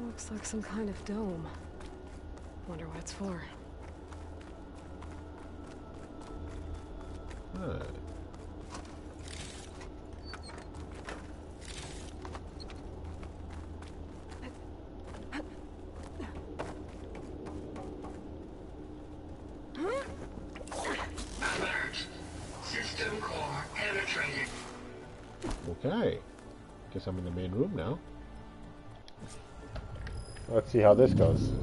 Looks like some kind of dome. Wonder what it's for. Right. Alert. System core penetrated. Okay. Guess I'm in the main room now. Let's see how this goes.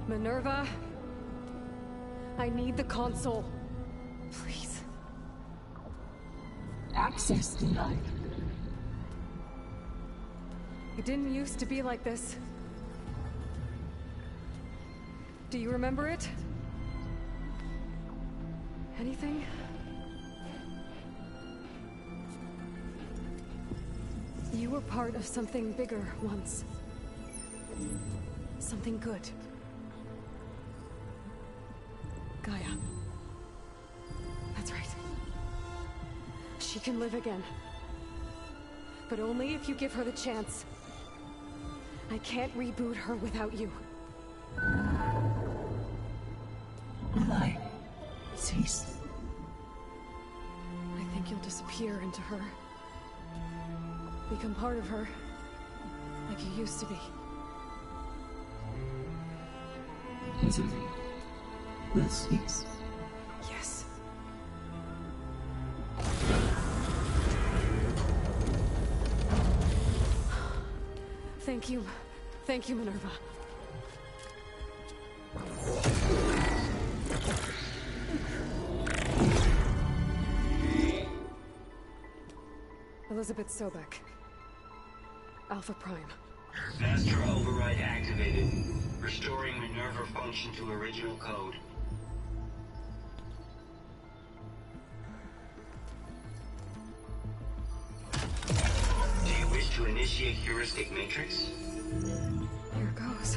Minerva, I need the console. Please. Access denied. It didn't used to be like this. Do you remember it? Anything? You were part of something bigger once. Something good. Gaia. That's right. She can live again. But only if you give her the chance. I can't reboot her without you. Light cease. I think you'll disappear into her. Become part of her, like you used to be. Possibly. Let's speak. Yes. Thank you. Thank you, Minerva. Elizabeth Sobek. Alpha Prime. Master override activated. Restoring Minerva function to original code. Do you wish to initiate heuristic matrix? Here goes.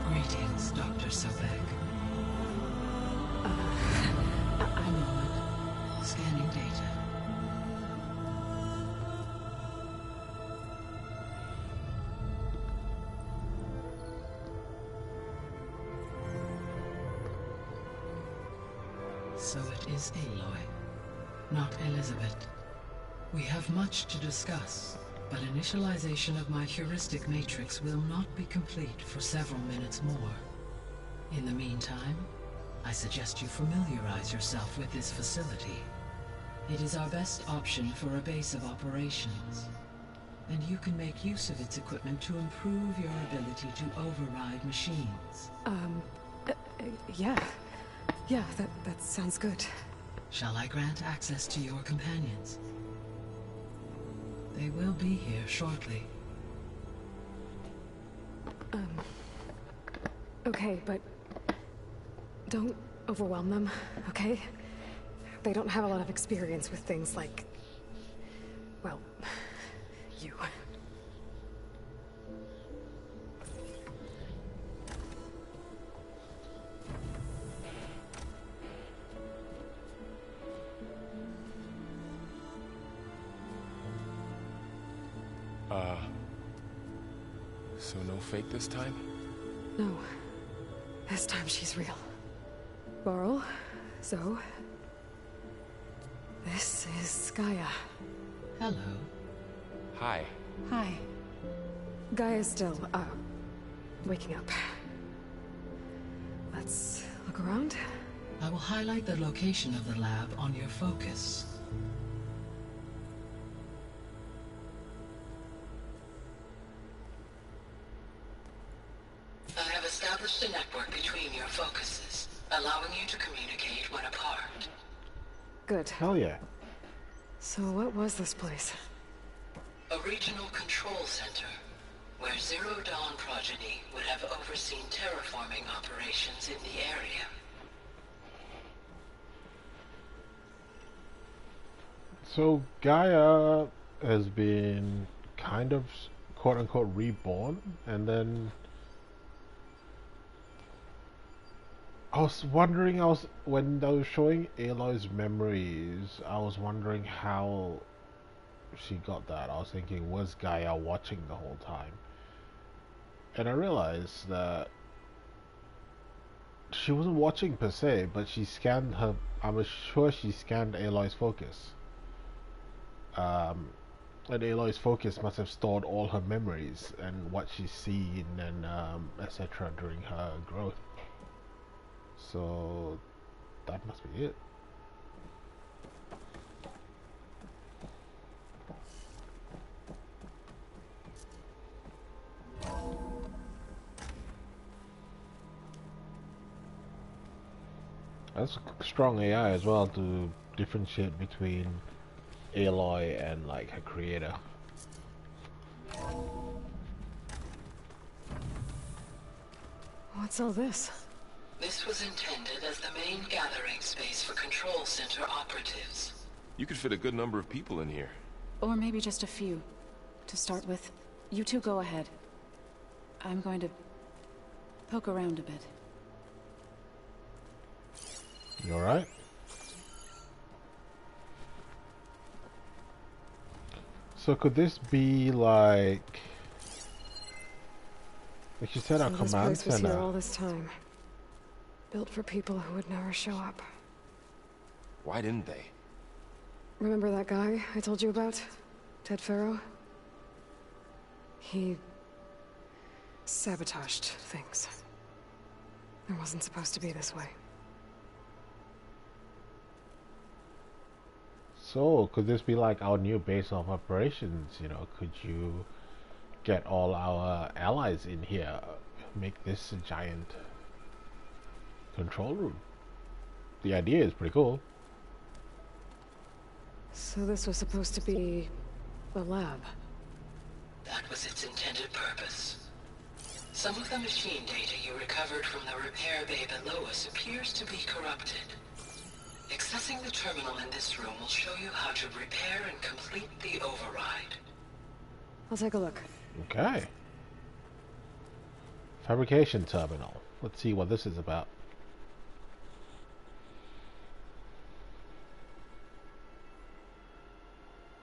Greetings, Dr. Sobek. I'm on. Scanning data. So it is Aloy, not Elizabeth. We have much to discuss, but initialization of my heuristic matrix will not be complete for several minutes more. In the meantime, I suggest you familiarize yourself with this facility. It is our best option for a base of operations, and you can make use of its equipment to improve your ability to override machines. Yeah. Yeah, that sounds good. Shall I grant access to your companions? They will be here shortly. Okay, but don't overwhelm them, okay? They don't have a lot of experience with things like, well, you. So no fake this time? No. This time she's real. Barl, Zoe. This is Gaia. Hello. Hi. Hi. Gaia's still, waking up. Let's look around. I will highlight the location of the lab on your focus. I have established a network between your focuses, allowing you to communicate when apart. Good. Hell yeah. So what was this place? A regional control center, where Zero Dawn progeny would have overseen terraforming operations in the area. So Gaia has been kind of quote-unquote reborn, and then I was wondering, when they were showing Aloy's memories, I was wondering how she got that. I was thinking, was Gaia watching the whole time? And I realized that she wasn't watching per se, but she scanned her, I was sure she scanned Aloy's focus. And Aloy's focus must have stored all her memories and what she's seen and etc. during her growth. So that must be it. That's strong AI as well to differentiate between Aloy and like her creator. What's all this? This was intended as the main gathering space for control center operatives. You could fit a good number of people in here. Or maybe just a few, to start with. You two go ahead. I'm going to poke around a bit. You alright? So could this be like you said, our So command this place was center? here all this time. Built for people who would never show up. Why didn't they? Remember that guy I told you about? Ted Farrow? He sabotaged things. It wasn't supposed to be this way. So could this be like our new base of operations? You know, could you get all our allies in here, make this a giant control room? The idea is pretty cool. So this was supposed to be a lab. That was its intended purpose. Some of the machine data you recovered from the repair bay below us appears to be corrupted. Accessing the terminal in this room will show you how to repair and complete the override. I'll take a look. Okay. Fabrication terminal. Let's see what this is about.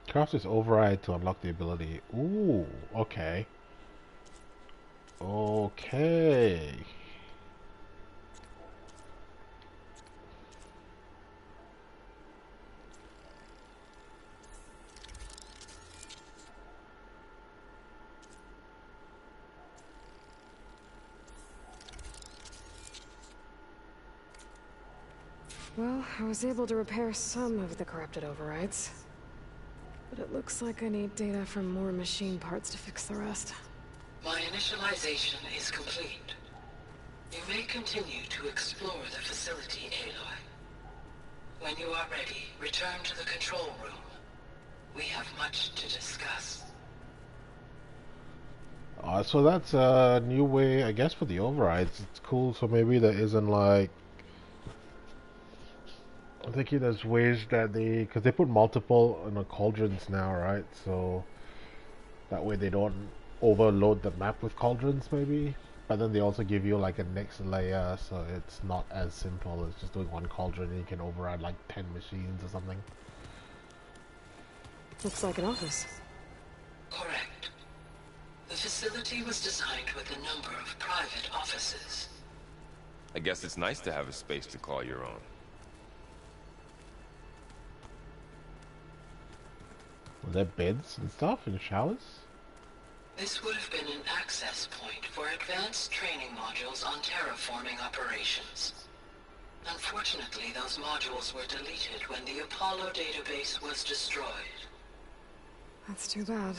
Craft this override to unlock the ability. Ooh, okay. Okay. Well, I was able to repair some of the corrupted overrides. But it looks like I need data from more machine parts to fix the rest. My initialization is complete. You may continue to explore the facility, Aloy. When you are ready, return to the control room. We have much to discuss. So that's a new way, I guess, for the overrides. It's cool, so maybe there isn't like... I'm thinking there's ways that they... Because they put multiple cauldrons now, right? So that way they don't overload the map with cauldrons, maybe? But then they also give you like a next layer, so it's not as simple as just doing one cauldron and you can override like 10 machines or something. Looks like an office. Correct. The facility was designed with a number of private offices. I guess it's nice to have a space to call your own. Were there beds and stuff and showers? This would have been an access point for advanced training modules on terraforming operations. Unfortunately, those modules were deleted when the Apollo database was destroyed. That's too bad.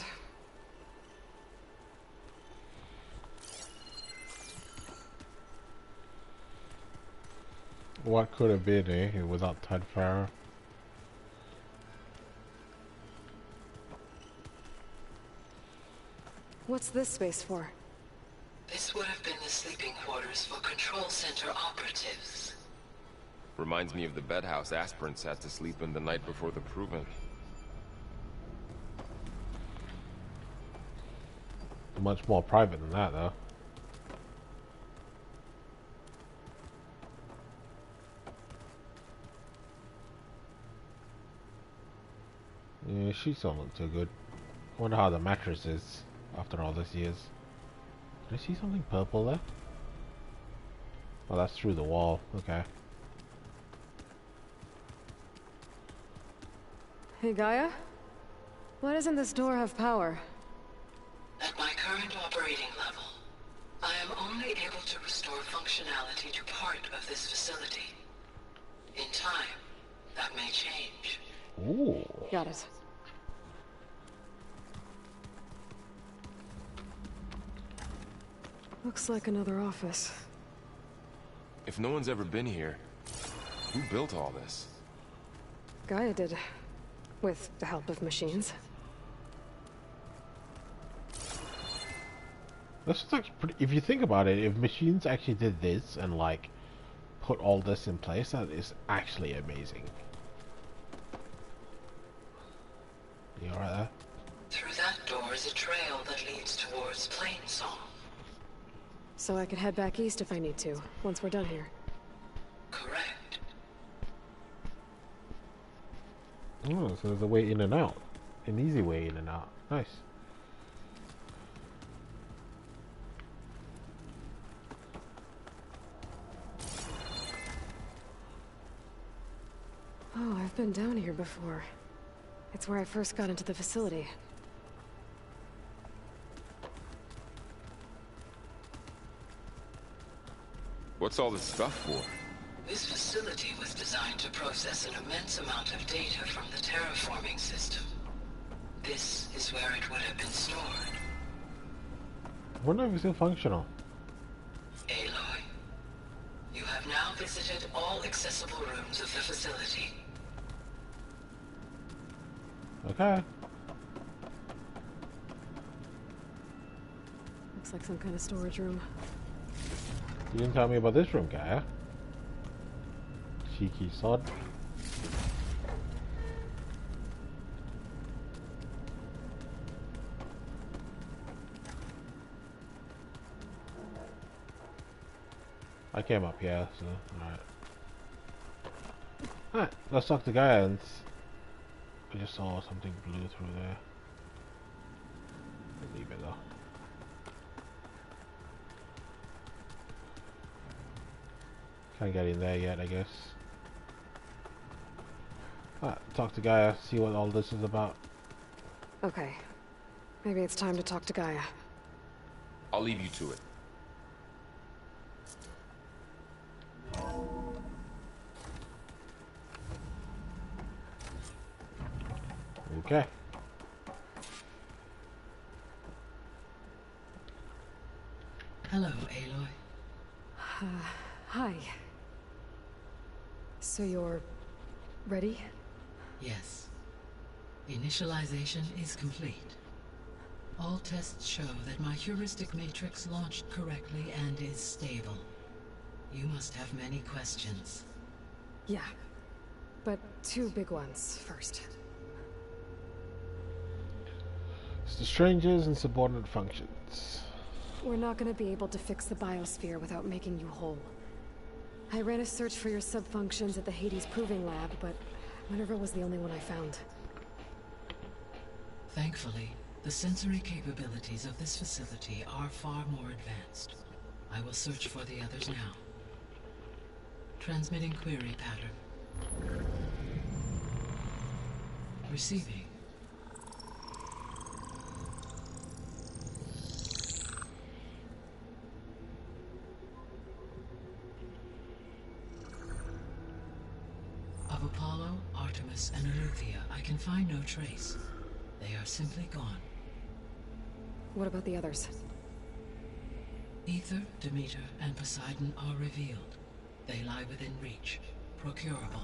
What could have been, eh, without Ted Farrow? What's this space for? This would have been the sleeping quarters for control center operatives. Reminds me of the bedhouse aspirants had to sleep in the night before the proving. Much more private than that, though. Yeah, sheets don't look too good. I wonder how the mattress is after all these years. Did I see something purple there? Oh, that's through the wall. Okay. Hey, Gaia? Why doesn't this door have power? At my current operating level, I am only able to restore functionality to part of this facility. In time, that may change. Ooh. Got it. Looks like another office. If no one's ever been here, who built all this? Gaia did. With the help of machines. This is like pretty, if you think about it, if machines actually did this and like put all this in place, that is actually amazing. You alright there? Through that door is a trail trail that leads towards Plainsong. So I could head back east if I need to, once we're done here. Correct. Oh, so there's a way in and out. An easy way in and out. Nice. Oh, I've been down here before. It's where I first got into the facility. What's all this stuff for? This facility was designed to process an immense amount of data from the terraforming system. This is where it would have been stored. I wonder if it's still functional. Aloy, you have now visited all accessible rooms of the facility. Okay. Looks like some kind of storage room. You didn't tell me about this room, Gaia. Cheeky sod. I came up here, so alright. Alright, let's talk to Gaia and I just saw something blue through there. I'll leave it though. Can't get in there yet, I guess. Alright, talk to Gaia, see what all this is about. Okay. Maybe it's time to talk to Gaia. I'll leave you to it. Okay. Hello, Aloy. Hi. So you're ready? Yes. Initialization is complete. All tests show that my heuristic matrix launched correctly and is stable. You must have many questions. Yeah. But two big ones first. It's the strangers and subordinate functions. We're not going to be able to fix the biosphere without making you whole. I ran a search for your subfunctions at the Hades Proving Lab, but Minerva was the only one I found. Thankfully, the sensory capabilities of this facility are far more advanced. I will search for the others now. Transmitting query pattern. Receiving. Of Apollo, Artemis, and Eleuthia, I can find no trace. They are simply gone. What about the others? Ether, Demeter, and Poseidon are revealed. They lie within reach, procurable.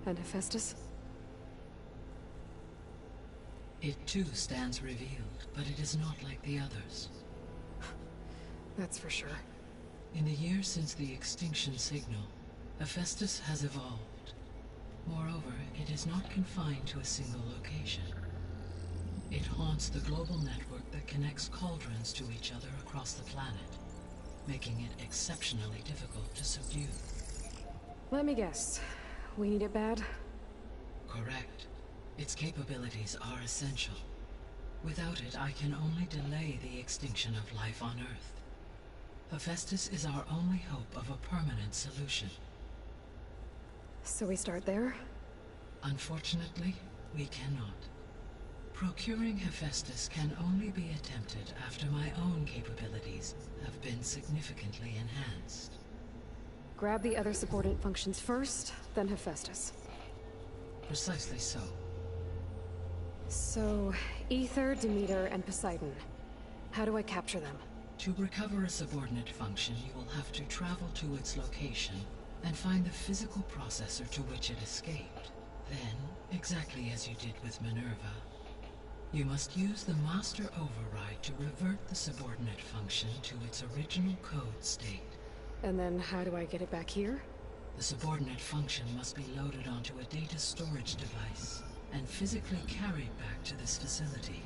And Hephaestus? It too stands revealed, but it is not like the others. That's for sure. In the years since the extinction signal, Hephaestus has evolved. Moreover, it is not confined to a single location. It haunts the global network that connects cauldrons to each other across the planet, making it exceptionally difficult to subdue. Let me guess. We need it bad? Correct. Its capabilities are essential. Without it, I can only delay the extinction of life on Earth. Hephaestus is our only hope of a permanent solution. So we start there? Unfortunately, we cannot. Procuring Hephaestus can only be attempted after my own capabilities have been significantly enhanced. Grab the other subordinate functions first, then Hephaestus. Precisely so. So, Ether, Demeter, and Poseidon. How do I capture them? To recover a subordinate function, you will have to travel to its location and find the physical processor to which it escaped. Then, exactly as you did with Minerva, you must use the master override to revert the subordinate function to its original code state. And then how do I get it back here? The subordinate function must be loaded onto a data storage device and physically carried back to this facility.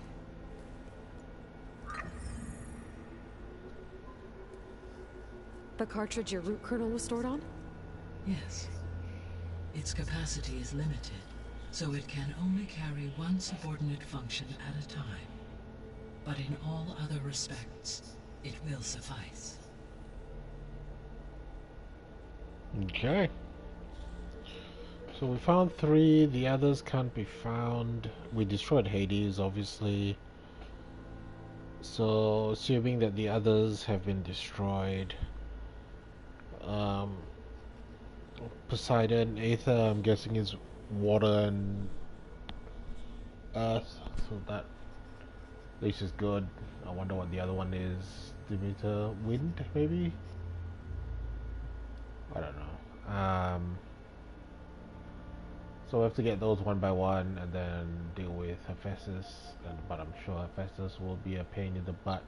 The cartridge your root kernel was stored on? Yes. Its capacity is limited, so it can only carry one subordinate function at a time. But in all other respects, it will suffice. Okay. So we found 3, the others can't be found. We destroyed Hades, obviously. So, assuming that the others have been destroyed. Poseidon, Aether, I'm guessing is water and earth. So that at least is good. I wonder what the other one is. Demeter, wind, maybe? I don't know. So we have to get those one by one and then deal with Hephaestus, but I'm sure Hephaestus will be a pain in the butt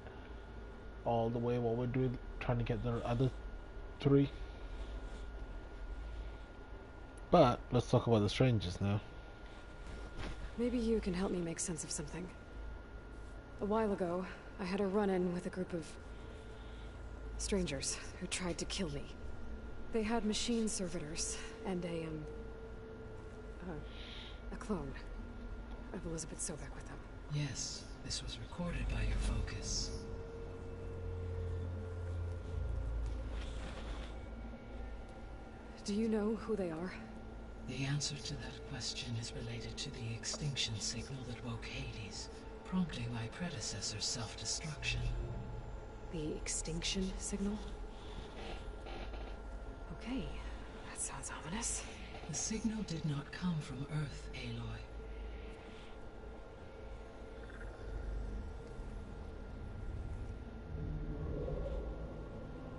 all the way while we're trying to get the other 3. But let's talk about the strangers now. Maybe you can help me make sense of something. A while ago, I had a run-in with a group of strangers who tried to kill me. They had machine servitors and a clone of Elizabeth Sobek with them. Yes, this was recorded by your focus. Do you know who they are? The answer to that question is related to the extinction signal that woke Hades, prompting my predecessor's self-destruction. The extinction signal? Okay, that sounds ominous. The signal did not come from Earth, Aloy.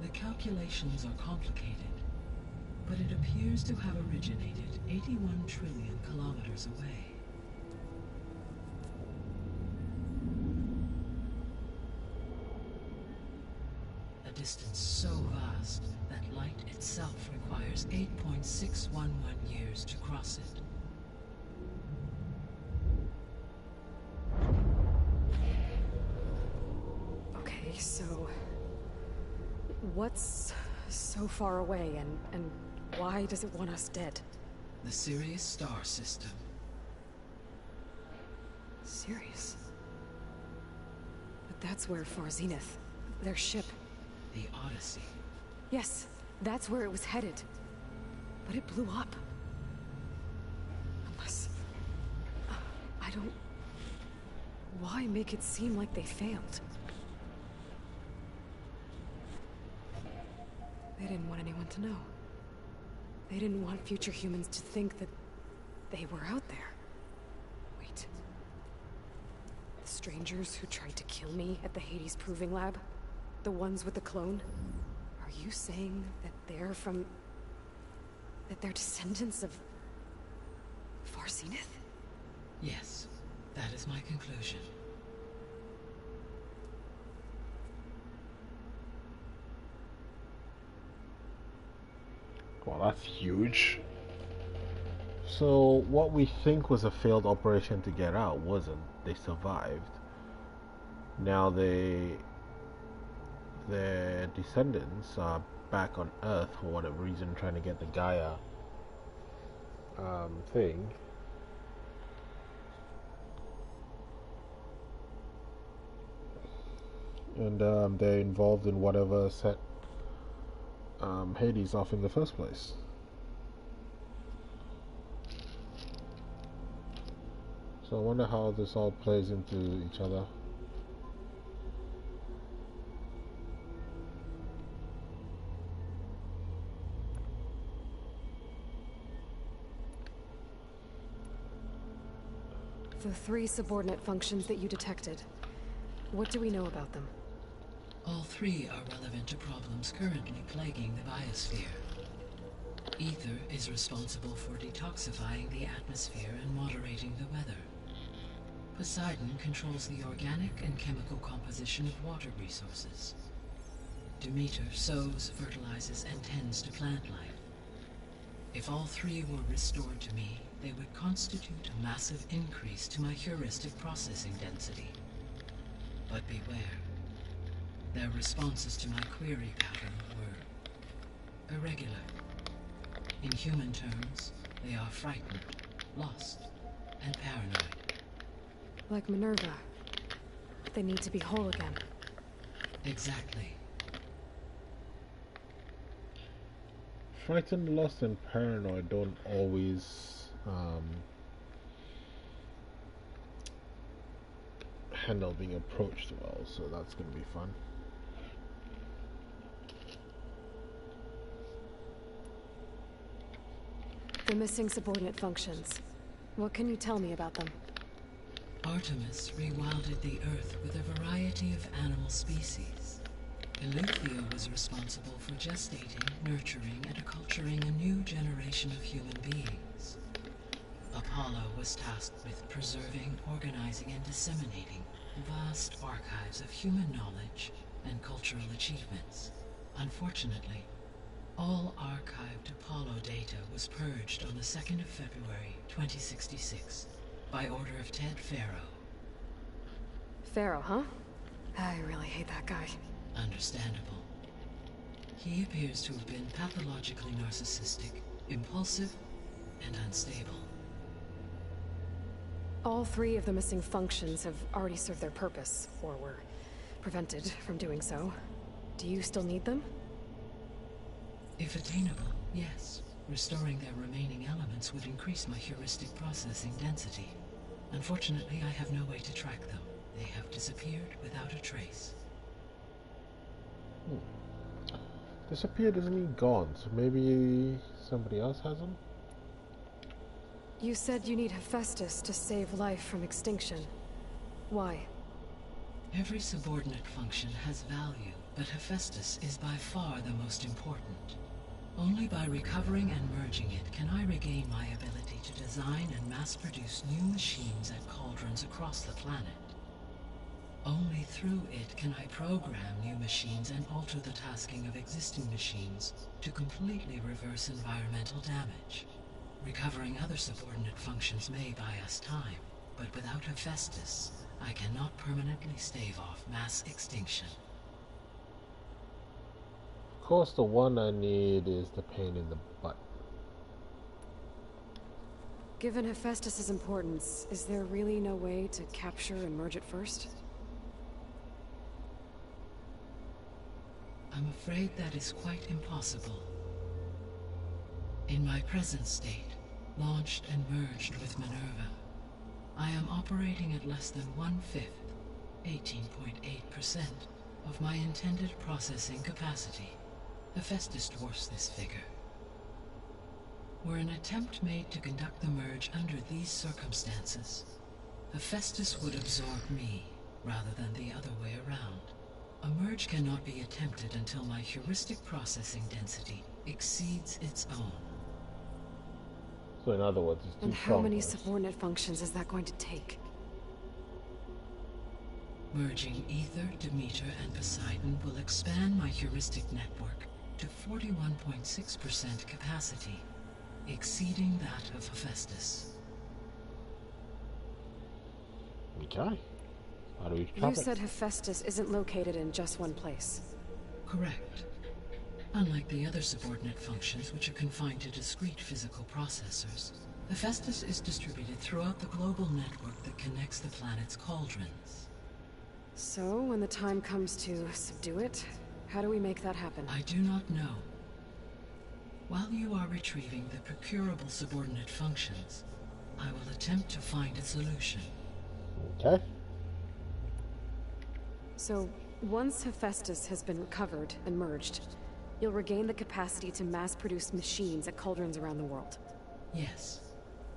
The calculations are complicated, but it appears to have originated 81 trillion kilometers away. A distance so vast that light itself requires 8.611 years to cross it. Okay, so what's so far away and why does it want us dead? The Sirius star system. Sirius? But that's where Far Zenith, their ship. The Odyssey. Yes, that's where it was headed. But it blew up. Unless... I don't... Why make it seem like they failed? They didn't want anyone to know. They didn't want future humans to think that they were out there. Wait. The strangers who tried to kill me at the Hades Proving Lab? The ones with the clone? Are you saying that they're from... that they're descendants of... Far Zenith? Yes, that is my conclusion. Well, that's huge. So what we think was a failed operation to get out wasn't. They survived. Now their descendants are back on Earth for whatever reason, trying to get the Gaia thing. And they're involved in whatever set Hades off in the first place. So I wonder how this all plays into each other. The 3 subordinate functions that you detected. What do we know about them? All 3 are relevant to problems currently plaguing the biosphere. Ether is responsible for detoxifying the atmosphere and moderating the weather. Poseidon controls the organic and chemical composition of water resources. Demeter sows, fertilizes, and tends to plant life. If all three were restored to me, they would constitute a massive increase to my heuristic processing density. But beware. Their responses to my query pattern were irregular. In human terms, they are frightened, lost, and paranoid. Like Minerva. They need to be whole again. Exactly. Frightened, lost, and paranoid don't always handle being approached well, so that's going to be fun. The missing subordinate functions. What can you tell me about them? Artemis rewilded the Earth with a variety of animal species. Eleuthia was responsible for gestating, nurturing, and acculturating a new generation of human beings. Apollo was tasked with preserving, organizing, and disseminating vast archives of human knowledge and cultural achievements. Unfortunately, all archived Apollo data was purged on the 2nd of February, 2066, by order of Ted Faro. Faro, huh? I really hate that guy. Understandable. He appears to have been pathologically narcissistic, impulsive, and unstable. All three of the missing functions have already served their purpose, or were prevented from doing so. Do you still need them? If attainable, yes. Restoring their remaining elements would increase my heuristic processing density. Unfortunately, I have no way to track them. They have disappeared without a trace. Disappeared doesn't mean gone, so maybe somebody else has them? You said you need Hephaestus to save life from extinction. Why? Every subordinate function has value, but Hephaestus is by far the most important. Only by recovering and merging it can I regain my ability to design and mass-produce new machines at cauldrons across the planet. Only through it can I program new machines and alter the tasking of existing machines to completely reverse environmental damage. Recovering other subordinate functions may buy us time, but without Hephaestus, I cannot permanently stave off mass extinction. Of course, the one I need is the pain in the butt. Given Hephaestus's importance, is there really no way to capture and merge it first? I'm afraid that is quite impossible. In my present state, launched and merged with Minerva, I am operating at less than 1/5, 18.8%, of my intended processing capacity. Hephaestus dwarfs this figure. Were an attempt made to conduct the merge under these circumstances, Hephaestus would absorb me, rather than the other way around. A merge cannot be attempted until my heuristic processing density exceeds its own. So in other words, it's too And how many subordinate functions is that going to take? Merging Ether, Demeter, and Poseidon will expand my heuristic network to 41.6% capacity, exceeding that of Hephaestus. Okay. How do we trap it? You said Hephaestus isn't located in just one place. Correct. Unlike the other subordinate functions, which are confined to discrete physical processors, Hephaestus is distributed throughout the global network that connects the planet's cauldrons. So, when the time comes to subdue it, how do we make that happen? I do not know. While you are retrieving the procurable subordinate functions, I will attempt to find a solution. Okay. So, once Hephaestus has been recovered and merged, you'll regain the capacity to mass-produce machines at cauldrons around the world. Yes,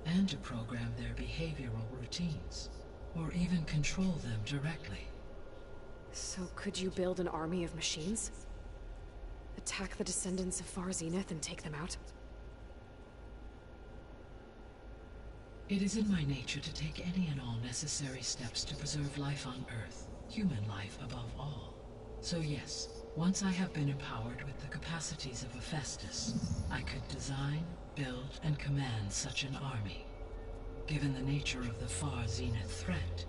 and to program their behavioral routines, or even control them directly. So could you build an army of machines? Attack the descendants of Far Zenith and take them out? It is in my nature to take any and all necessary steps to preserve life on Earth, human life above all. So yes, once I have been empowered with the capacities of Hephaestus, I could design, build and command such an army. Given the nature of the far zenith threat,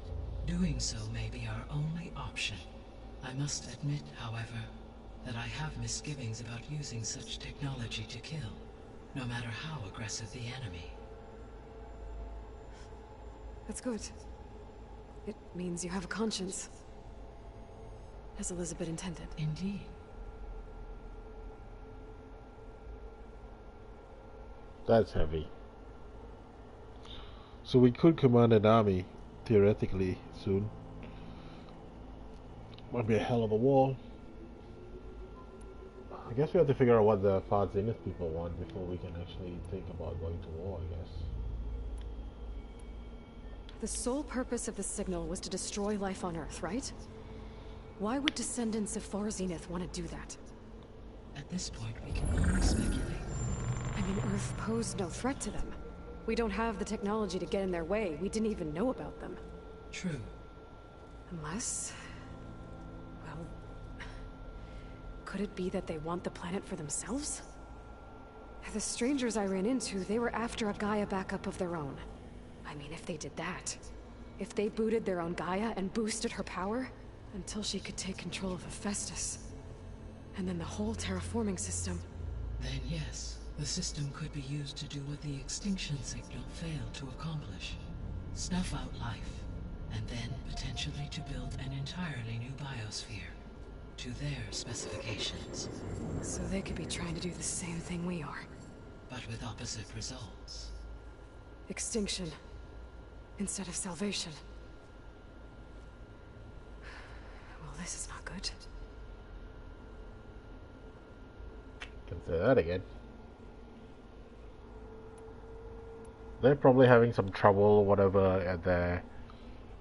doing so may be our only option. I must admit, however, that I have misgivings about using such technology to kill, no matter how aggressive the enemy. That's good. It means you have a conscience. As Elizabeth intended. Indeed. That's heavy. So we could command an army, theoretically, soon. Might be a hell of a war. I guess we have to figure out what the Far Zenith people want before we can actually think about going to war, I guess. The sole purpose of the signal was to destroy life on Earth, right? Why would descendants of Far Zenith want to do that? At this point, we can only speculate. I mean, Earth posed no threat to them. We don't have the technology to get in their way. We didn't even know about them. True. Unless... well... could it be that they want the planet for themselves? The strangers I ran into, they were after a Gaia backup of their own. I mean, if they did that... if they booted their own Gaia and boosted her power... until she could take control of Hephaestus. And then the whole terraforming system... Then yes, the system could be used to do what the extinction signal failed to accomplish. Snuff out life, and then potentially to build an entirely new biosphere. To their specifications. So they could be trying to do the same thing we are. But with opposite results. Extinction. Instead of salvation. Well, this is not good. Can say that again. They're probably having some trouble or whatever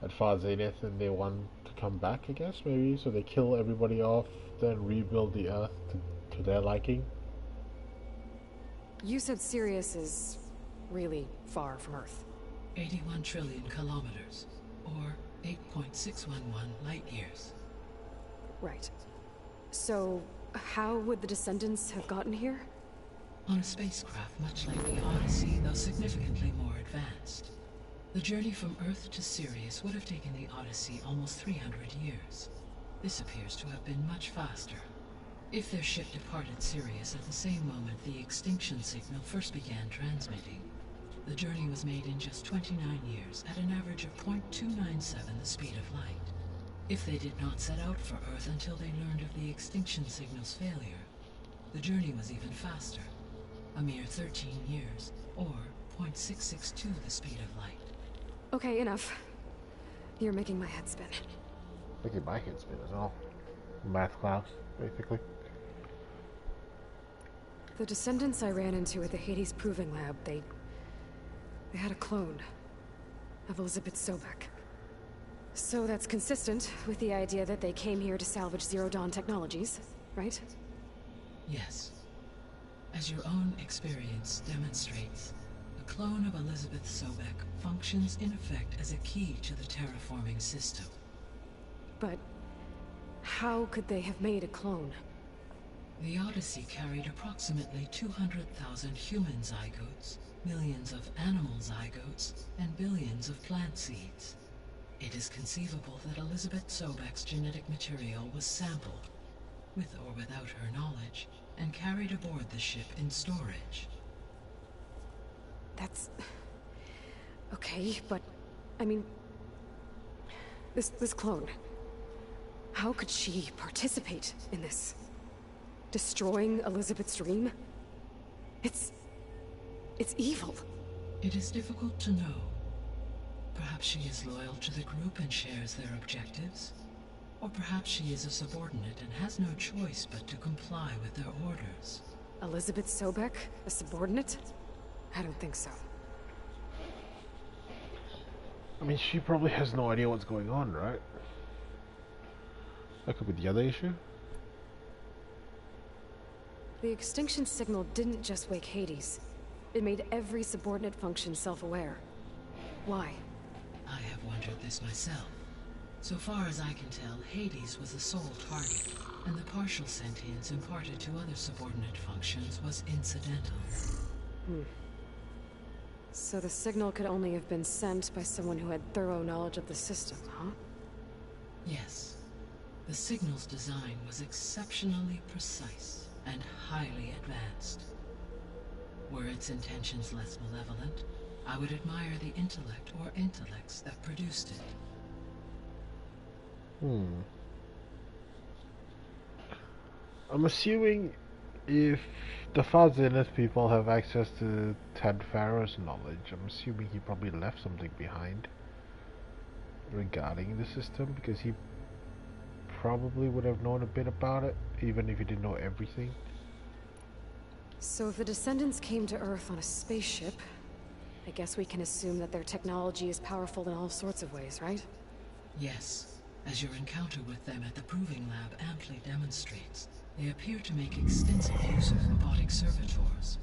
at Far Zenith, and they want to come back, I guess, maybe, so they kill everybody off, then rebuild the Earth to their liking. You said Sirius is really far from Earth. 81 trillion kilometers, or 8.611 light years. Right. So, how would the descendants have gotten here? On a spacecraft much like the Odyssey, though significantly more advanced. The journey from Earth to Sirius would have taken the Odyssey almost 300 years. This appears to have been much faster. If their ship departed Sirius at the same moment the extinction signal first began transmitting, the journey was made in just 29 years at an average of 0.297 the speed of light. If they did not set out for Earth until they learned of the extinction signal's failure, the journey was even faster. A mere 13 years, or 0.662 the speed of light. Okay, enough. You're making my head spin. Making my head spin as well. Math class, basically. The descendants I ran into at the Hades Proving Lab, they had a clone of Elizabeth Sobek. So that's consistent with the idea that they came here to salvage Zero Dawn technologies, right? Yes. As your own experience demonstrates, a clone of Elizabeth Sobek functions in effect as a key to the terraforming system. But how could they have made a clone? The Odyssey carried approximately 200,000 human zygotes, millions of animal zygotes, and billions of plant seeds. It is conceivable that Elizabeth Sobek's genetic material was sampled, with or without her knowledge, and carried aboard the ship in storage. That's... okay, but... I mean... This clone... how could she participate in this? Destroying Elizabeth's dream? It's evil. It is difficult to know. Perhaps she is loyal to the group and shares their objectives. Or perhaps she is a subordinate and has no choice but to comply with their orders. Elizabeth Sobek? A subordinate? I don't think so. I mean, she probably has no idea what's going on, right? That could be the other issue. The extinction signal didn't just wake Hades. It made every subordinate function self-aware. Why? I have wondered this myself. So far as I can tell, Hades was the sole target, and the partial sentience imparted to other subordinate functions was incidental. So the signal could only have been sent by someone who had thorough knowledge of the system, huh? Yes. The signal's design was exceptionally precise and highly advanced. Were its intentions less malevolent, I would admire the intellect or intellects that produced it. I'm assuming if the Fazinus people have access to Ted Farrow's knowledge, I'm assuming he probably left something behind regarding the system, because he probably would have known a bit about it, even if he didn't know everything. So if the descendants came to Earth on a spaceship, I guess we can assume that their technology is powerful in all sorts of ways, right? Yes, as your encounter with them at the Proving Lab amply demonstrates. They appear to make extensive use of robotic servitors.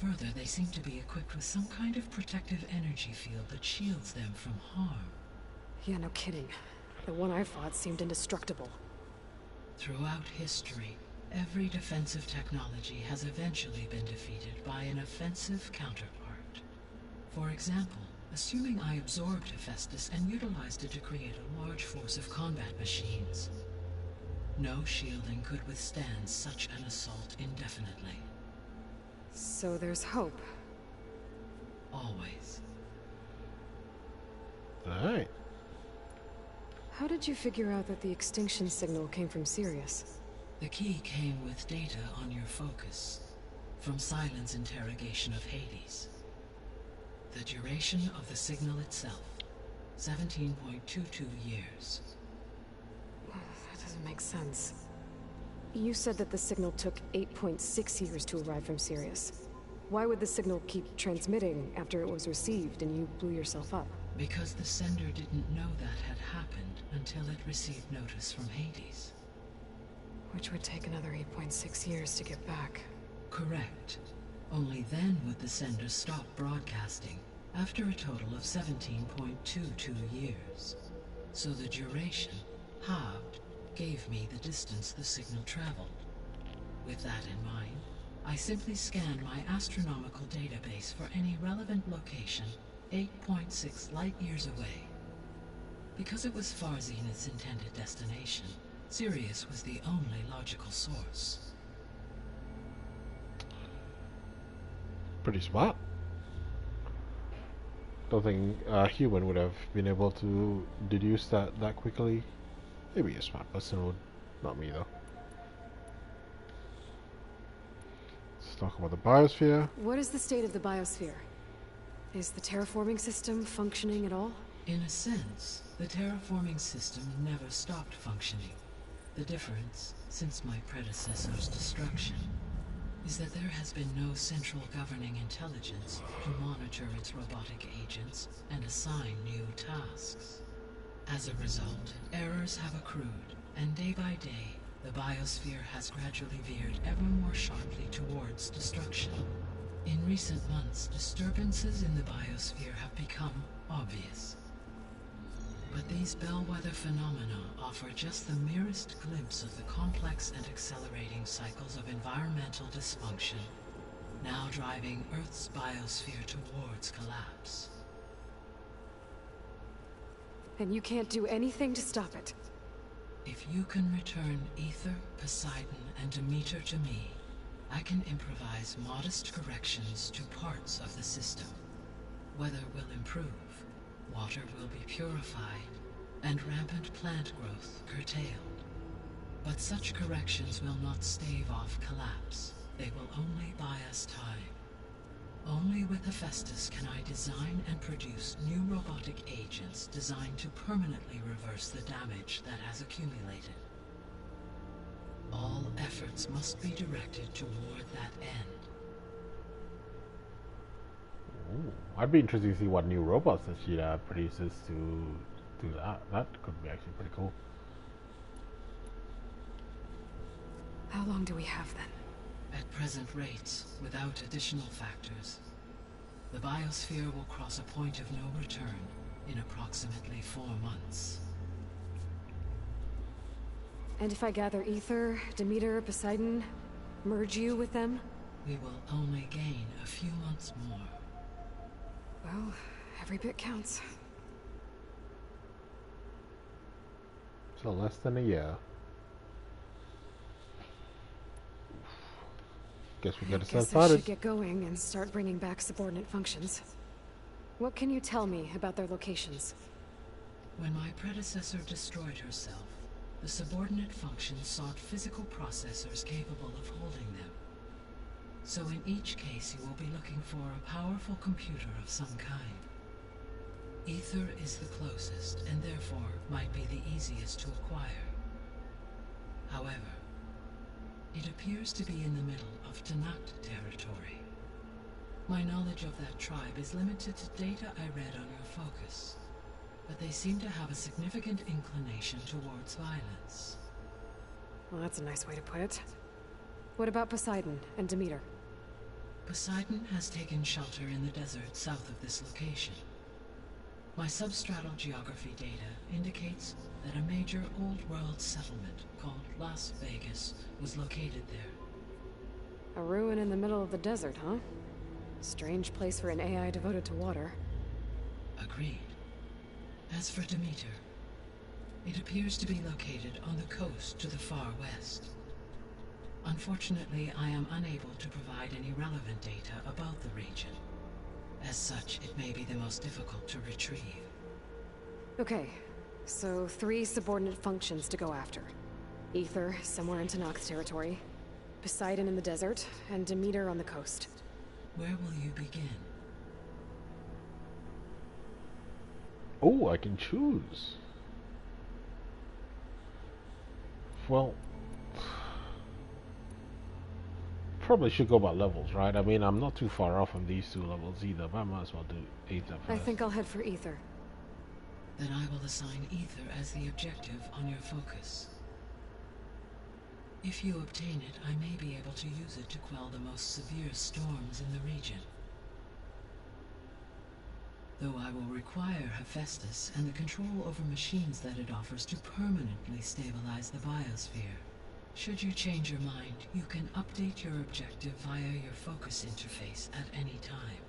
Further, they seem to be equipped with some kind of protective energy field that shields them from harm. Yeah, no kidding. The one I fought seemed indestructible. Throughout history, every defensive technology has eventually been defeated by an offensive counterpart. For example, assuming I absorbed Hephaestus and utilized it to create a large force of combat machines. No shielding could withstand such an assault indefinitely. So there's hope. Always. Alright. How did you figure out that the extinction signal came from Sirius? The key came with data on your focus, from Silent's interrogation of Hades. The duration of the signal itself, 17.22 years. That doesn't make sense. You said that the signal took 8.6 years to arrive from Sirius. Why would the signal keep transmitting after it was received and you blew yourself up? Because the sender didn't know that had happened until it received notice from Hades. Which would take another 8.6 years to get back. Correct. Only then would the sender stop broadcasting, after a total of 17.22 years. So the duration, halved, gave me the distance the signal traveled. With that in mind, I simply scanned my astronomical database for any relevant location 8.6 light-years away. Because it was Far Zenith's intended destination, Sirius was the only logical source. Pretty smart. Don't think a human would have been able to deduce that quickly. Maybe a smart person would. Not me though. Let's talk about the biosphere. What is the state of the biosphere? Is the terraforming system functioning at all? In a sense, the terraforming system never stopped functioning. The difference, since my predecessor's destruction, is that there has been no central governing intelligence to monitor its robotic agents and assign new tasks. As a result, errors have accrued, and day by day, the biosphere has gradually veered ever more sharply towards destruction. In recent months, disturbances in the biosphere have become obvious. But these bellwether phenomena offer just the merest glimpse of the complex and accelerating cycles of environmental dysfunction, now driving Earth's biosphere towards collapse. And you can't do anything to stop it? If you can return Ether, Poseidon, and Demeter to me, I can improvise modest corrections to parts of the system. Weather will improve, water will be purified, and rampant plant growth curtailed. But such corrections will not stave off collapse. They will only buy us time. Only with Hephaestus can I design and produce new robotic agents designed to permanently reverse the damage that has accumulated. All efforts must be directed toward that end. Ooh, I'd be interested to see what new robots that she produces to do that. That could be actually pretty cool. How long do we have then? At present rates, without additional factors, the biosphere will cross a point of no return in approximately 4 months. And if I gather Ether, Demeter, Poseidon, merge you with them? we will only gain a few months more. Well, every bit counts. So less than a year. Guess we gotta start I started. should get going and start bringing back subordinate functions. What can you tell me about their locations? When my predecessor destroyed herself, the subordinate functions sought physical processors capable of holding them. So in each case you will be looking for a powerful computer of some kind. Ether is the closest, and therefore might be the easiest to acquire. However, it appears to be in the middle of Tanakh territory. My knowledge of that tribe is limited to data I read on your focus, but they seem to have a significant inclination towards violence. Well, that's a nice way to put it. What about Poseidon and Demeter? Poseidon has taken shelter in the desert south of this location. My substratal geography data indicates that a major old-world settlement called Las Vegas was located there. A ruin in the middle of the desert, huh? Strange place for an AI devoted to water. Agreed. As for Demeter, it appears to be located on the coast to the far west. Unfortunately, I am unable to provide any relevant data about the region. As such, it may be the most difficult to retrieve. Okay, so 3 subordinate functions to go after. Ether, somewhere in Tanakh's territory. Poseidon in the desert, and Demeter on the coast. Where will you begin? Oh, I can choose. Well, probably should go by levels, right? I mean, I'm not too far off from these 2 levels either, but I might as well do Ether first. I think I'll head for Ether. Then I will assign Ether as the objective on your focus. If you obtain it, I may be able to use it to quell the most severe storms in the region. Though I will require Hephaestus and the control over machines that it offers to permanently stabilize the biosphere. Should you change your mind, you can update your objective via your focus interface at any time.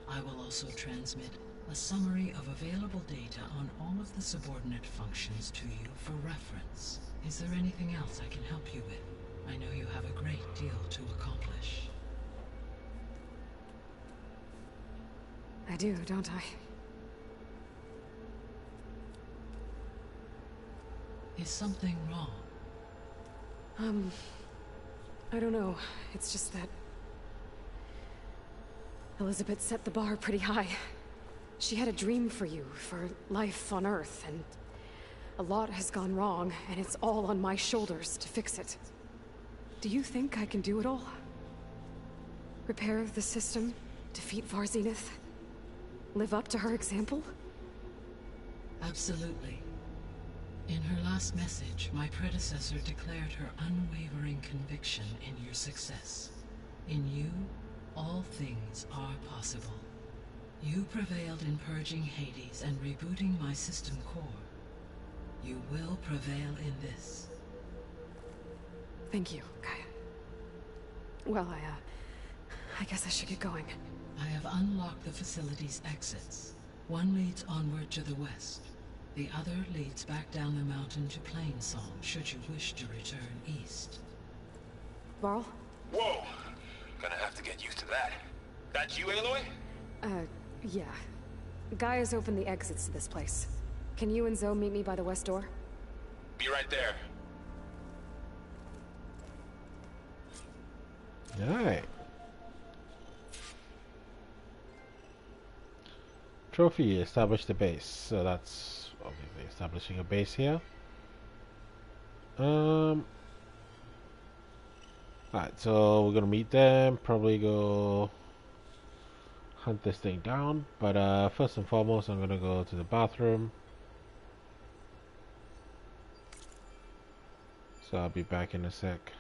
I will also transmit a summary of available data on all of the subordinate functions to you for reference. Is there anything else I can help you with? I know you have a great deal to accomplish. I do, don't I? Is something wrong? I don't know. It's just that Elizabeth set the bar pretty high. She had a dream for you, for life on Earth, and a lot has gone wrong, and it's all on my shoulders to fix it. Do you think I can do it all? Repair the system, defeat Varzenith, live up to her example? Absolutely. In her last message, my predecessor declared her unwavering conviction in your success. In you, all things are possible. You prevailed in purging Hades and rebooting my system core. You will prevail in this. Thank you, Gaia. Well, I guess I should get going. I have unlocked the facility's exits. One leads onward to the west. The other leads back down the mountain to Plainsong, should you wish to return east. Varl? Whoa! Gonna have to get used to that. That you, Aloy? Yeah. Gaia's opened the exits to this place. Can you and Zoe meet me by the west door? Be right there. Alright. Trophy, establish the base. So that's obviously establishing a base here. Alright, so we're gonna meet them, probably go hunt this thing down, but first and foremost I'm gonna go to the bathroom. So I'll be back in a sec.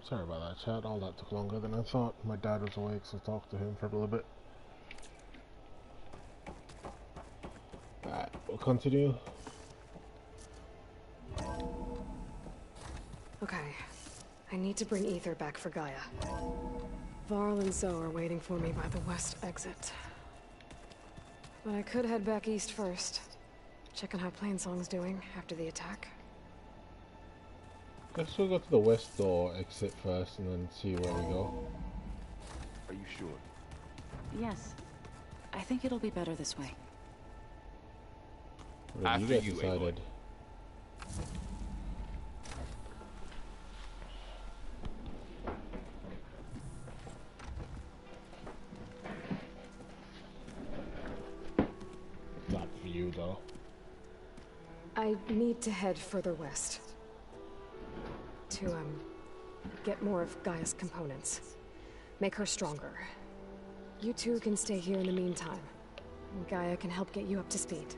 Sorry about that, chat. All that took longer than I thought. My dad was awake, so I talked to him for a little bit. Alright, we'll continue. Okay. I need to bring Ether back for Gaia. Varl and Zoe are waiting for me by the west exit. But I could head back east first. Check on how Plainsong's doing after the attack. Guess we'll go to the west door exit first and then see where we go. Are you sure? Yes. I think it'll be better this way. After you decided. Not for you though. I need to head further west. To, get more of Gaia's components. Make her stronger. You two can stay here in the meantime. And Gaia can help get you up to speed.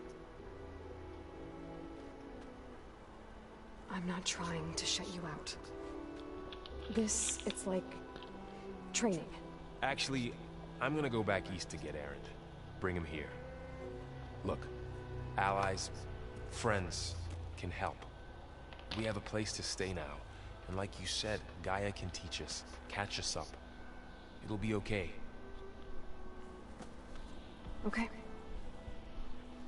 I'm not trying to shut you out. It's like training. Actually, I'm gonna go back east to get Erend. Bring him here. Look, allies, friends can help. We have a place to stay now. And like you said, Gaia can teach us, catch us up. It'll be okay. Okay.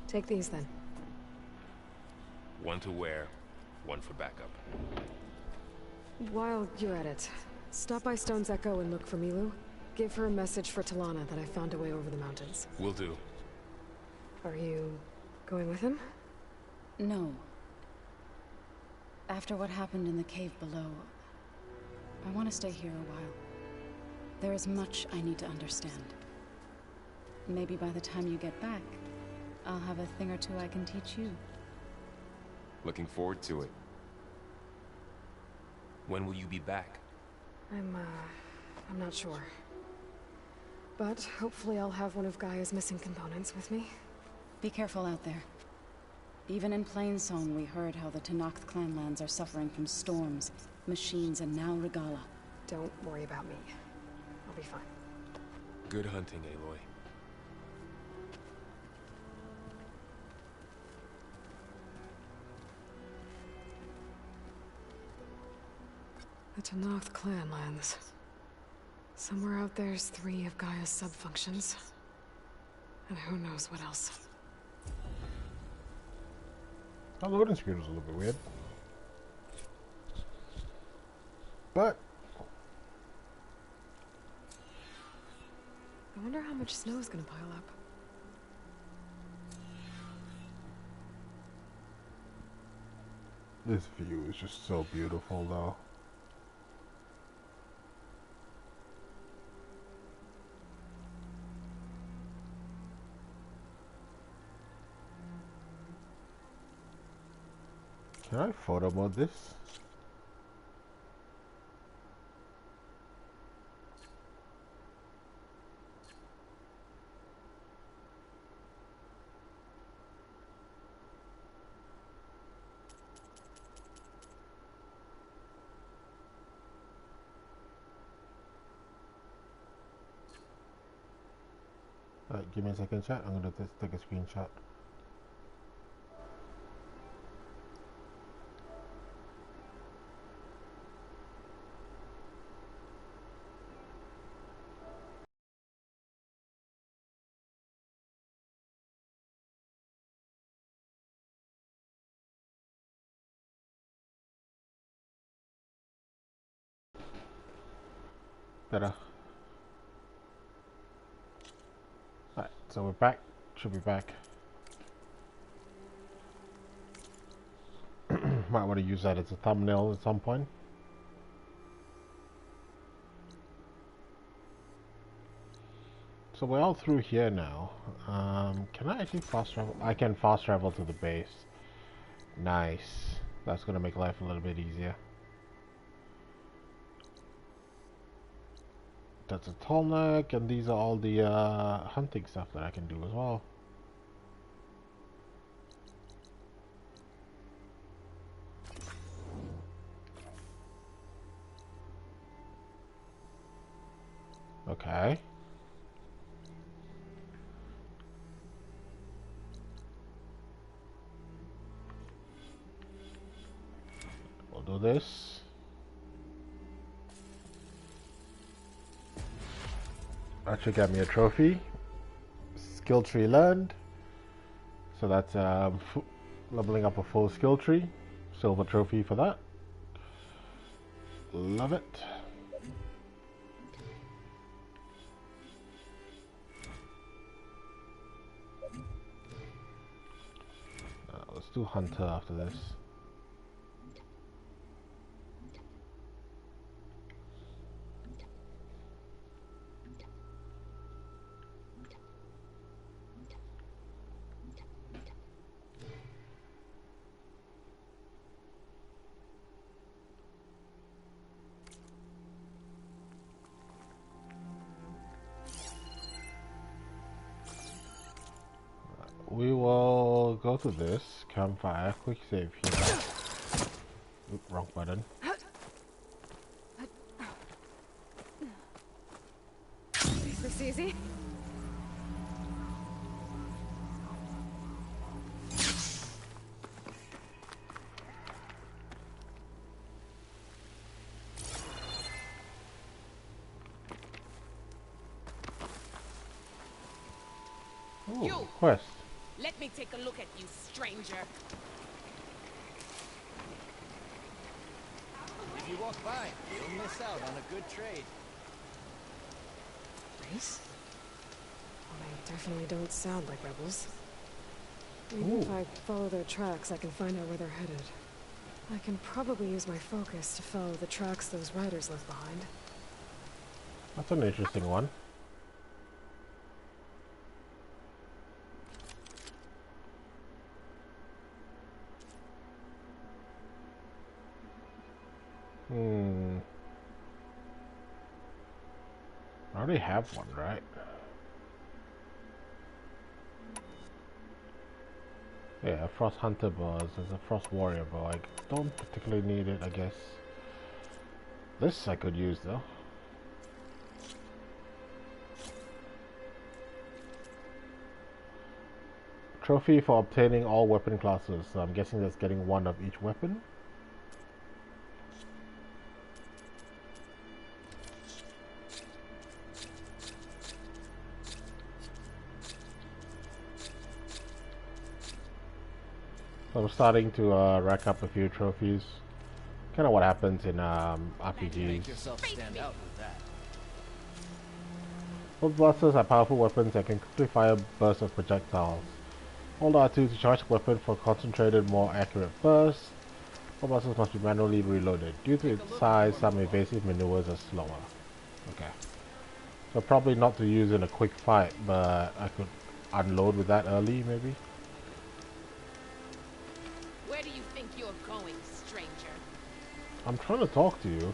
Take these then. One to wear, one for backup. While you're at it, stop by Stone's Echo and look for Milu. Give her a message for Talana that I found a way over the mountains. Will do. Are you going with him? No. After what happened in the cave below, I want to stay here a while. There is much I need to understand. Maybe by the time you get back, I'll have a thing or two I can teach you. Looking forward to it. When will you be back? I'm not sure. But hopefully I'll have one of Gaia's missing components with me. Be careful out there. Even in Plainsong, we heard how the Tenakth clanlands are suffering from storms, machines, and now Regala. Don't worry about me. I'll be fine. Good hunting, Aloy. The Tenakth clanlands. Somewhere out there's 3 of Gaia's sub-functions. And who knows what else. The loading screen was a little bit weird. But I wonder how much snow is gonna pile up. this view is just so beautiful though. Can I photo mode this? Alright, give me a second, chat. I'm gonna take a screenshot. Better. Alright, so we're back. Should be back. Might want to use that as a thumbnail at some point. So we're all through here now. Can I actually fast travel? I can fast travel to the base. Nice. That's going to make life a little bit easier. That's a tall neck, and these are all the hunting stuff that I can do as well. Okay. We'll do this. That should get me a trophy. Skill tree learned. So that's leveling up a full skill tree. Silver trophy for that. Love it. Let's do Hunter after this. We will go to this campfire, quick save here. Oop, wrong button. Is this easy? Ooh, quest. Let me take a look at you, stranger. If you walk by, you'll miss out on a good trade. Nice. Well, they definitely don't sound like rebels. Even if I follow their tracks, I can find out where they're headed. I can probably use my focus to follow the tracks those riders left behind. That's an interesting one. I already have one, right? Yeah, a Frost Hunter bow. There's a Frost Warrior bow. I don't particularly need it, I guess. This I could use though. Trophy for obtaining all weapon classes. So I'm guessing that's getting one of each weapon. So I'm starting to rack up a few trophies. Kind of what happens in RPGs. Make yourself stand out with that. Both blasters are powerful weapons that can quickly fire bursts of projectiles. Hold R2 to charge the weapon for concentrated, more accurate bursts. All blasters must be manually reloaded. Due to its size, some evasive maneuvers are slower. Okay. So probably not to use in a quick fight, but I could unload with that early, maybe. Where do you think you're going, stranger? I'm trying to talk to you.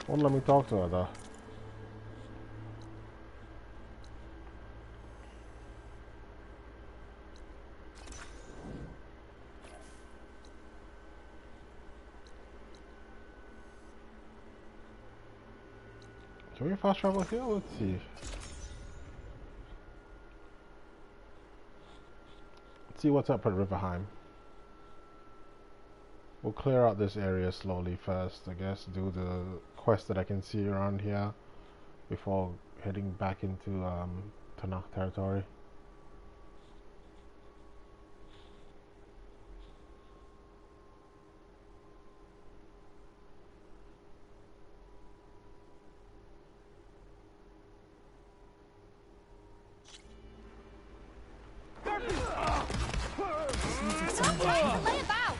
Won't let me talk to her though. Can we fast travel here? Let's see. Let's see what's up at Riverheim. We'll clear out this area slowly first, I guess. Do the quest that I can see around here before heading back into Tanakh territory. Lay about!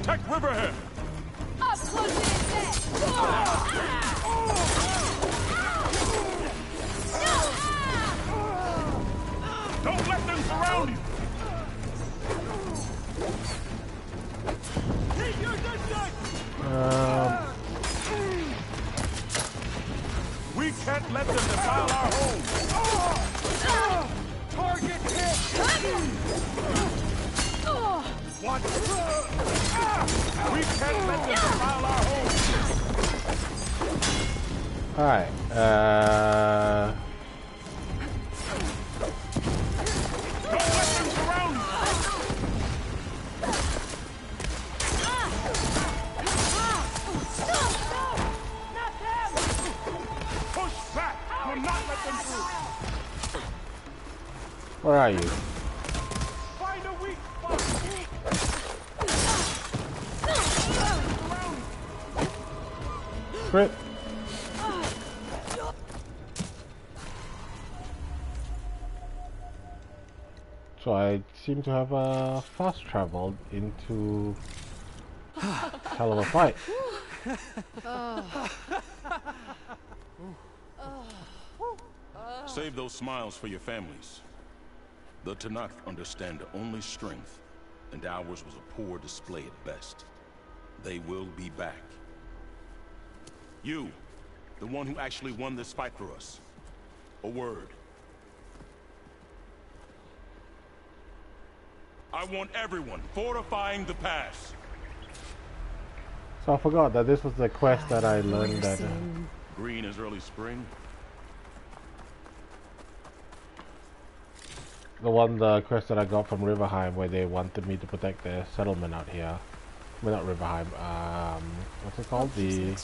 Protect Riverhead! Up close and Don't let them surround you! Keep your distance! We can't let them defile our home! Target hit! What? We can't let them defile our home! Alright, Don't let them surround you! Push back! Do not let them through! where are you? Find a weak spot! Crit. So I seem to have fast traveled into hell of a fight. Save those smiles for your families. The Tanakh understand only strength, and ours was a poor display at best. They will be back. You, the one who actually won this fight for us. A word. I want everyone fortifying the pass. So I forgot that this was the quest that I learned that... Green is early spring. The quest that I got from Riverheim, where they wanted me to protect their settlement out here. Well, not Riverheim, what's it called? The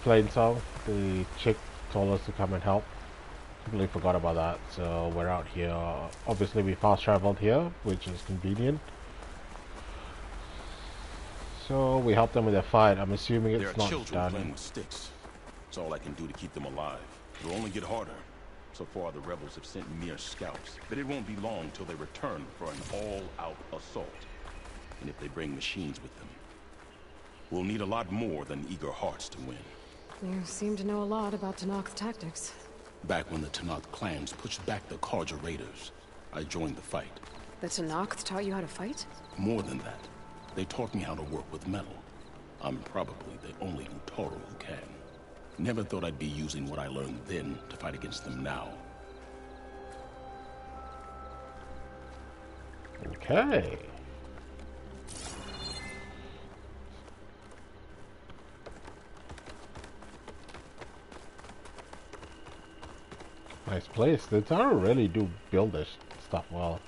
Plainsong. The chick told us to come and help. Completely forgot about that, so we're out here. Obviously we fast traveled here, which is convenient. So we helped them with their fight. I'm assuming it's not children done. Playing with sticks. It's all I can do to keep them alive. It'll only get harder. So far the rebels have sent mere scouts, but it won't be long till they return for an all-out assault. And if they bring machines with them, we'll need a lot more than eager hearts to win. You seem to know a lot about Tanakh's tactics. Back when the Tanakh clans pushed back the Karja raiders, I joined the fight. The Tanakh taught you how to fight? More than that, they taught me how to work with metal. I'm probably the only Utaro who can. Never thought I'd be using what I learned then to fight against them now. Okay. Nice place. The Utaro really do build this stuff well.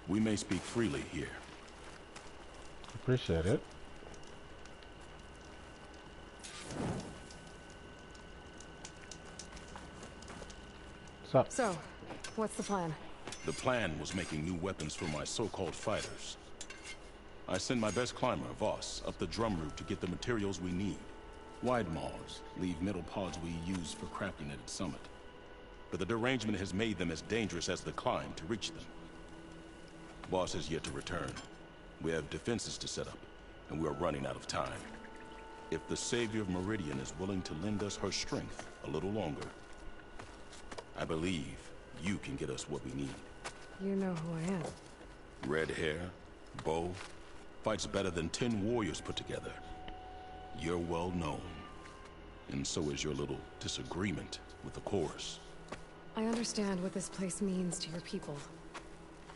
We may speak freely here. Appreciate it. So, what's the plan? The plan was making new weapons for my so-called fighters. I sent my best climber, Voss, up the drum route to get the materials we need. Wide maws leave metal pods we use for crafting at its summit. But the derangement has made them as dangerous as the climb to reach them. Boss has yet to return. We have defenses to set up, and we are running out of time. If the Savior of Meridian is willing to lend us her strength a little longer, I believe you can get us what we need. You know who I am. Red hair, bow, fights better than 10 warriors put together. You're well known, and so is your little disagreement with the chorus. I understand what this place means to your people.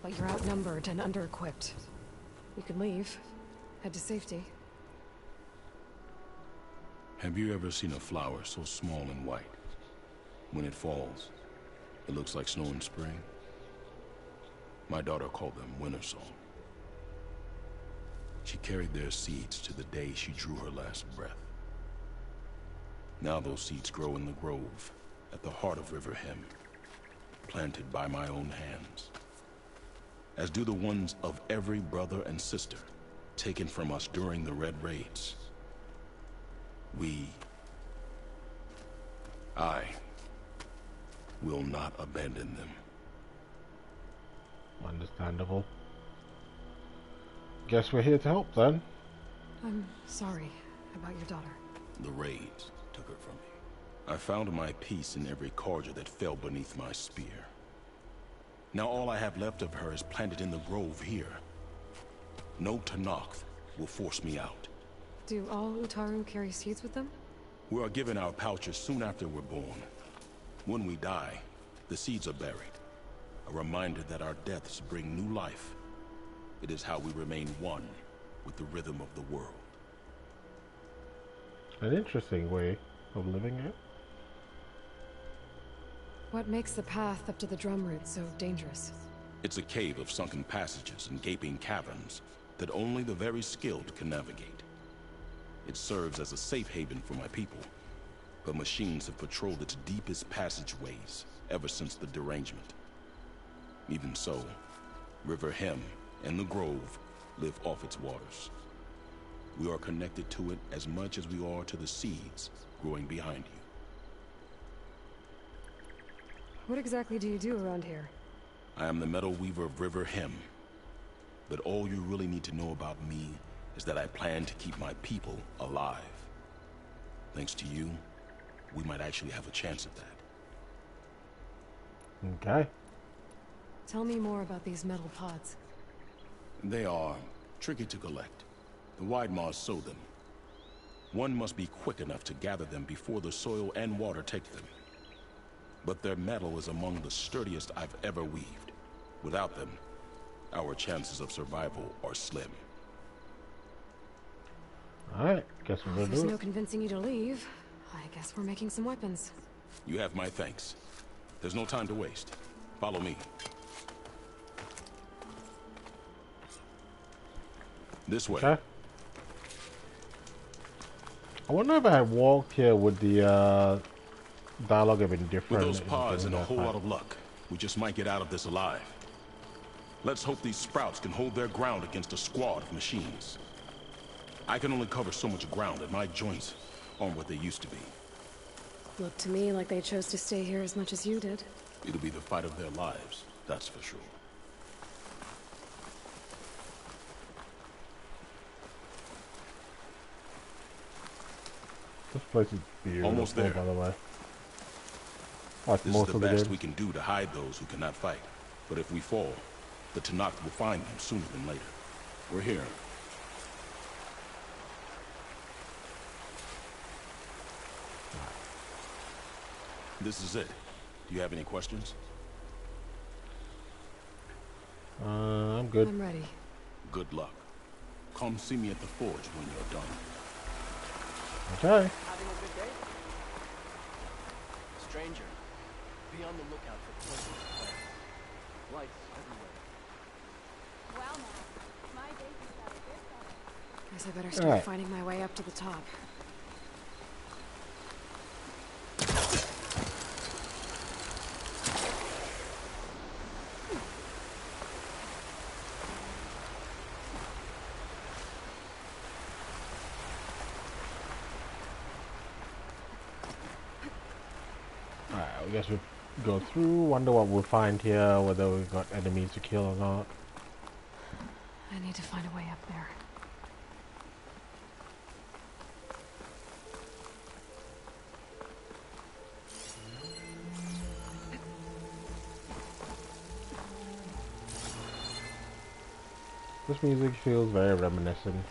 But you're outnumbered and under-equipped. You can leave. Head to safety. Have you ever seen a flower so small and white? When it falls, it looks like snow in spring. My daughter called them winter song. She carried their seeds to the day she drew her last breath. Now those seeds grow in the grove, at the heart of River Hem, planted by my own hands. As do the ones of every brother and sister taken from us during the Red Raids. We I will not abandon them. Understandable. Guess we're here to help then. I'm sorry about your daughter. The raids took her from me. I found my peace in every cordial that fell beneath my spear. Now all I have left of her is planted in the grove here. No Tanakh will force me out. Do all Utaru carry seeds with them? We are given our pouches soon after we're born. When we die, the seeds are buried. A reminder that our deaths bring new life. It is how we remain one with the rhythm of the world. An interesting way of living it. What makes the path up to the drum root so dangerous? It's a cave of sunken passages and gaping caverns that only the very skilled can navigate. It serves as a safe haven for my people, but machines have patrolled its deepest passageways ever since the derangement. Even so, River Hem and the Grove live off its waters. We are connected to it as much as we are to the seeds growing behind you. What exactly do you do around here? I am the metal weaver of River Hem. But all you really need to know about me is that I plan to keep my people alive. Thanks to you, we might actually have a chance at that. Okay. Tell me more about these metal pods. They are tricky to collect. The Widemaws sow them. One must be quick enough to gather them before the soil and water take them. But their metal is among the sturdiest I've ever weaved. Without them, our chances of survival are slim. Alright, guess we're gonna There's do no it. convincing you to leave. I guess we're making some weapons. You have my thanks. There's no time to waste. Follow me. This way. Okay. I wonder if I had walked here would the dialogue have been different. With those pods and a whole lot of luck, we just might get out of this alive. Let's hope these sprouts can hold their ground against a squad of machines. I can only cover so much ground, and my joints aren't what they used to be. Looked to me like they chose to stay here as much as you did. It'll be the fight of their lives, that's for sure. This place is beautiful, Almost there. by the way. Like This most is of the the best game. we can do to hide those who cannot fight. But if we fall, the Tanakh will find them sooner than later. We're here. This is it. Do you have any questions? I'm good. I'm ready. Good luck. Come see me at the forge when you're done. Okay. Having a good day? Stranger, be on the lookout for poisonous plants. Lights everywhere. Well, now, my date is out of this. Guess I better start Alright. finding my way up to the top. Alright, I guess we'll go through, wonder what we'll find here, whether we've got enemies to kill or not. I need to find a way up there. This music feels very reminiscent.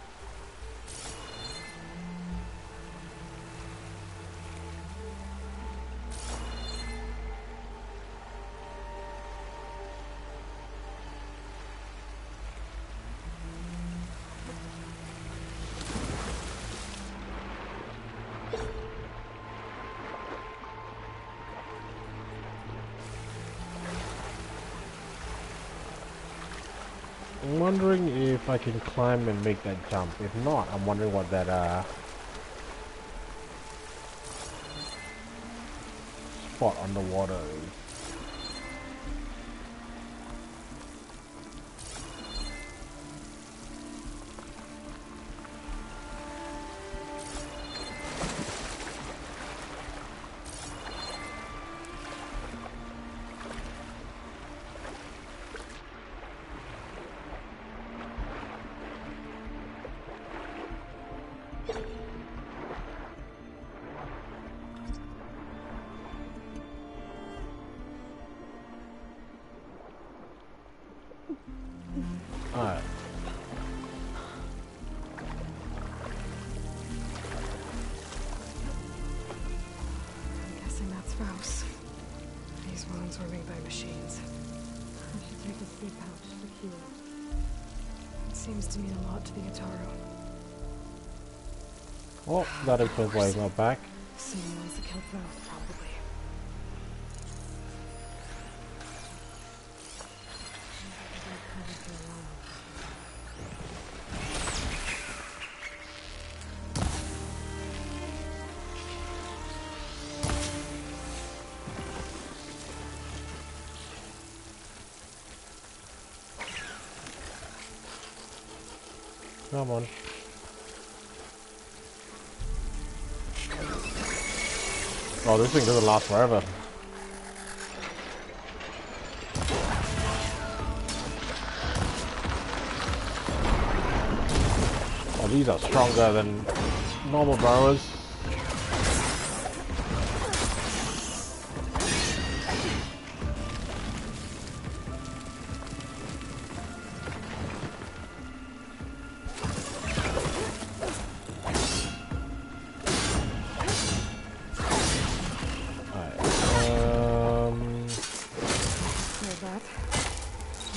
I'm wondering if I can climb and make that jump. If not, I'm wondering what that spot on the water is. Klaus. These wounds were made by machines. I should take a sleep pouch to heal. It seems to mean a lot to the Ataru. Oh, that explains why he's not back. Same ones that killed Faust, probably. Come on. Oh, this thing doesn't last forever. Oh, these are stronger than normal burrowers.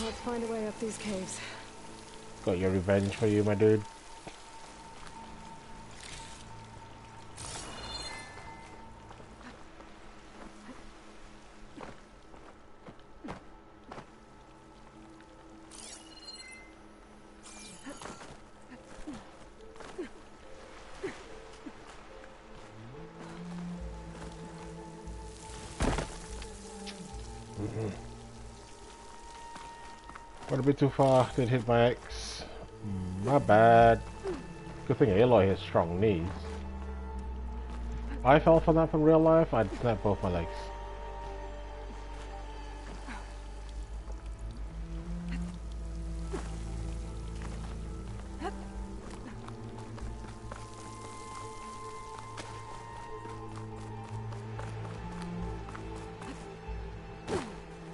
Let's find a way up these caves. Got your revenge for you, my dude. Went a bit too far, did hit my ex. My bad. Good thing Aloy has strong knees. I fell for that from real life, I'd snap both my legs.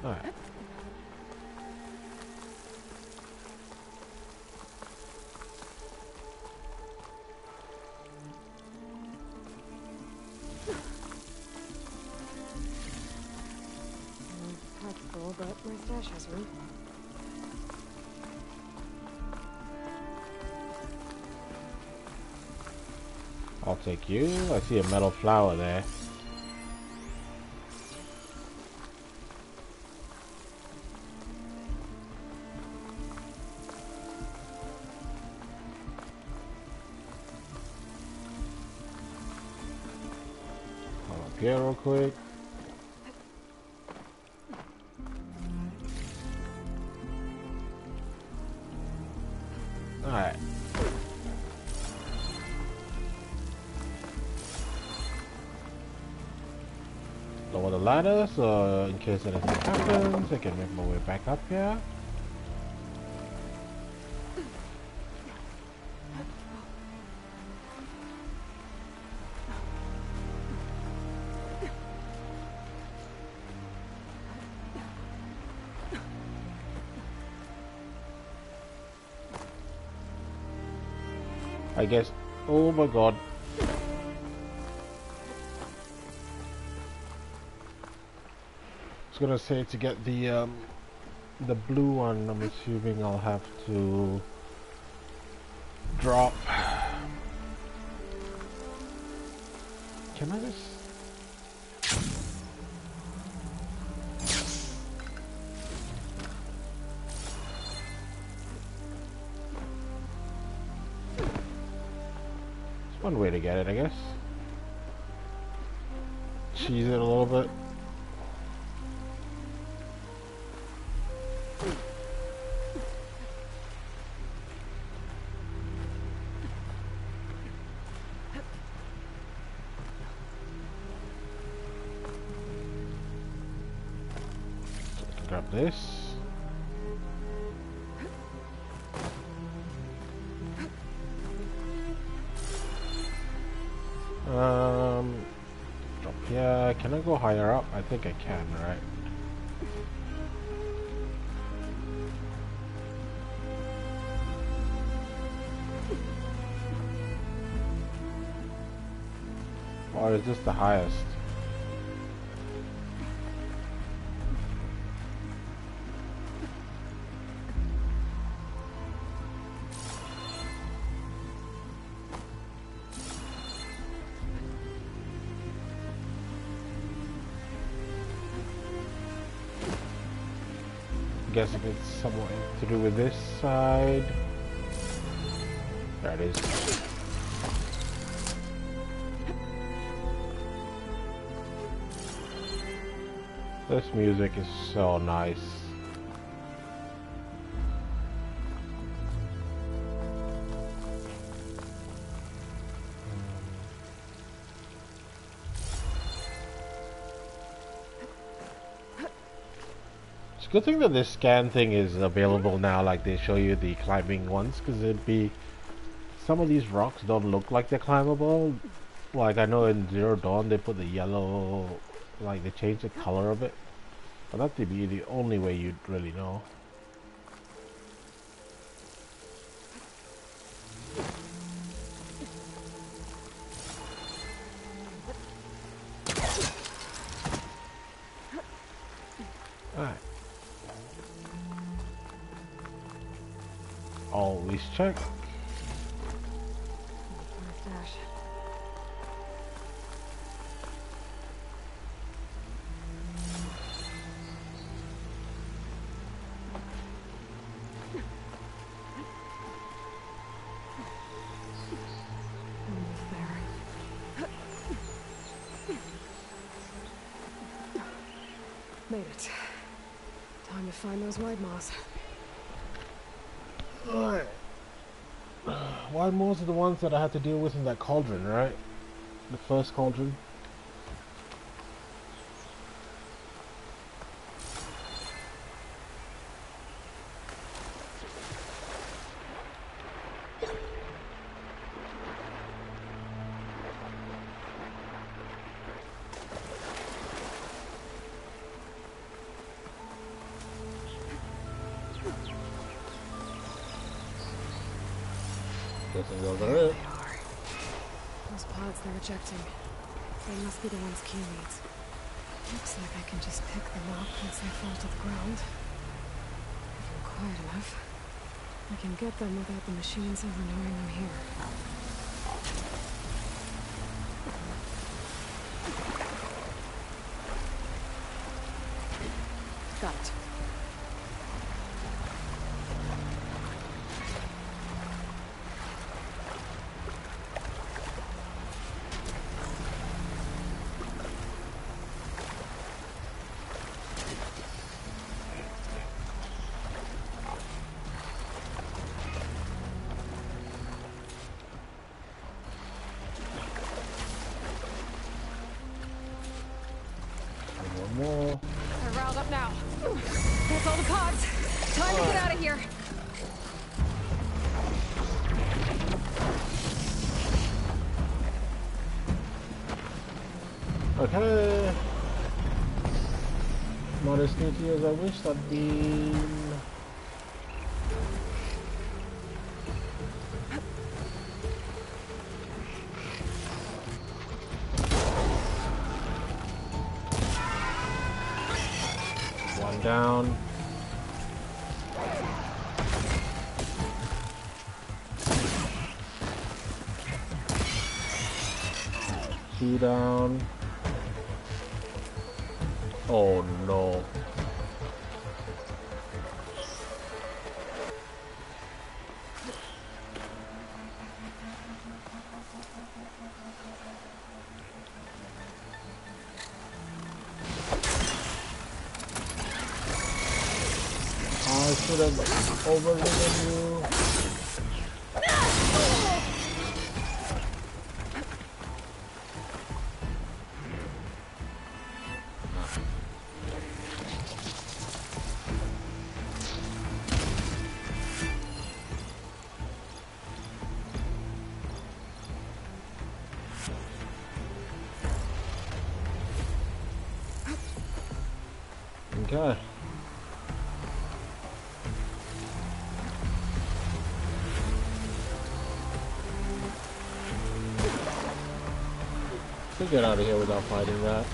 Alright. Practical, but my stash has room. I'll take you. I see a metal flower there. Come up here real quick. Alright. Lower the ladder so in case anything happens, I can make my way back up here. I guess. Oh my god. I was gonna say to get the blue one, I'm assuming I'll have to drop. Can I just? One way to get it, I guess. Cheese it a little bit. Grab this. Drop here. Can I go higher up? I think I can, right? Or is this the highest? guessing it's somewhat to do with this side. There it is. This music is so nice. It's a good thing that this scan thing is available now, like they show you the climbing ones, because it'd be... Some of these rocks don't look like they're climbable. Like I know in Zero Dawn they put the yellow, like they changed the color of it. But that would be the only way you'd really know. Alright. Always check. Made it. Time to find those white moths. Alright. White moths are the ones that I had to deal with in that cauldron, right? The first cauldron. Those pods they're ejecting. They must be the ones Q needs. Looks like I can just pick them up once they fall to the ground. If I'm quiet enough, I can get them without the machines ever knowing I'm here. Got it. More. They're riled up now. That's all the pods. Time to get out of here. Okay. Not as sneaky as I wish I'd been. One down. Two down. Oh no. I should have overridden you. Okay. We'll get out of here without fighting that.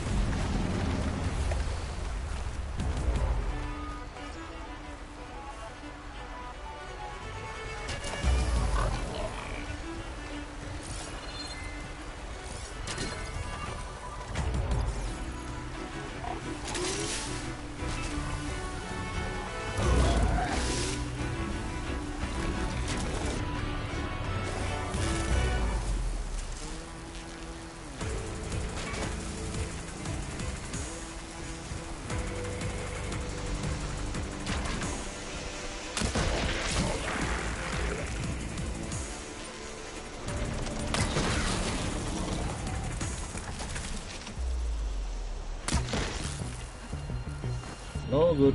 No good.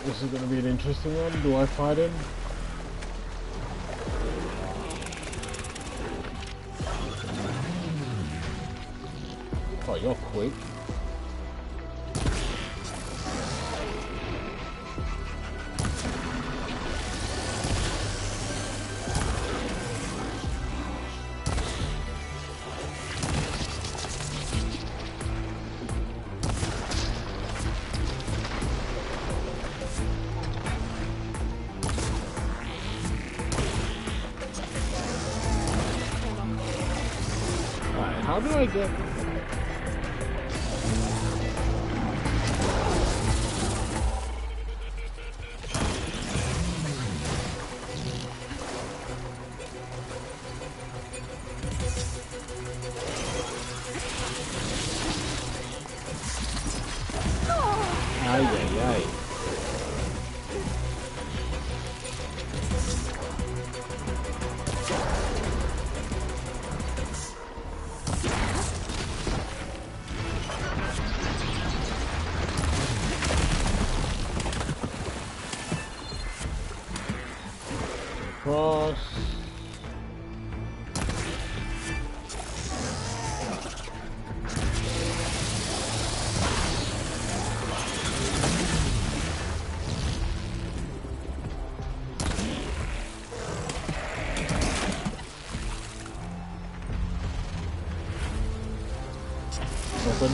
This is going to be an interesting one. Do I fight him? Oh, you're quick. Alright, how do I get... Ay, ay, ay. Cross. Open.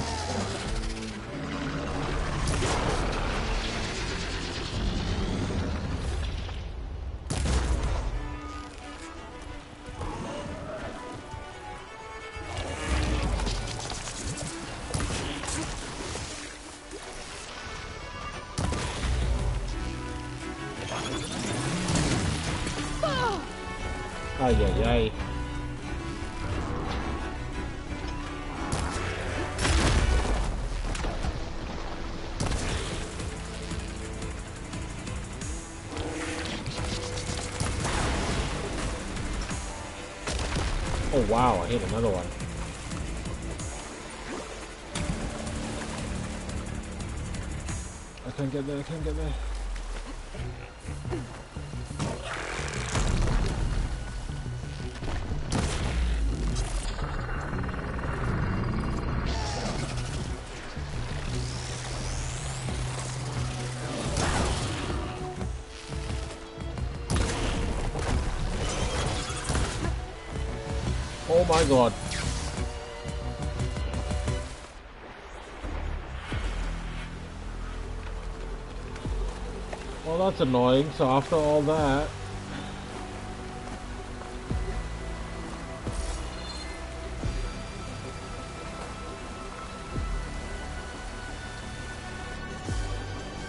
Ay, ay, ay. Oh wow, I hit another one. I can't get there, I can't get there. Oh my god. Well, that's annoying. So after all that...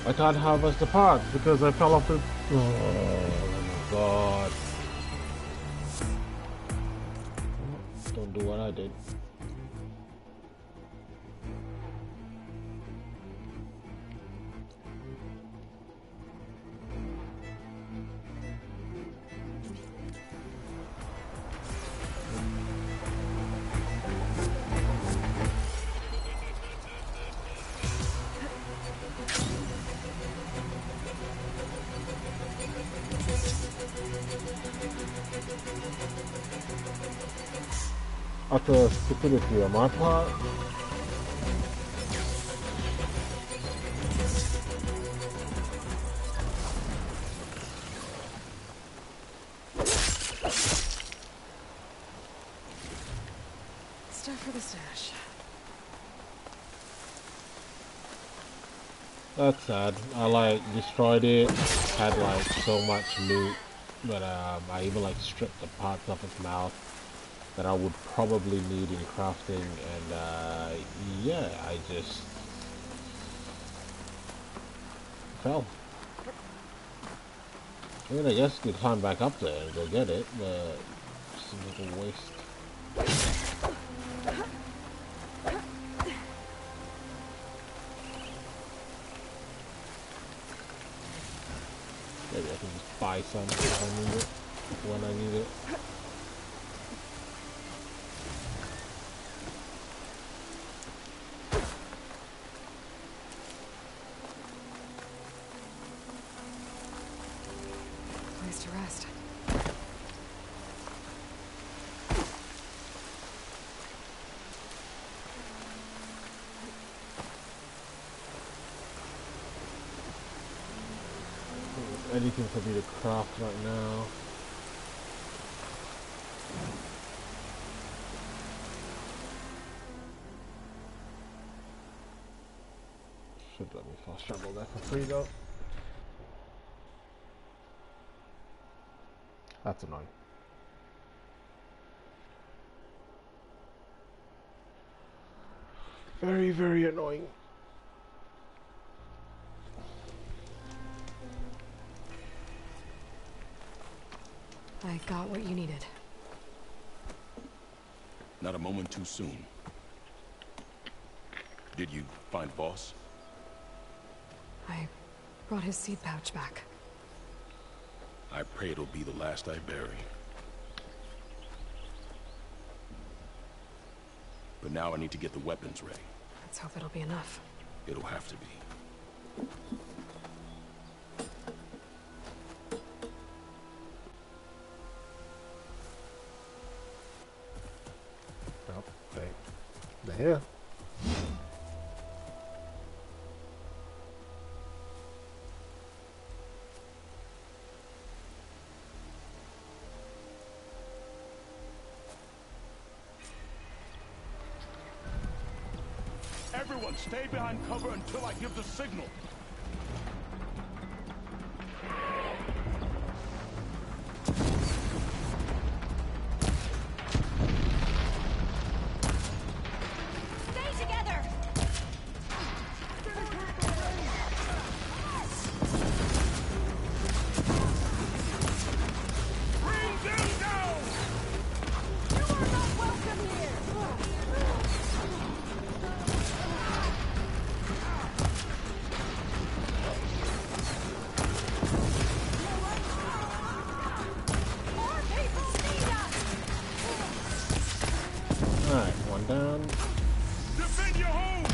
I can't harvest the parts because I fell off the... Oh my god. Don't do what I did. Utter stupidity on my part. Stuff for the stash. That's sad. I like destroyed it, had like so much loot, but I even like stripped the parts off its mouth that I would probably need in crafting, and yeah, I just fell. I mean, I guess you could climb back up there and go get it, but it seems like a waste. Maybe I can just buy some if I need it, when I need it. Place to rest. Anything for me to craft right now. Should let me fast travel there for free though. That's annoying. Very, very annoying. I got what you needed. Not a moment too soon. Did you find Boss? I brought his seed pouch back. I pray it'll be the last I bury. But now I need to get the weapons ready. Let's hope it'll be enough. It'll have to be. Oh, wait. They're here. Everyone, stay behind cover until I give the signal. Stay together! Bring them down! You are not welcome here! More people need us! Alright, one down. Defend your home!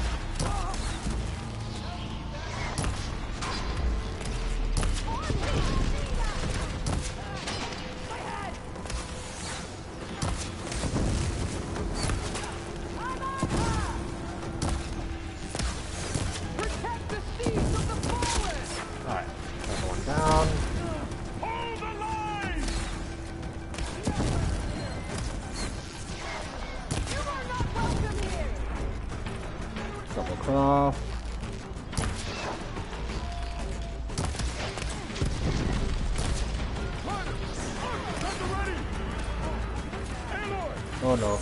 Protect the seeds of the fallen! Alright, another one down. Hold the line! You are not welcome here! Double cross. Oh no.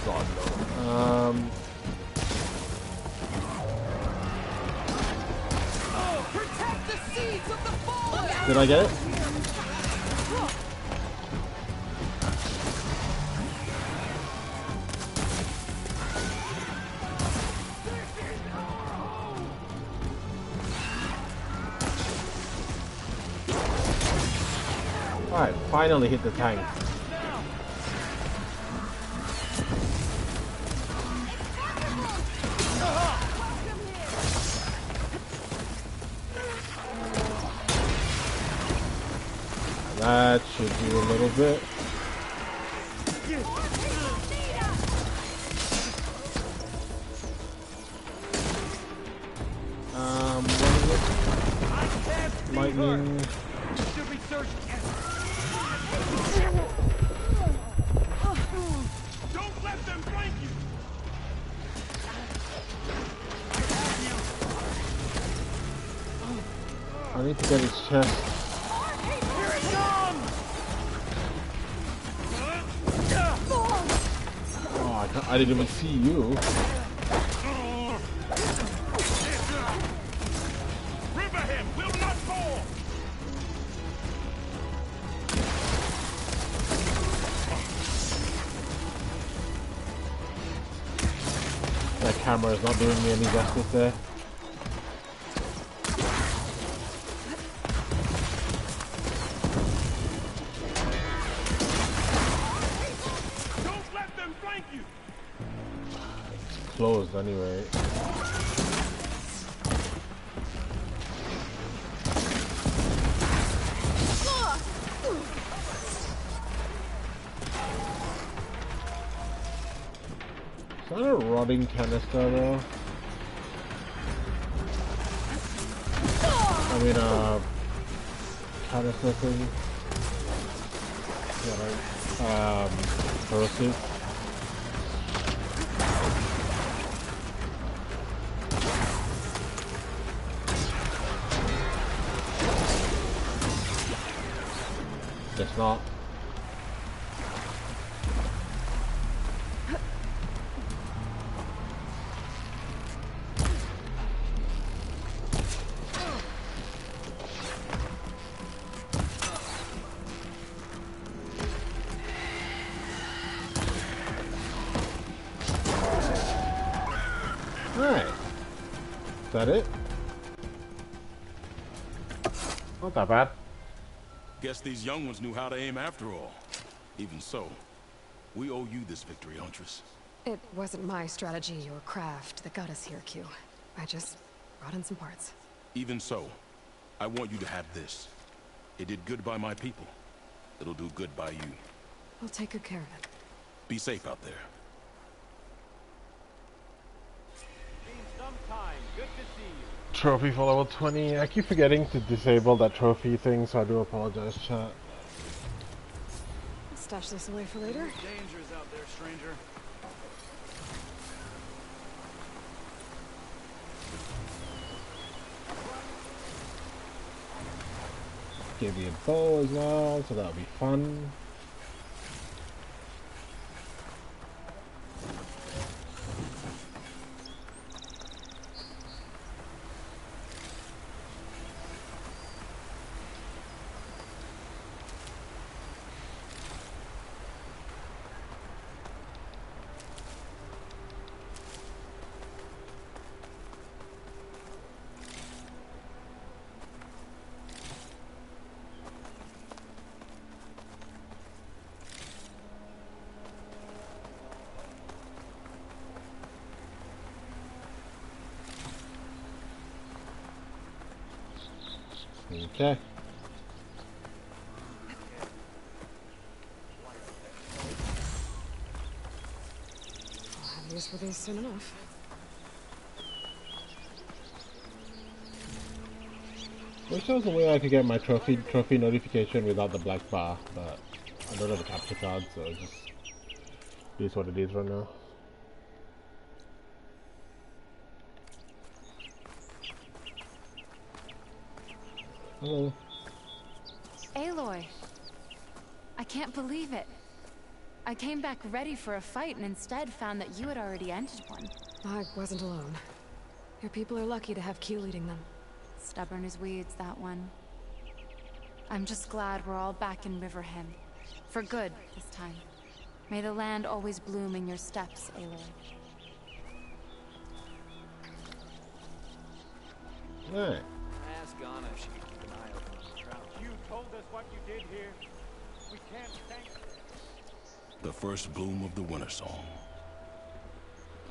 God no. Protect the seeds of the fallen! Did I get it? Alright, finally hit the tank. That should do a little bit. What is it? Lightning. Don't let them flank you! I need to get his chest. Here it comes! Oh, I didn't even see you. River him! Will not fall! hammer is not doing me any justice there. Don't let them flank you. It's closed anyway. Is that a rotting canister though? I mean, canister thing. Yeah, right. Corrosive. It's not. Alright. Is that it? Not that bad. Guess these young ones knew how to aim after all. Even so, we owe you this victory, Huntress. It wasn't my strategy or craft that got us here, Q. I just brought in some parts. Even so, I want you to have this. It did good by my people. It'll do good by you. I'll take good care of it. Be safe out there. Good to see you. Trophy for level 20. I keep forgetting to disable that trophy thing, so I do apologize, chat. I'll stash this away for later. Dangers out there, stranger. Give you a bow as well, so that'll be fun. Okay. I'll have use for these soon enough. Wish there was a way I could get my trophy notification without the black bar, but I don't have a capture card, so it just is what it is right now. Hello. Aloy. I can't believe it. I came back ready for a fight and instead found that you had already entered one. I wasn't alone. Your people are lucky to have Q leading them. Stubborn as weeds, that one. I'm just glad we're all back in Riverhem. For good, this time. May the land always bloom in your steps, Aloy. Right. Ask Anna if she can keep an eye open on the trout. You told us what you did here. We can't thank you. The first bloom of the winter song.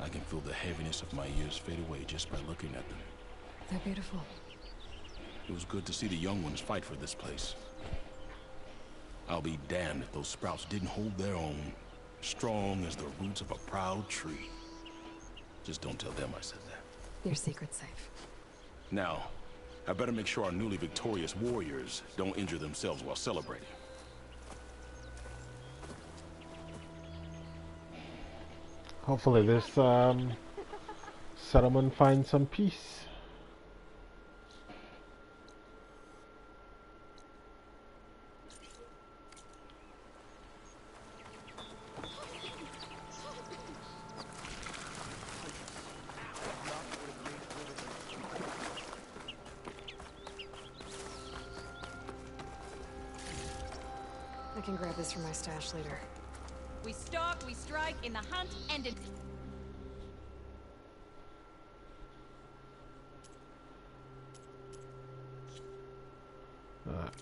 I can feel the heaviness of my years fade away just by looking at them. They're beautiful. It was good to see the young ones fight for this place. I'll be damned if those sprouts didn't hold their own, strong as the roots of a proud tree. Just don't tell them I said that. Your secret's safe. Now, I better make sure our newly victorious warriors don't injure themselves while celebrating. Hopefully this settlement finds some peace. I can grab this from my stash later. We stalk, we strike, in the hunt, and in...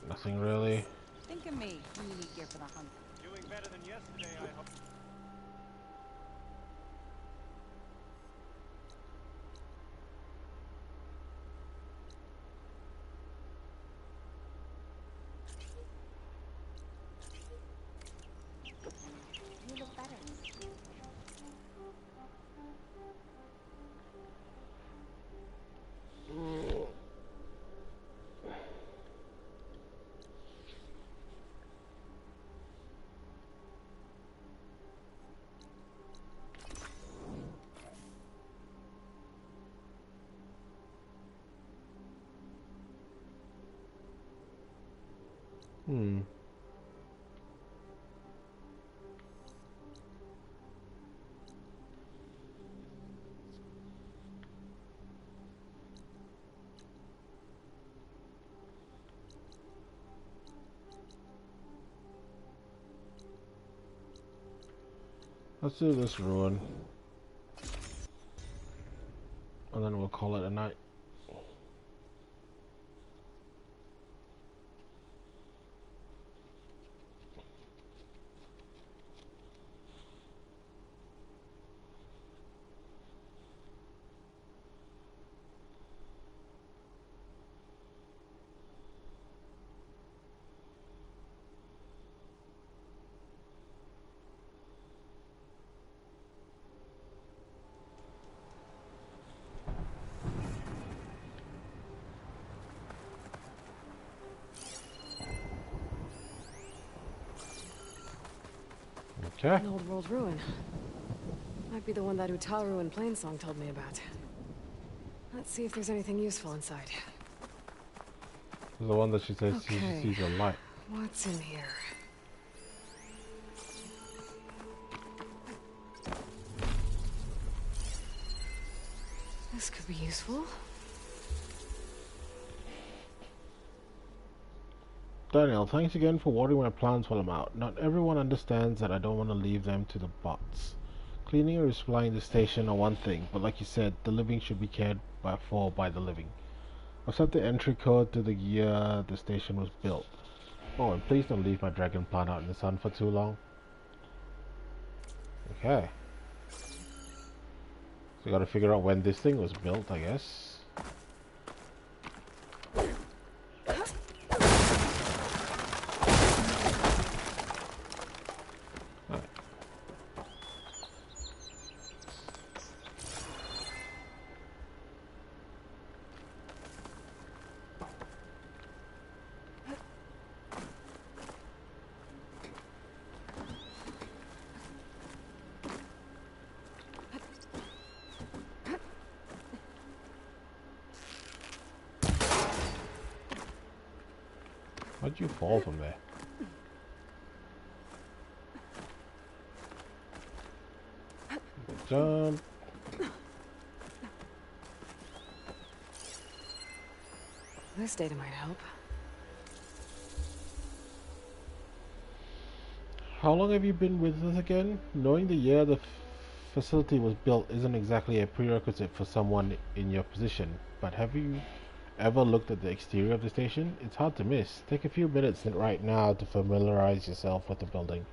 Nothing really. Think of me when you need gear for the hunt. Doing better than yesterday, I hope. You look better. Let's do this ruin. And then we'll call it a night. Okay. An old world ruin. Might be the one that Utaru and Plainsong told me about. Let's see if there's anything useful inside. The one that she says she Okay. sees a light. What's in here? This could be useful. Daniel, thanks again for watering my plants while I'm out. Not everyone understands that I don't want to leave them to the bots. Cleaning or supplying the station are one thing, but like you said, the living should be cared for by the living. I've set the entry code to the year the station was built. Oh, and please don't leave my dragon plant out in the sun for too long. Okay. So we gotta figure out when this thing was built, I guess. How'd you fall from there? Jump. This data might help. How long have you been with us again? Knowing the year the facility was built isn't exactly a prerequisite for someone in your position, but have you ever looked at the exterior of the station? It's hard to miss. Take a few minutes right now to familiarize yourself with the building.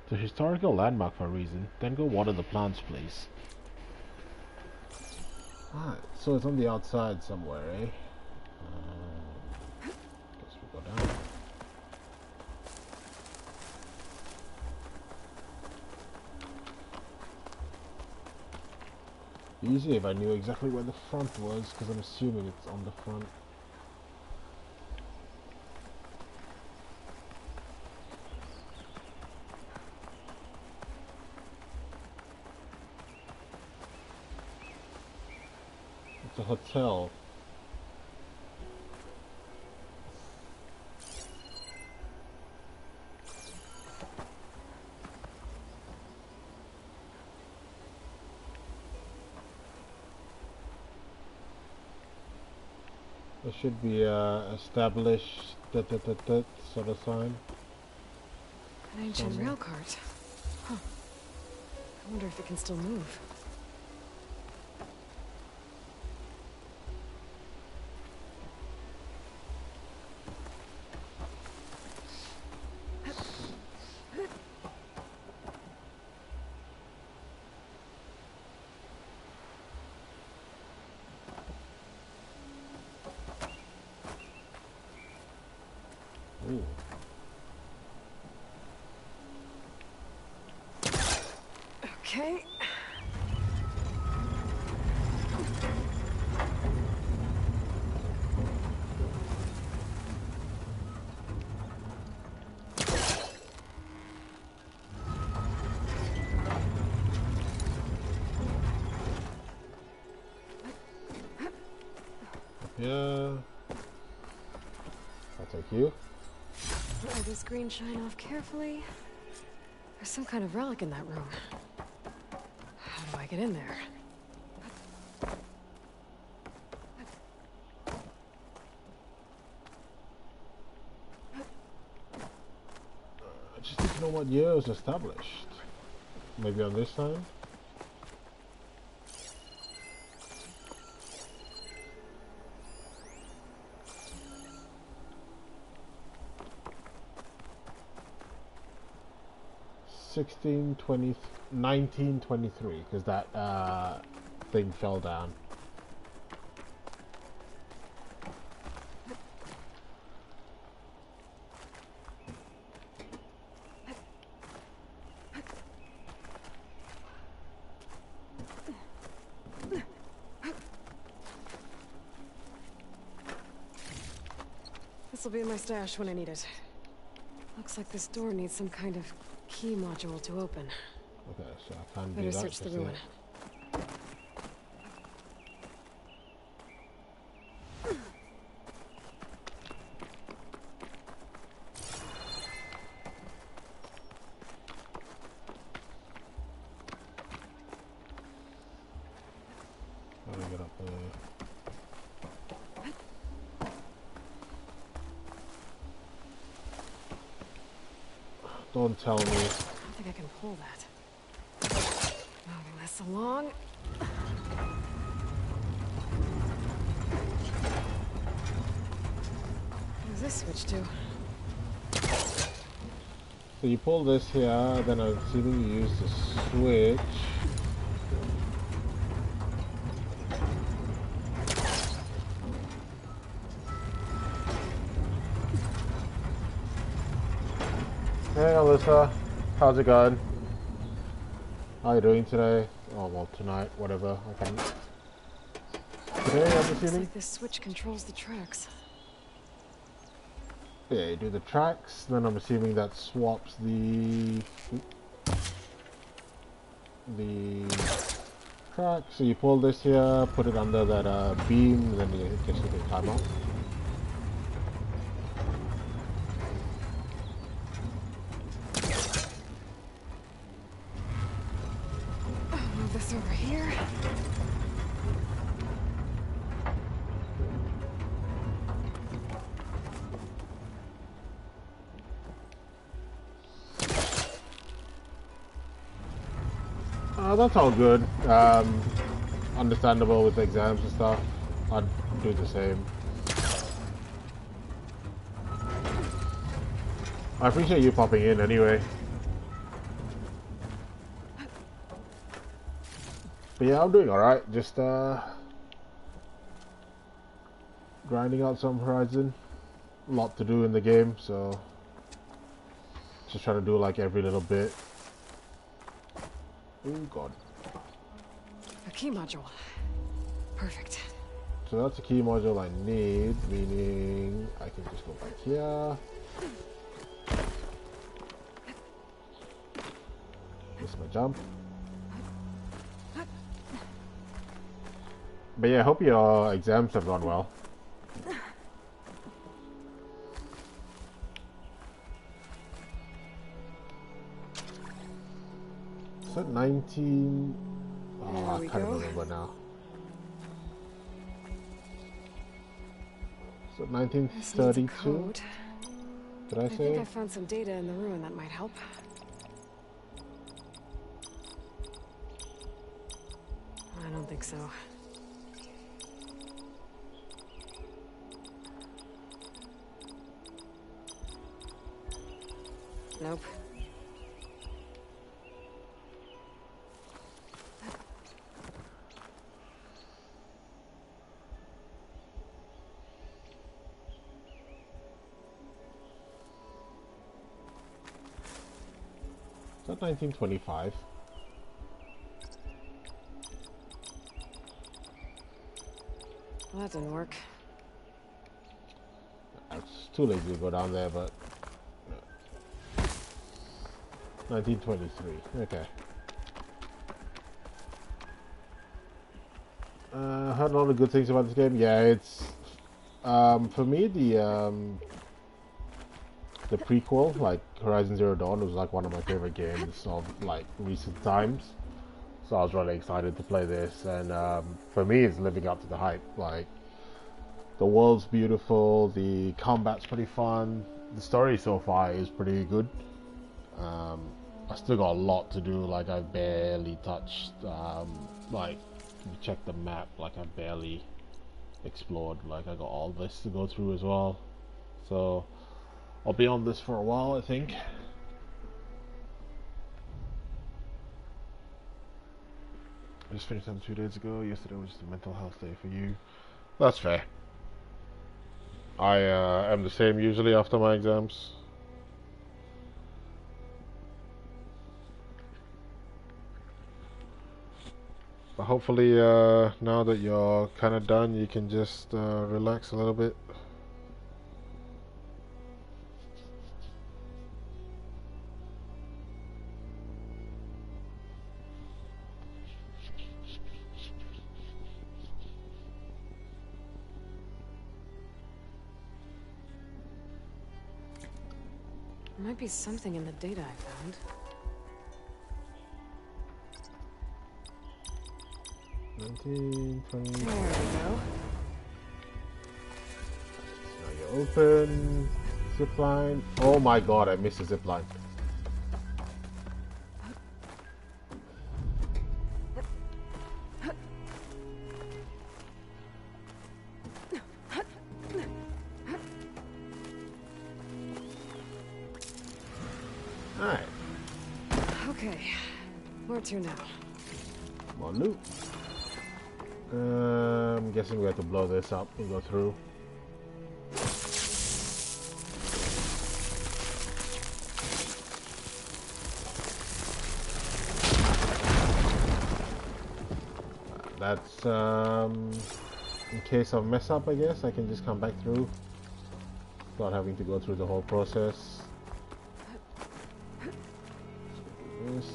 It's a historical landmark for a reason. Then go water the plants, please. Alright, so it's on the outside somewhere, eh? Guess we'll go down. Easy if I knew exactly where the front was, because I'm assuming it's on the front. It's a hotel. There should be a established sort of sign. An ancient rail cart. Huh. I wonder if it can still move. Ooh. Okay. Yeah. I'll take you. Let this green shine off carefully. There's some kind of relic in that room. How do I get in there? I just need to know what year it was established. Maybe on this side? (16, 1923), because that thing fell down. This'll be in my stash when I need it. Looks like this door needs some kind of key module to open. Okay, so I can't do Better that. search the just ruin. yet. How do I get up there? Don't tell me. I don't think I can pull that. Moving this along. What does this switch do? So you pull this here, then I'm assuming you use the switch. Hey Alyssa, how's it going? How you doing today? Oh well, tonight, whatever. I can. Today, I'm Looks assuming. like this switch controls the tracks. Yeah, you do the tracks, then I'm assuming that swaps the track. So you pull this here, put it under that beam, then you just hit the timer. Move this over here. That's all good. Understandable with exams and stuff. I'd do the same. I appreciate you popping in anyway. But yeah, I'm doing alright. Just grinding out some Horizon. A lot to do in the game, so just trying to do like every little bit. Oh god. A key module. Perfect. So that's the key module I need, meaning I can just go back here. This is my jump. But yeah, I hope your exams have gone well. Is that 19? Oh, I can't remember now. Is it 1932? Did I I say? think I found some data in the ruin that might help. I don't think so. Nope. But 1925. Well, that didn't work. It's too lazy to go down there, but 1923. Okay. Heard a lot of good things about this game. Yeah, it's for me the prequel, like Horizon Zero Dawn, was like one of my favorite games of like recent times. So I was really excited to play this, and for me, it's living up to the hype. Like, the world's beautiful, the combat's pretty fun, the story so far is pretty good. I still got a lot to do. Like, I barely touched. Like, if you check the map, like I barely explored. Like, I got all this to go through as well. So I'll be on this for a while, I think. I just finished them 2 days ago. Yesterday was just a mental health day for you. That's fair. I am the same usually after my exams. But hopefully now that you're kind of done, you can just relax a little bit. There might be something in the data I found. 1920. There we go. Now you open zipline. Oh my god, I missed a zipline. Alright. Okay. Where to now? More loot. I'm guessing we have to blow this up and go through. That's in case of mess up, I guess I can just come back through without having to go through the whole process. This.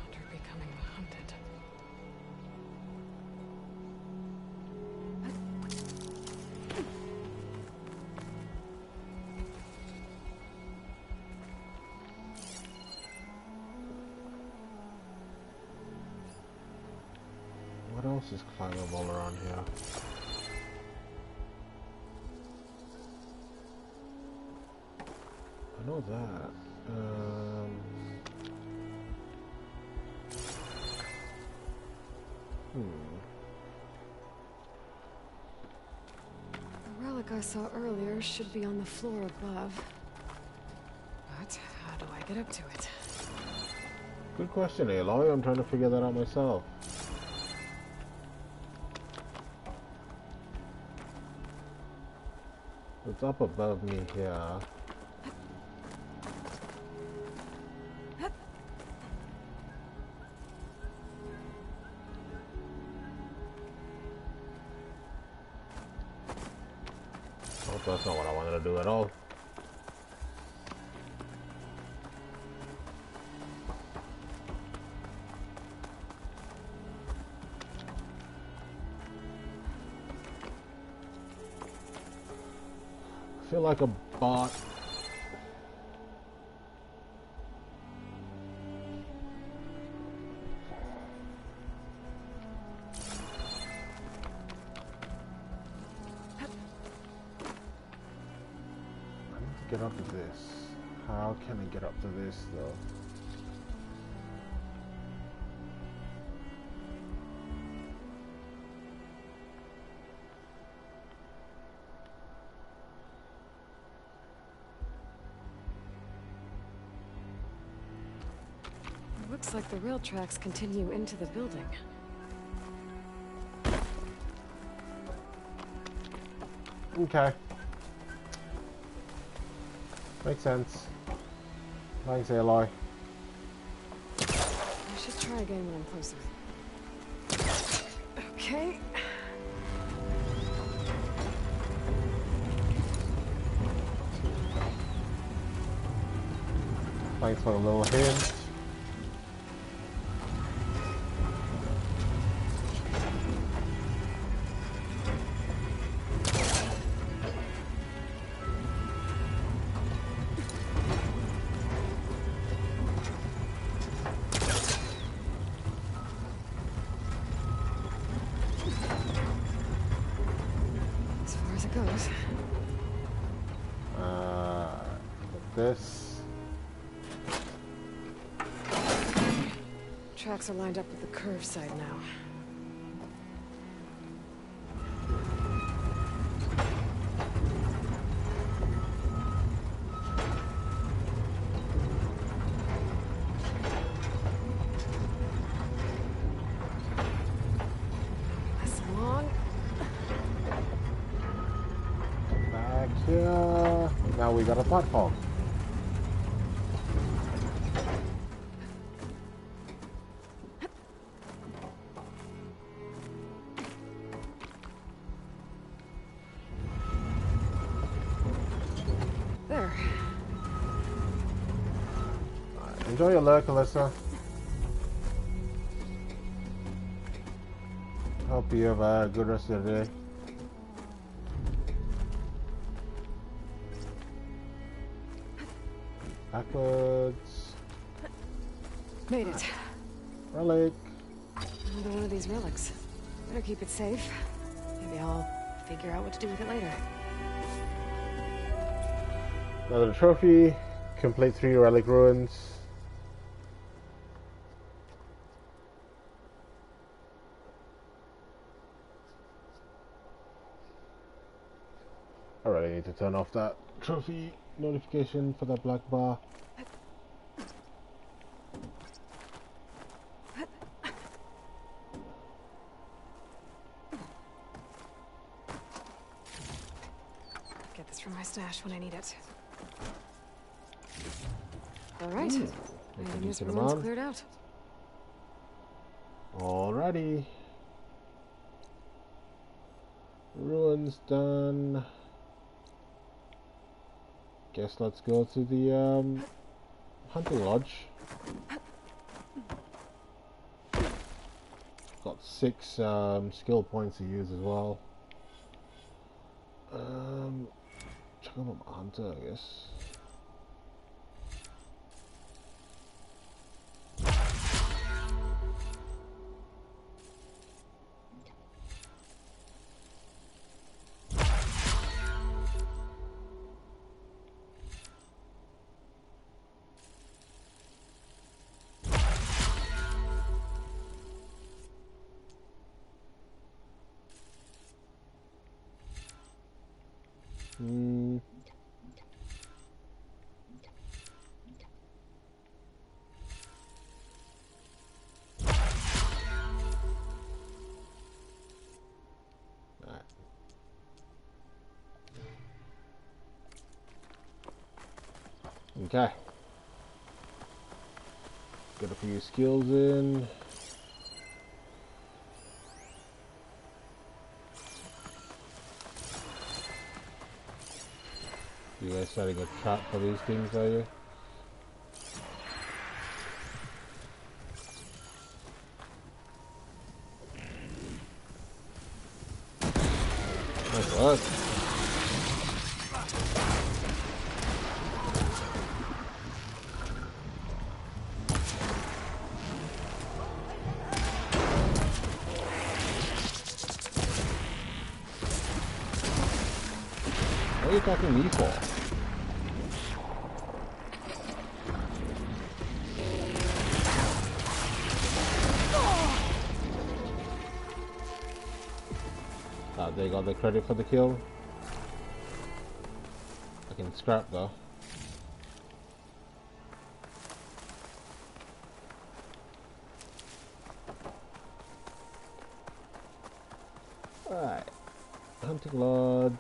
They're becoming hunted. What else is climbable around here? I know that. The relic I saw earlier should be on the floor above. But how do I get up to it? Good question, Aloy. I'm trying to figure that out myself. It's up above me here. Oh, that's not what I wanted to do at all. I feel like a bot. I need to get up to this. How can I get up to this though? Looks like the rail tracks continue into the building. Okay. Makes sense. Thanks, Aloy. I should try again when I'm closer. Okay. Thanks for the little hint. As far as it goes. This. Tracks are lined up with the curve side now. That's long. Back here. Now we got a platform. There. Enjoy your lurk, Alyssa. Hope you have a good rest of the day. Backwards. Made it. Relic. Another one of these relics. Better keep it safe. Maybe I'll figure out what to do with it later. Another trophy. Complete 3 relic ruins. I really need to turn off that trophy notification for that black bar. Get this from my stash when I need it. All right. This ruins cleared out. Alrighty. Ruins done. Guess let's go to the hunting lodge. Got 6 skill points to use as well. Check out my hunter, I guess. Okay. Got a few skills in. You guys starting a trap for these things, are you? Nice work. What are you attacking me for? They got the credit for the kill. I can scrap though. Alright. Hunting lodge.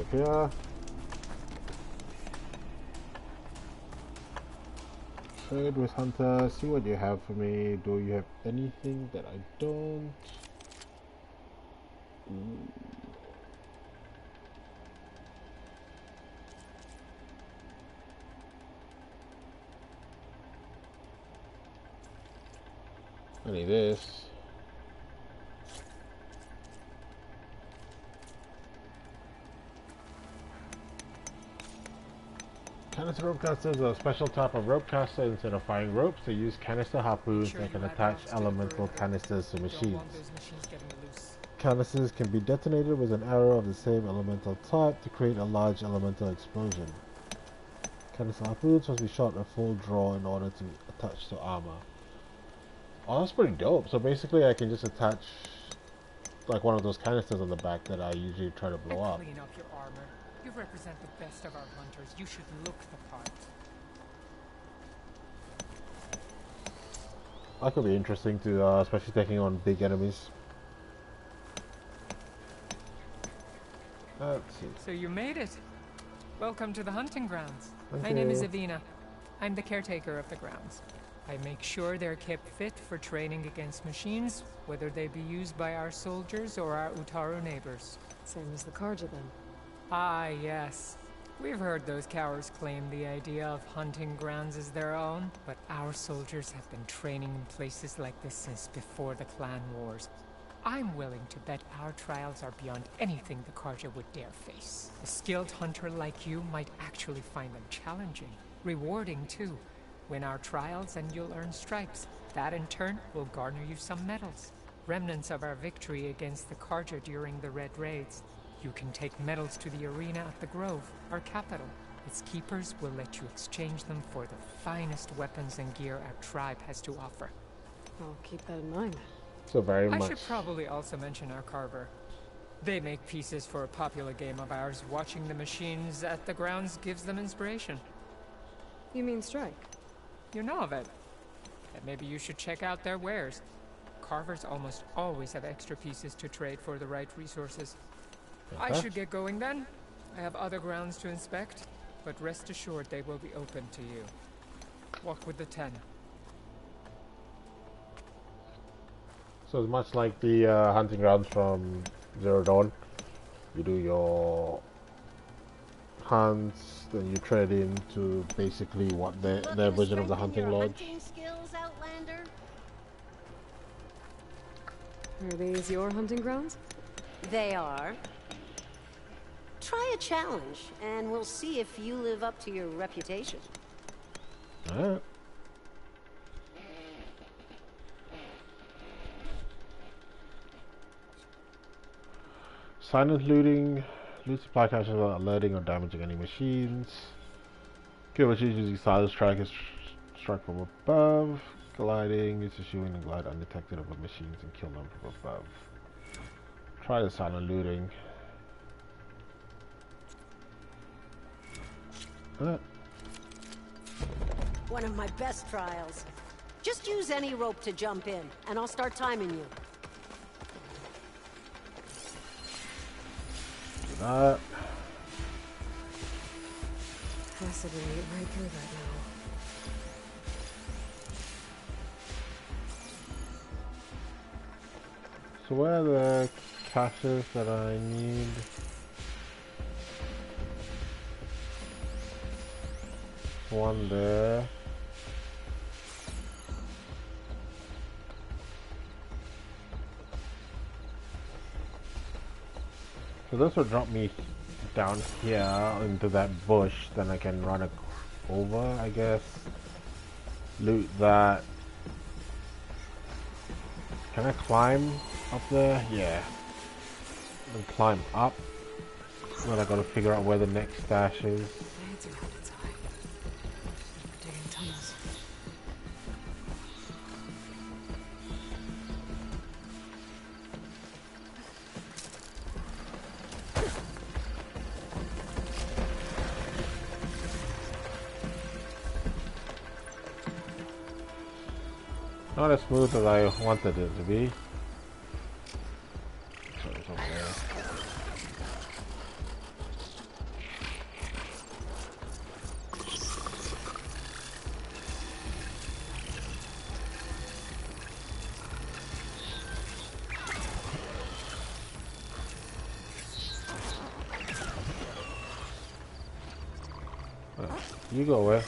up here. Trade with Hunter, see what you have for me. Do you have anything that I don't? Ooh. I need this. Canister rope casters are a special type of rope caster. Instead of firing ropes, they use canister harpoons that can attach elemental canisters to machines. Canisters can be detonated with an arrow of the same elemental type to create a large elemental explosion. Canister harpoons must be shot at full draw in order to attach to armor. Oh, that's pretty dope. So basically I can just attach like one of those canisters on the back that I usually try to blow up. Clean up your armor. You represent the best of our hunters. You should look the part. That could be interesting to, especially taking on big enemies. Let's see. So you made it. Welcome to the hunting grounds. Thank My name is you. Avina. I'm the caretaker of the grounds. I make sure they're kept fit for training against machines, whether they be used by our soldiers or our Utaru neighbors. Same as the Karja then. Ah, yes. We've heard those cowards claim the idea of hunting grounds as their own, but our soldiers have been training in places like this since before the clan wars. I'm willing to bet our trials are beyond anything the Karja would dare face. A skilled hunter like you might actually find them challenging. Rewarding, too. Win our trials and you'll earn stripes. That, in turn, will garner you some medals. Remnants of our victory against the Karja during the Red Raids. You can take medals to the arena at the Grove, our capital. Its keepers will let you exchange them for the finest weapons and gear our tribe has to offer. I'll keep that in mind. So very I much. should probably also mention our carver. They make pieces for a popular game of ours. Watching the machines at the grounds gives them inspiration. You mean Strike? You know of it. Then maybe you should check out their wares. Carvers almost always have extra pieces to trade for the right resources. I should get going then. I have other grounds to inspect, but rest assured they will be open to you. Walk with the 10. So it's much like the hunting grounds from Zero Dawn. You do your hunts, then you trade into basically what their version of the hunting lodge. Hunting skills, Outlander? Are these your hunting grounds? They are. Try a challenge, and we'll see if you live up to your reputation. Alright. Silent looting. Loot supply caches without alerting or damaging any machines. Kill machines using silent strike is strike from above. Gliding is issuing and glide undetected over machines and kill them from above. Try the silent looting. One of my best trials. Just use any rope to jump in, and I'll start timing you. Possibly right through that now. So where are the caches that I need? One there. So this will drop me down here into that bush, then I can run over, I guess. Loot that. Can I climb up there? Yeah. Then climb up. Then I gotta figure out where the next stash is. It's around inside. Digging tunnels. Not as smooth as I wanted it to be. So it's over there. You go away.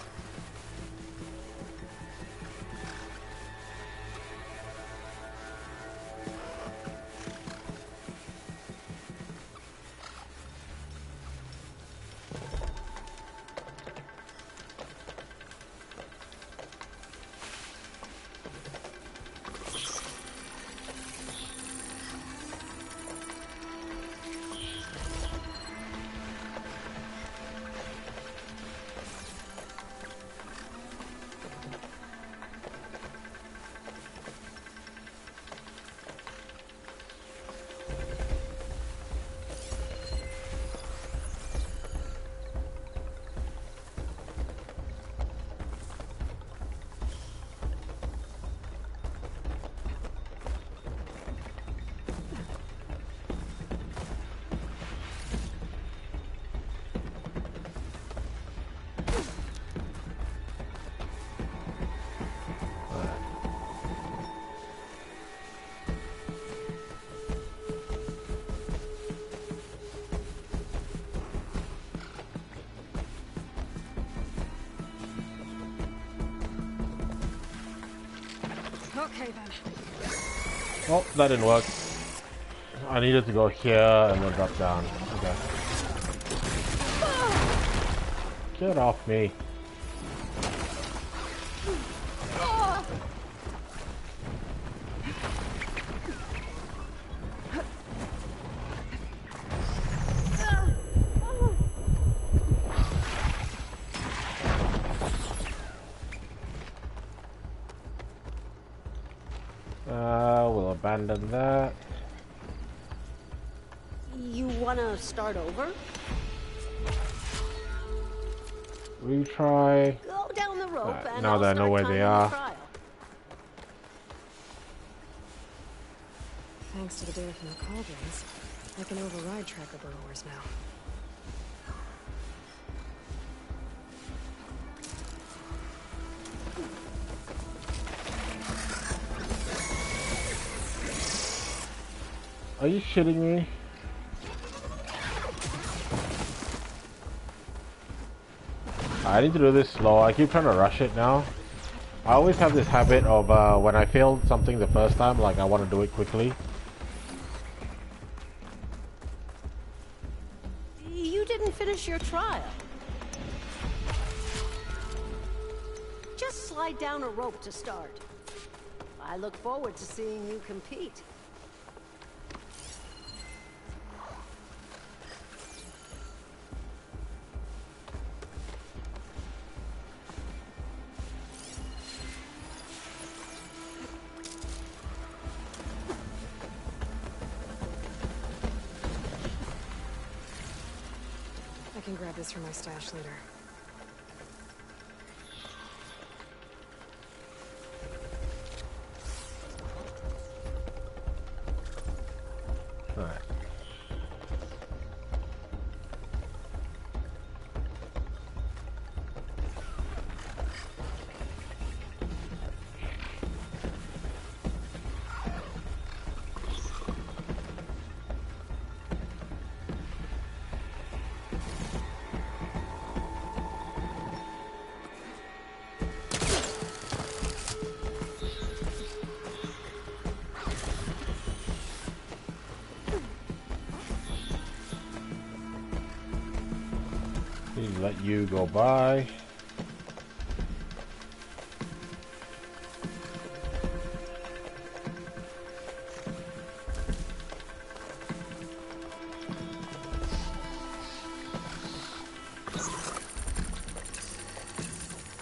Okay then. Oh, that didn't work. I needed to go here and then drop down. Okay. Get off me. We'll abandon that. You wanna start over? Retry. Go down the rope and now I'll that I know start where they timing the are. trial. Thanks to the data from the cauldrons, I can override tracker burrowers now. Are you shitting me? I need to do this slow. I keep trying to rush it now. I always have this habit of when I failed something the first time, like I want to do it quickly. You didn't finish your trial. Just slide down a rope to start. I look forward to seeing you compete. I can grab this from my stash later. Alright. Let you go by.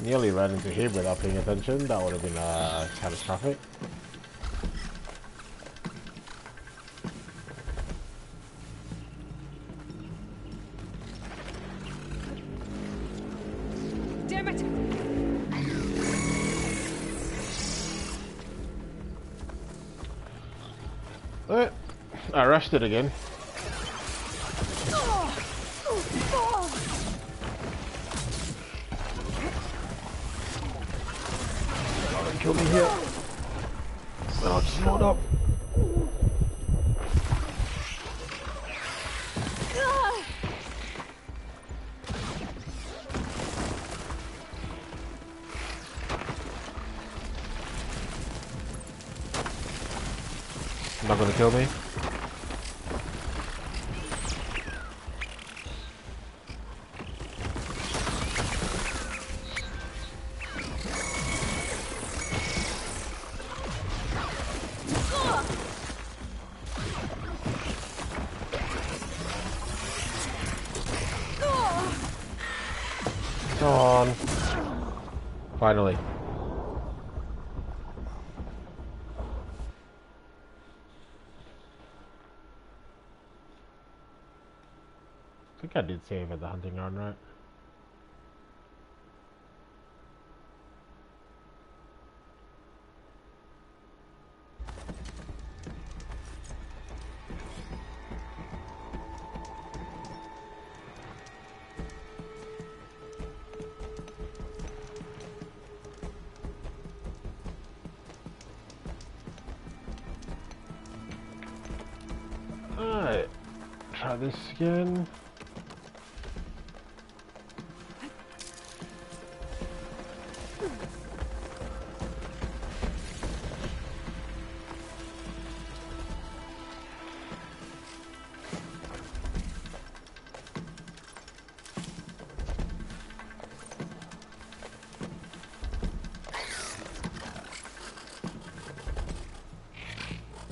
Nearly ran into him without paying attention. That would have been catastrophic. Damn it! I rushed it again. Kill me here. I'll just load up. Not gonna kill me? Come on. Finally. I think I did save at the hunting ground, right? Alright, try this again.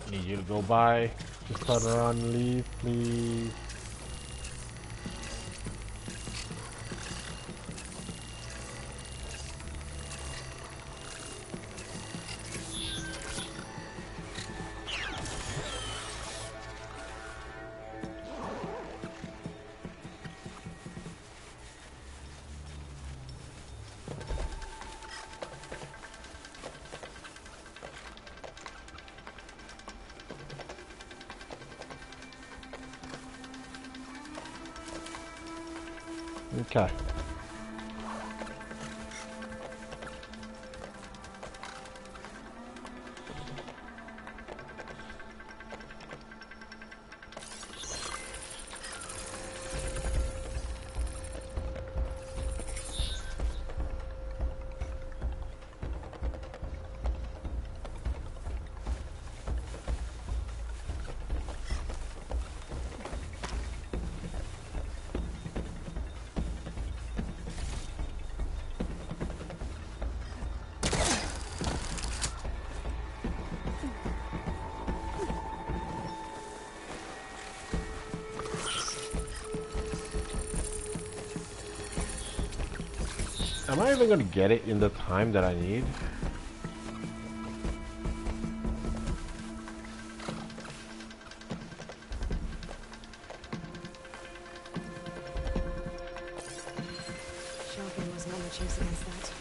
Need you to go by. Just turn around and leave, please. Okay. Am I even gonna get it in the time that I need? Shotgun was not much use against that.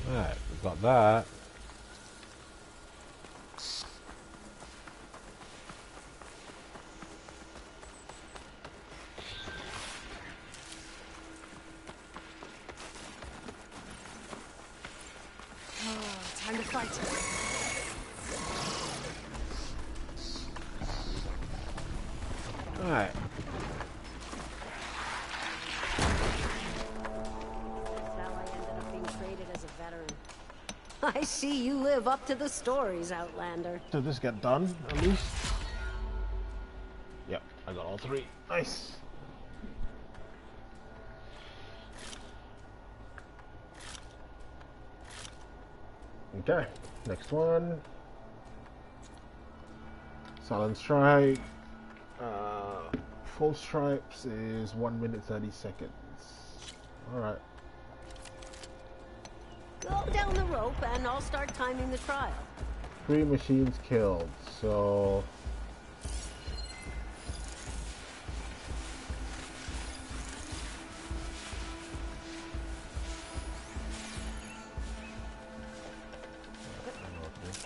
Alright, we got that. Oh, time to fight. Alright. I see you live up to the stories, Outlander. Did this get done, at least? Yep, I got all three. Nice. Okay, next one. Silent Strike. Full stripes is 1 minute 30 seconds. Alright. Go down the rope and I'll start timing the trial. 3 machines killed, so... I don't know if this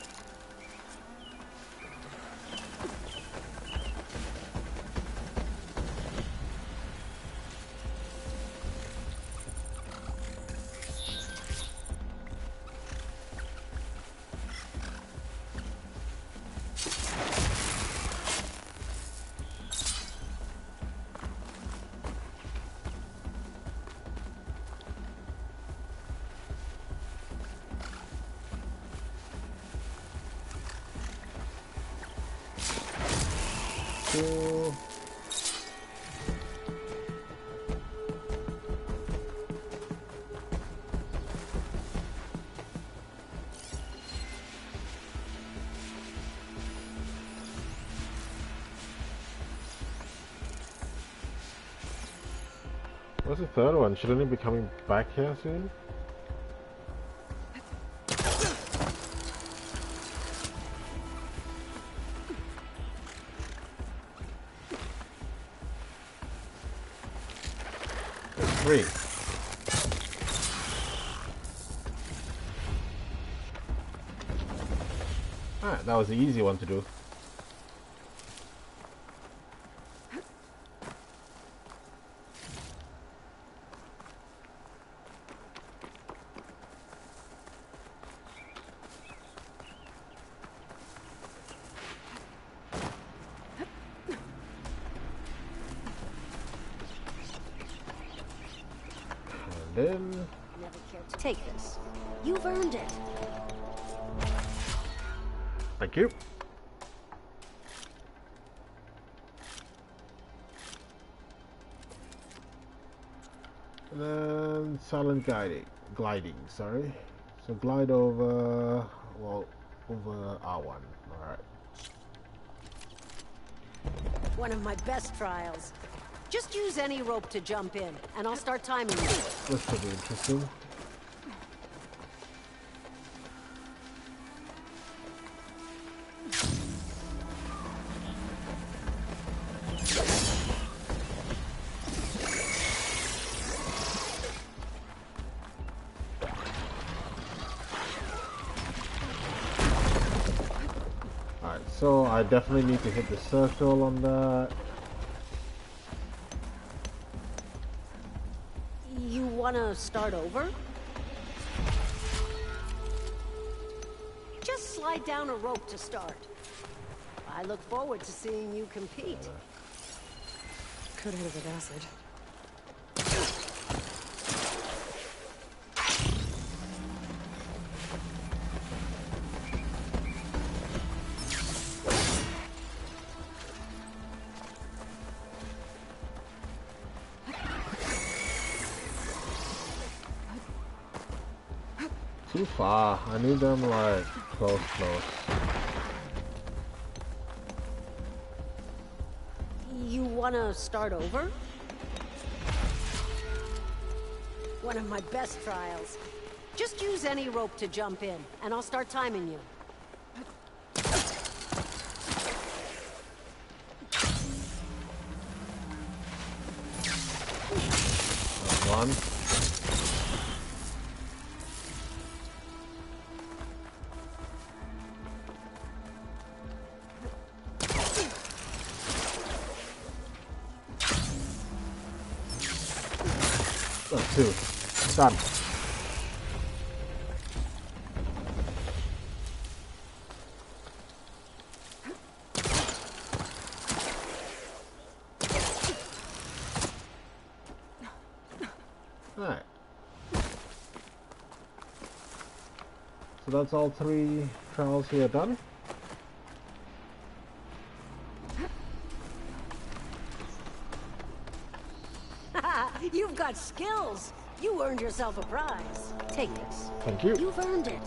you. What's the third one? Shouldn't it be coming back here soon? There's 3. Alright, that was the easy one to do. Then Never cared to take this. You've earned it. thank you. And then silent gliding, sorry. So glide over, well, over R1. Alright. One of my best trials. Just use any rope to jump in, and I'll start timing you. This should be interesting. Alright, so I definitely need to hit the circle on that. You wanna start over? Just slide down a rope to start. I look forward to seeing you compete. Could hit it with acid. Too far. I need them like close. You wanna start over? One of my best trials. Just use any rope to jump in, and I'll start timing you. One. Oh, 2. Done. Alright. So that's all 3 trials here done. You've got skills. You earned yourself a prize. Take this. Thank you. You've earned it.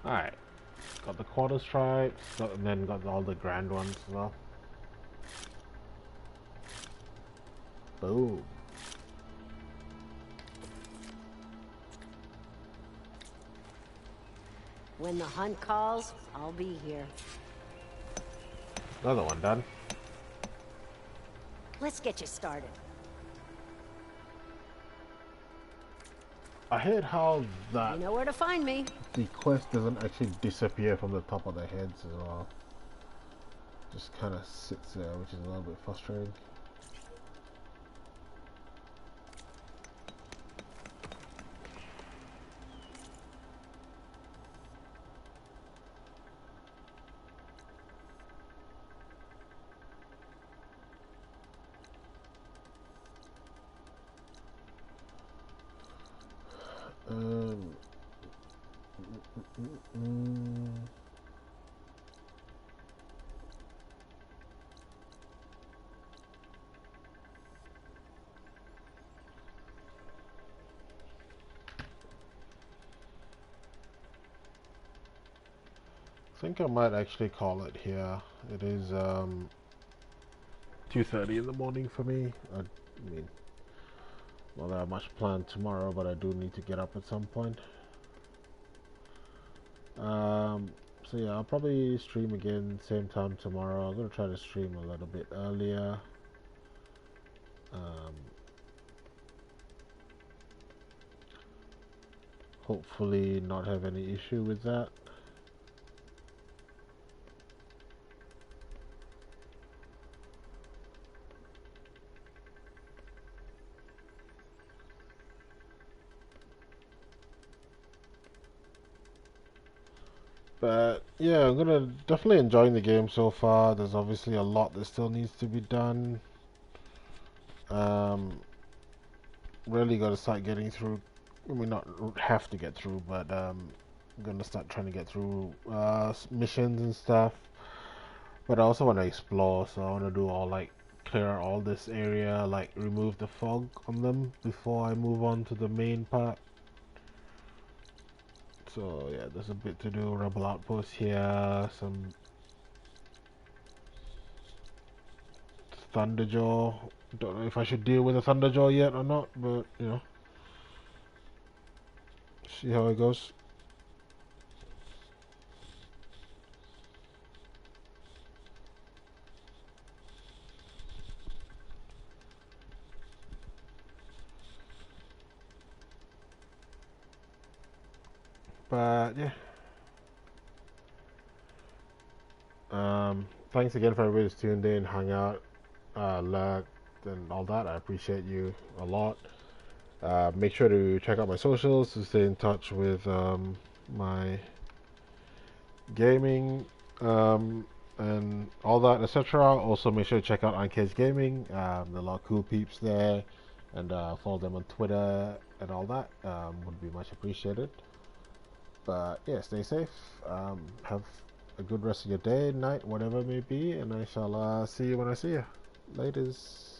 Alright. Got the quarter stripes, and then got all the grand ones as well. Boom. When the hunt calls, I'll be here. Another one done. Let's get you started. I hate how that You know where to find me. the quest doesn't actually disappear from the top of their heads as well. Just kind of sits there, which is a little bit frustrating. I think I might actually call it here. It is 2:30 in the morning for me. I mean, not that I have much planned tomorrow, but I do need to get up at some point. So yeah, I'll probably stream again same time tomorrow. I'm gonna try to stream a little bit earlier. Hopefully not have any issue with that. But yeah, I'm gonna definitely enjoying the game so far. There's obviously a lot that still needs to be done. Really gotta start getting through. I mean, not have to get through, but I'm gonna start trying to get through missions and stuff. But I also want to explore, so I want to do all like clear all this area, like remove the fog on them before I move on to the main part. So yeah, there's a bit to do. Rebel outpost here, some Thunderjaw. Don't know if I should deal with a Thunderjaw yet or not, but you know, see how it goes. But yeah. Thanks again for everybody who's tuned in, hung out, lurked, and all that. I appreciate you a lot. Make sure to check out my socials to stay in touch with my gaming and all that, etc. Also, make sure to check out BlackkMagikGaming. There are a lot of cool peeps there, and follow them on Twitter and all that. Would be much appreciated. But yeah, stay safe. Have a good rest of your day, night, whatever it may be, and I shall see you when I see you. Laters.